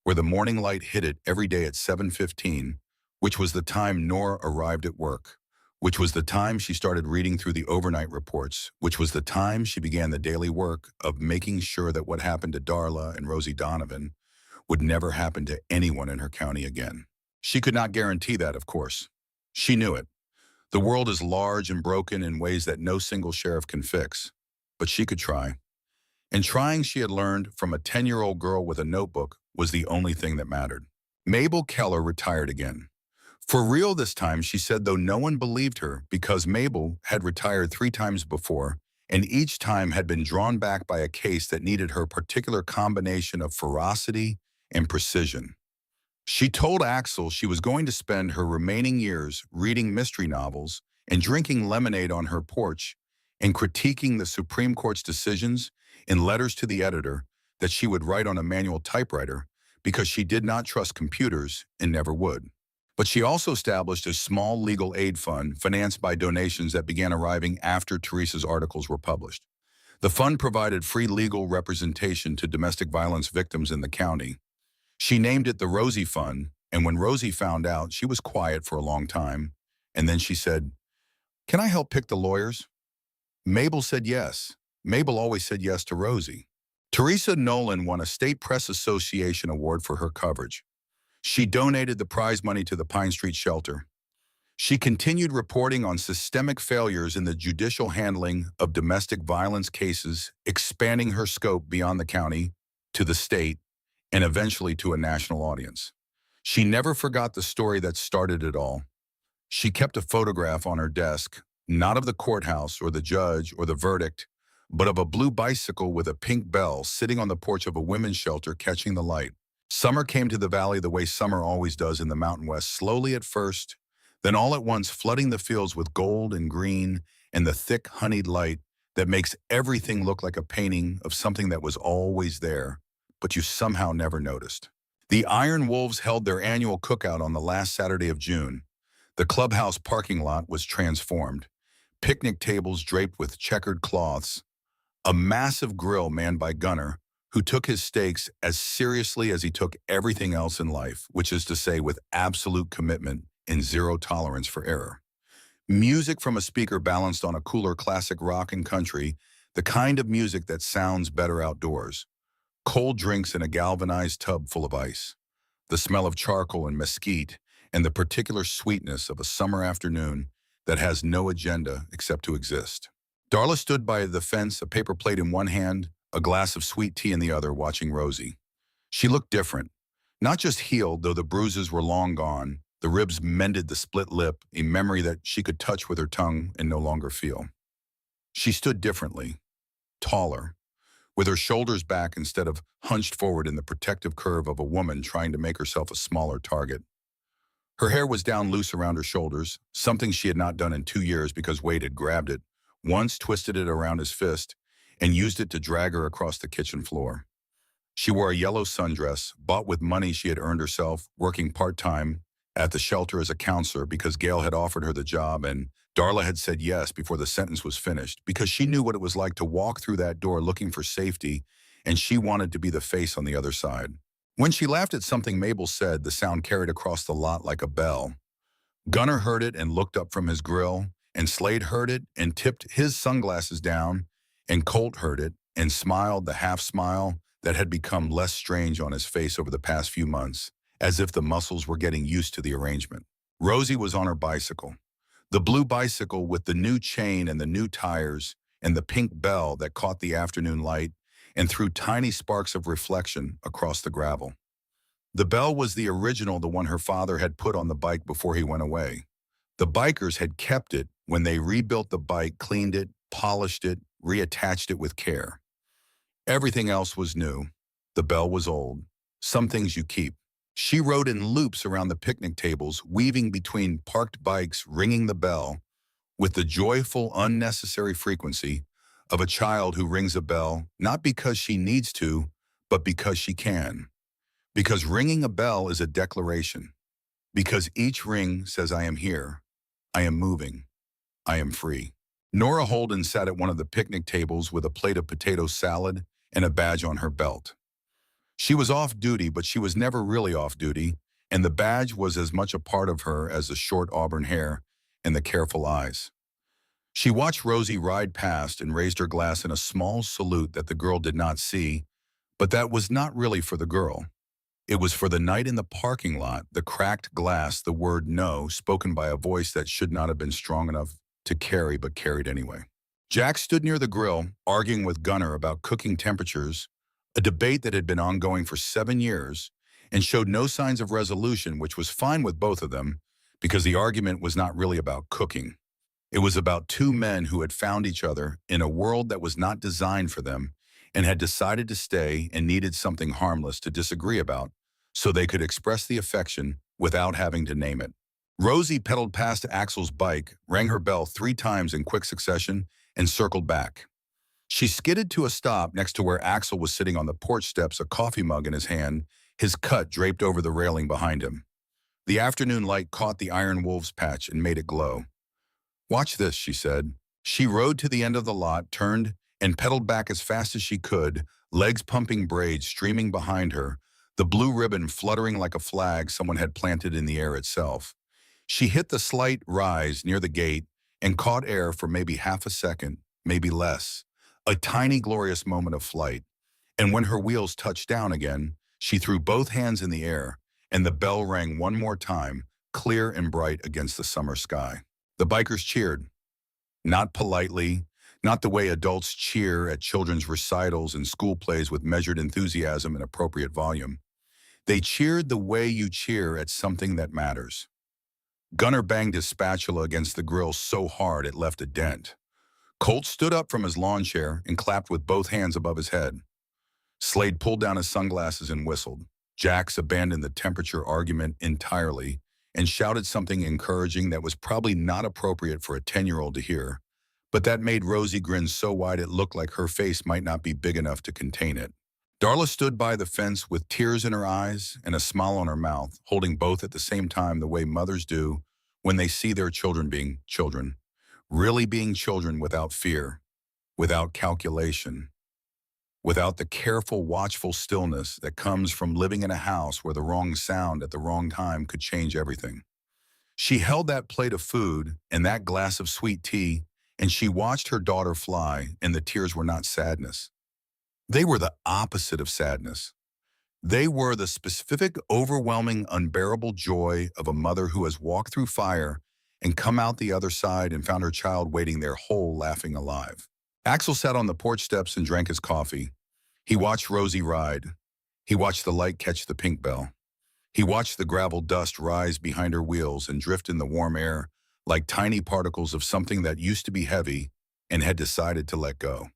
where the morning light hit it every day at 7:15, which was the time Nora arrived at work, which was the time she started reading through the overnight reports, which was the time she began the daily work of making sure that what happened to Darla and Rosie Donovan would never happen to anyone in her county again. She could not guarantee that, of course. She knew it. The world is large and broken in ways that no single sheriff can fix. But she could try. And trying, she had learned from a 10-year-old girl with a notebook, was the only thing that mattered. Mabel Keller retired again. For real this time, she said, though no one believed her because Mabel had retired 3 times before, and each time had been drawn back by a case that needed her particular combination of ferocity and precision. She told Axel she was going to spend her remaining years reading mystery novels and drinking lemonade on her porch and critiquing the Supreme Court's decisions in letters to the editor that she would write on a manual typewriter because she did not trust computers and never would. But she also established a small legal aid fund financed by donations that began arriving after Teresa's articles were published. The fund provided free legal representation to domestic violence victims in the county. She named it the Rosie Fund, and when Rosie found out, she was quiet for a long time. And then she said, "Can I help pick the lawyers?" Mabel said yes. Mabel always said yes to Rosie. Teresa Nolan won a State Press Association award for her coverage. She donated the prize money to the Pine Street Shelter. She continued reporting on systemic failures in the judicial handling of domestic violence cases, expanding her scope beyond the county, to the state, and eventually to a national audience. She never forgot the story that started it all. She kept a photograph on her desk, not of the courthouse or the judge or the verdict, but of a blue bicycle with a pink bell sitting on the porch of a women's shelter catching the light. Summer came to the valley the way summer always does in the Mountain West, slowly at first, then all at once flooding the fields with gold and green and the thick honeyed light that makes everything look like a painting of something that was always there, but you somehow never noticed. The Iron Wolves held their annual cookout on the last Saturday of June. The clubhouse parking lot was transformed. Picnic tables draped with checkered cloths. A massive grill manned by Gunner, who took his steaks as seriously as he took everything else in life, which is to say with absolute commitment and zero tolerance for error. Music from a speaker balanced on a cooler classic rock and country, the kind of music that sounds better outdoors. Cold drinks in a galvanized tub full of ice. The smell of charcoal and mesquite, and the particular sweetness of a summer afternoon that has no agenda except to exist. Darla stood by the fence, a paper plate in one hand, a glass of sweet tea in the other, watching Rosie. She looked different. Not just healed, though the bruises were long gone. The ribs mended the split lip, a memory that she could touch with her tongue and no longer feel. She stood differently, taller, with her shoulders back instead of hunched forward in the protective curve of a woman trying to make herself a smaller target. Her hair was down loose around her shoulders, something she had not done in 2 years because Wade had grabbed it, once twisted it around his fist, and used it to drag her across the kitchen floor. She wore a yellow sundress, bought with money she had earned herself, working part-time at the shelter as a counselor because Gail had offered her the job and Darla had said yes before the sentence was finished because she knew what it was like to walk through that door looking for safety, and she wanted to be the face on the other side. When she laughed at something Mabel said, the sound carried across the lot like a bell. Gunner heard it and looked up from his grill, and Slade heard it and tipped his sunglasses down, and Colt heard it and smiled the half smile that had become less strange on his face over the past few months, as if the muscles were getting used to the arrangement. Rosie was on her bicycle. The blue bicycle with the new chain and the new tires, and the pink bell that caught the afternoon light and threw tiny sparks of reflection across the gravel. The bell was the original, the one her father had put on the bike before he went away. The bikers had kept it when they rebuilt the bike, cleaned it, polished it, reattached it with care. Everything else was new. The bell was old. Some things you keep. She rode in loops around the picnic tables, weaving between parked bikes, ringing the bell with the joyful, unnecessary frequency of a child who rings a bell, not because she needs to, but because she can. Because ringing a bell is a declaration. Because each ring says, I am here, I am moving, I am free. Nora Holden sat at one of the picnic tables with a plate of potato salad and a badge on her belt. She was off duty, but she was never really off duty, and the badge was as much a part of her as the short auburn hair and the careful eyes. She watched Rosie ride past and raised her glass in a small salute that the girl did not see, but that was not really for the girl. It was for the night in the parking lot, the cracked glass, the word no, spoken by a voice that should not have been strong enough to carry, but carried anyway. Jack stood near the grill, arguing with Gunnar about cooking temperatures, a debate that had been ongoing for 7 years, and showed no signs of resolution, which was fine with both of them, because the argument was not really about cooking. It was about two men who had found each other in a world that was not designed for them and had decided to stay and needed something harmless to disagree about so they could express the affection without having to name it. Rosie pedaled past Axel's bike, rang her bell 3 times in quick succession, and circled back. She skidded to a stop next to where Axel was sitting on the porch steps, a coffee mug in his hand, his cut draped over the railing behind him. The afternoon light caught the iron wolf's patch and made it glow. Watch this, she said. She rode to the end of the lot, turned, and pedaled back as fast as she could, legs pumping, braids streaming behind her, the blue ribbon fluttering like a flag someone had planted in the air itself. She hit the slight rise near the gate and caught air for maybe half a second, maybe less, a tiny glorious moment of flight. And when her wheels touched down again, she threw both hands in the air, and the bell rang one more time, clear and bright against the summer sky. The bikers cheered. Not politely, not the way adults cheer at children's recitals and school plays with measured enthusiasm and appropriate volume. They cheered the way you cheer at something that matters. Gunnar banged his spatula against the grill so hard it left a dent. Colt stood up from his lawn chair and clapped with both hands above his head. Slade pulled down his sunglasses and whistled. Jax abandoned the temperature argument entirely and shouted something encouraging that was probably not appropriate for a 10-year-old to hear, but that made Rosie grin so wide it looked like her face might not be big enough to contain it. Darla stood by the fence with tears in her eyes and a smile on her mouth, holding both at the same time the way mothers do when they see their children being children, really being children without fear, without calculation, without the careful, watchful stillness that comes from living in a house where the wrong sound at the wrong time could change everything. She held that plate of food and that glass of sweet tea, and she watched her daughter fly, and the tears were not sadness. They were the opposite of sadness. They were the specific, overwhelming, unbearable joy of a mother who has walked through fire and come out the other side and found her child waiting there whole, laughing, alive. Axel sat on the porch steps and drank his coffee. He watched Rosie ride. He watched the light catch the pink bell. He watched the gravel dust rise behind her wheels and drift in the warm air like tiny particles of something that used to be heavy and had decided to let go.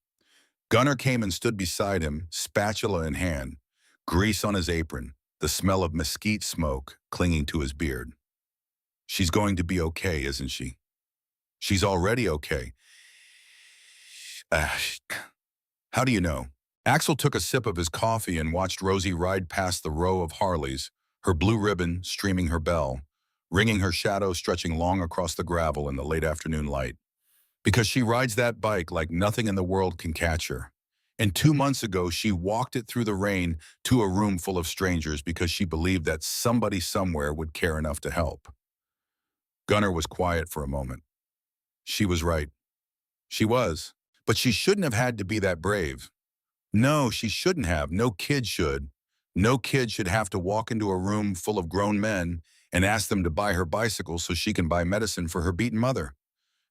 Gunnar came and stood beside him, spatula in hand, grease on his apron, the smell of mesquite smoke clinging to his beard. She's going to be okay, isn't she? She's already okay. How do you know? Axel took a sip of his coffee and watched Rosie ride past the row of Harleys, her blue ribbon streaming her bell, ringing her shadow stretching long across the gravel in the late afternoon light. Because she rides that bike like nothing in the world can catch her. And 2 months ago, she walked it through the rain to a room full of strangers because she believed that somebody somewhere would care enough to help. Gunnar was quiet for a moment. She was right. She was. But she shouldn't have had to be that brave. No, she shouldn't have. No kid should. No kid should have to walk into a room full of grown men and ask them to buy her bicycle so she can buy medicine for her beaten mother.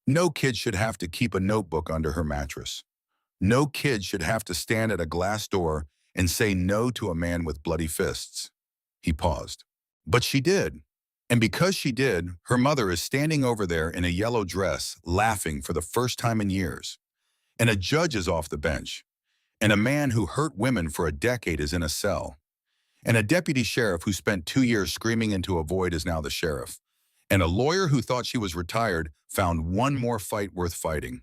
No kid should have to keep a notebook under her mattress. No kid should have to stand at a glass door and say no to a man with bloody fists. He paused. But she did. And because she did, her mother is standing over there in a yellow dress, laughing for the first time in years. And a judge is off the bench. And a man who hurt women for a decade is in a cell. And a deputy sheriff who spent 2 years screaming into a void is now the sheriff. And a lawyer who thought she was retired found one more fight worth fighting.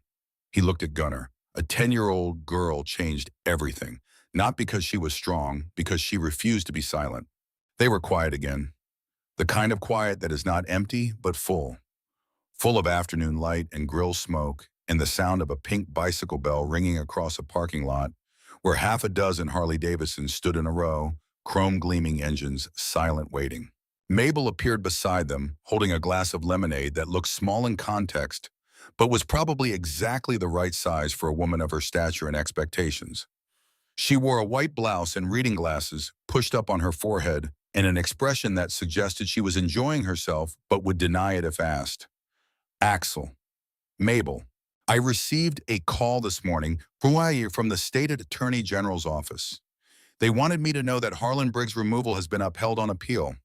He looked at Gunnar. A 10-year-old girl changed everything, not because she was strong, because she refused to be silent. They were quiet again, the kind of quiet that is not empty but full of afternoon light and grill smoke and the sound of a pink bicycle bell ringing across a parking lot where half a dozen Harley-Davidsons stood in a row, chrome-gleaming engines, silent waiting. Mabel appeared beside them, holding a glass of lemonade that looked small in context, but was probably exactly the right size for a woman of her stature and expectations. She wore a white blouse and reading glasses pushed up on her forehead and an expression that suggested she was enjoying herself but would deny it if asked. Axel. Mabel. I received a call this morning from the State Attorney General's office. They wanted me to know that Harlan Briggs' removal has been upheld on appeal.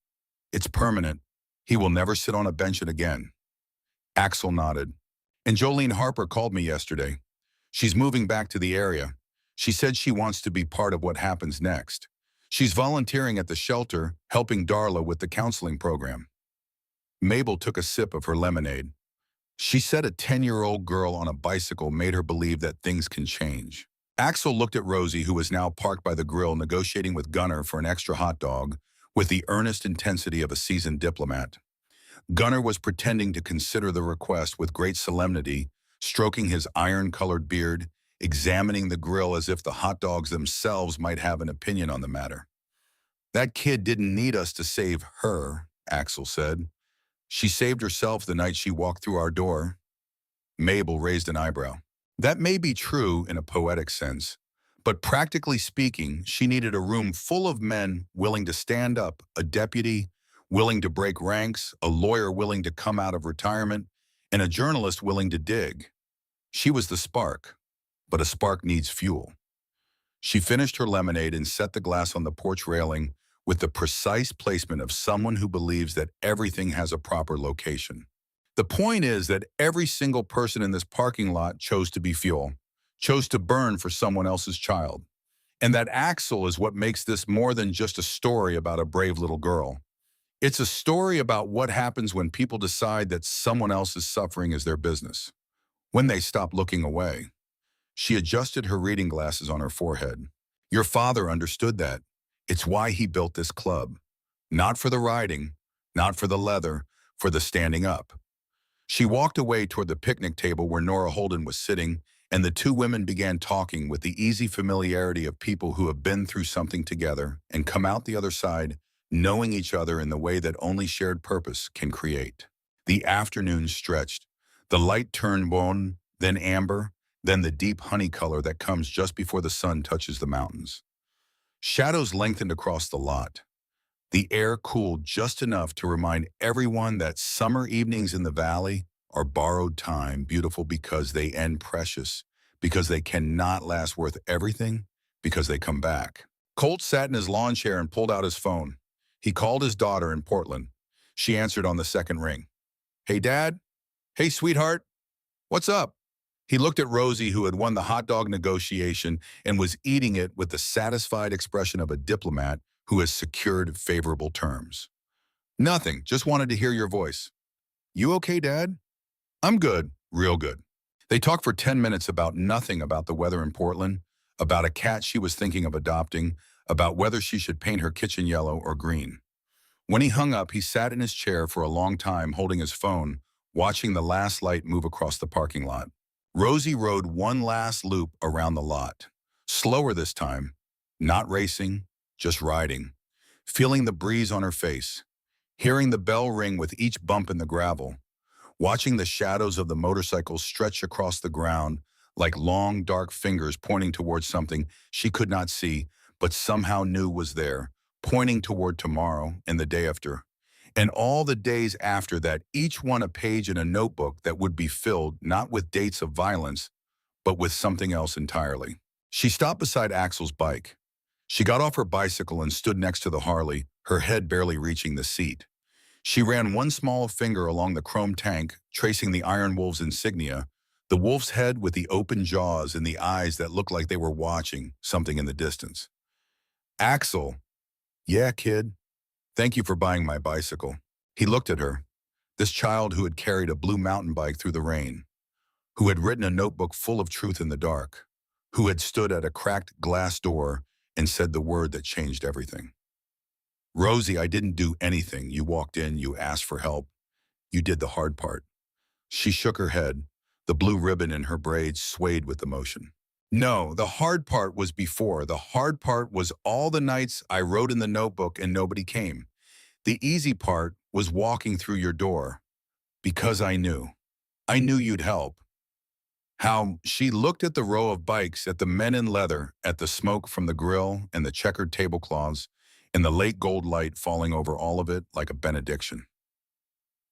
It's permanent. He will never sit on a bench again. Axel nodded. And Jolene Harper called me yesterday. She's moving back to the area. She said she wants to be part of what happens next. She's volunteering at the shelter, helping Darla with the counseling program. Mabel took a sip of her lemonade. She said a 10-year-old girl on a bicycle made her believe that things can change. Axel looked at Rosie, who was now parked by the grill negotiating with Gunnar for an extra hot dog, with the earnest intensity of a seasoned diplomat. Gunnar was pretending to consider the request with great solemnity, stroking his iron-colored beard, examining the grill as if the hot dogs themselves might have an opinion on the matter. That kid didn't need us to save her, Axel said. She saved herself the night she walked through our door. Mabel raised an eyebrow. That may be true in a poetic sense, but practically speaking, she needed a room full of men willing to stand up, a deputy willing to break ranks, a lawyer willing to come out of retirement, and a journalist willing to dig. She was the spark, but a spark needs fuel. She finished her lemonade and set the glass on the porch railing with the precise placement of someone who believes that everything has a proper location. The point is that every single person in this parking lot chose to be fuel, chose to burn for someone else's child. And that Axel is what makes this more than just a story about a brave little girl. It's a story about what happens when people decide that someone else's suffering is their business, when they stop looking away. She adjusted her reading glasses on her forehead. Your father understood that. It's why he built this club. Not for the riding, not for the leather, for the standing up. She walked away toward the picnic table where Nora Holden was sitting, and the two women began talking with the easy familiarity of people who have been through something together and come out the other side knowing each other in the way that only shared purpose can create. The afternoon stretched. The light turned bone, then amber, then the deep honey color that comes just before the sun touches the mountains. Shadows lengthened across the lot. The air cooled just enough to remind everyone that summer evenings in the valley are borrowed time, beautiful because they end precious, because they cannot last worth everything, because they come back. Colt sat in his lawn chair and pulled out his phone. He called his daughter in Portland. She answered on the second ring. Hey, Dad? Hey, sweetheart? What's up? He looked at Rosie, who had won the hot dog negotiation and was eating it with the satisfied expression of a diplomat who has secured favorable terms. Nothing, just wanted to hear your voice. You okay, Dad? I'm good, real good. They talked for 10 minutes about nothing about the weather in Portland, about a cat she was thinking of adopting, about whether she should paint her kitchen yellow or green. When he hung up, he sat in his chair for a long time holding his phone, watching the last light move across the parking lot. Rosie rode one last loop around the lot. Slower this time, not racing, just riding, feeling the breeze on her face, hearing the bell ring with each bump in the gravel, watching the shadows of the motorcycles stretch across the ground like long, dark fingers pointing towards something she could not see, but somehow knew was there, pointing toward tomorrow and the day after, And all the days after that, each one a page in a notebook that would be filled not with dates of violence, but with something else entirely. She stopped beside Axel's bike. She got off her bicycle and stood next to the Harley, her head barely reaching the seat. She ran one small finger along the chrome tank, tracing the Iron Wolf's insignia, the wolf's head with the open jaws and the eyes that looked like they were watching something in the distance. Axel, yeah, kid, thank you for buying my bicycle. He looked at her, this child who had carried a blue mountain bike through the rain, who had written a notebook full of truth in the dark, who had stood at a cracked glass door and said the word that changed everything. Rosie, I didn't do anything. You walked in, you asked for help. You did the hard part. She shook her head. The blue ribbon in her braids swayed with emotion. No, the hard part was before. The hard part was all the nights I wrote in the notebook and nobody came. The easy part was walking through your door because I knew. I knew you'd help. How she looked at the row of bikes, at the men in leather, at the smoke from the grill and the checkered tablecloths, and the late gold light falling over all of it like a benediction.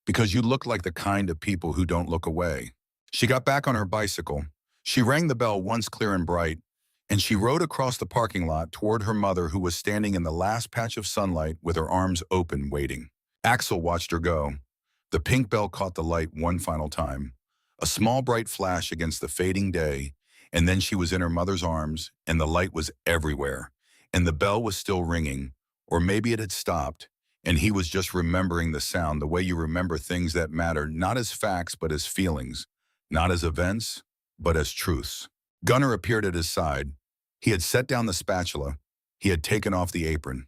Because you look like the kind of people who don't look away. She got back on her bicycle. She rang the bell once clear and bright, and she rode across the parking lot toward her mother, who was standing in the last patch of sunlight with her arms open, waiting. Axel watched her go. The pink bell caught the light one final time. A small bright flash against the fading day, and then she was in her mother's arms, and the light was everywhere, and the bell was still ringing, or maybe it had stopped, and he was just remembering the sound, the way you remember things that matter, not as facts, but as feelings, not as events, but as truths. Gunnar appeared at his side. He had set down the spatula. He had taken off the apron.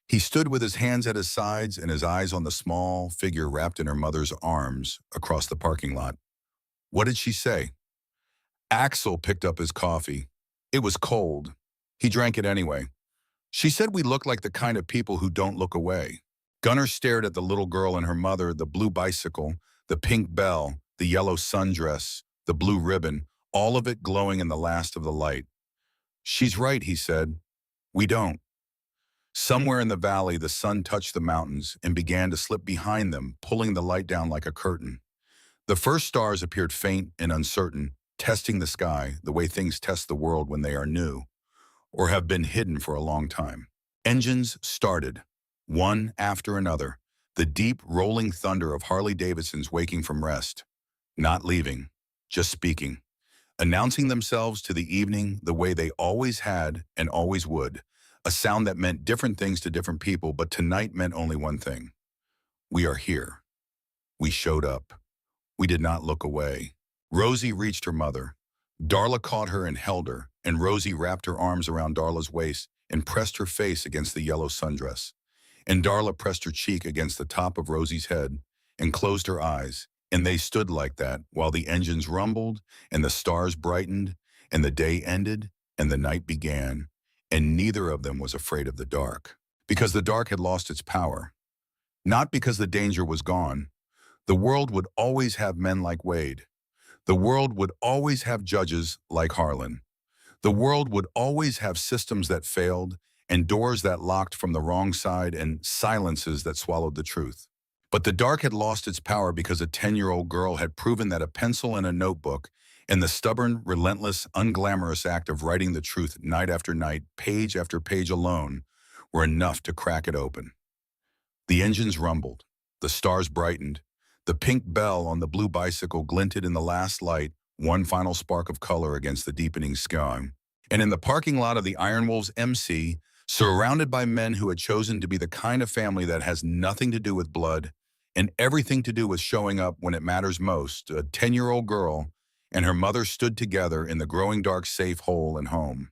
He stood with his hands at his sides and his eyes on the small figure wrapped in her mother's arms across the parking lot. What did she say? Axel picked up his coffee. It was cold. He drank it anyway. She said we look like the kind of people who don't look away. Gunnar stared at the little girl and her mother, the blue bicycle, the pink bell, the yellow sundress, the blue ribbon, all of it glowing in the last of the light. She's right, he said. We don't. Somewhere in the valley, the sun touched the mountains and began to slip behind them, pulling the light down like a curtain. The first stars appeared faint and uncertain, testing the sky the way things test the world when they are new or have been hidden for a long time. Engines started, one after another, the deep rolling thunder of Harley-Davidsons waking from rest, not leaving, just speaking, announcing themselves to the evening the way they always had and always would, a sound that meant different things to different people, but tonight meant only one thing. We are here. We showed up. We did not look away. Rosie reached her mother. Darla caught her and held her, and Rosie wrapped her arms around Darla's waist and pressed her face against the yellow sundress. And Darla pressed her cheek against the top of Rosie's head and closed her eyes, and they stood like that while the engines rumbled and the stars brightened and the day ended and the night began, and neither of them was afraid of the dark, because the dark had lost its power. Not because the danger was gone. The world would always have men like Wade. The world would always have judges like Harlan. The world would always have systems that failed and doors that locked from the wrong side and silences that swallowed the truth. But the dark had lost its power because a 10-year-old girl had proven that a pencil and a notebook and the stubborn, relentless, unglamorous act of writing the truth night after night, page after page alone, were enough to crack it open. The engines rumbled. The stars brightened. The pink bell on the blue bicycle glinted in the last light, one final spark of color against the deepening sky. And in the parking lot of the Iron Wolves MC, surrounded by men who had chosen to be the kind of family that has nothing to do with blood and everything to do with showing up when it matters most, a 10-year-old girl and her mother stood together in the growing dark safe hole and home.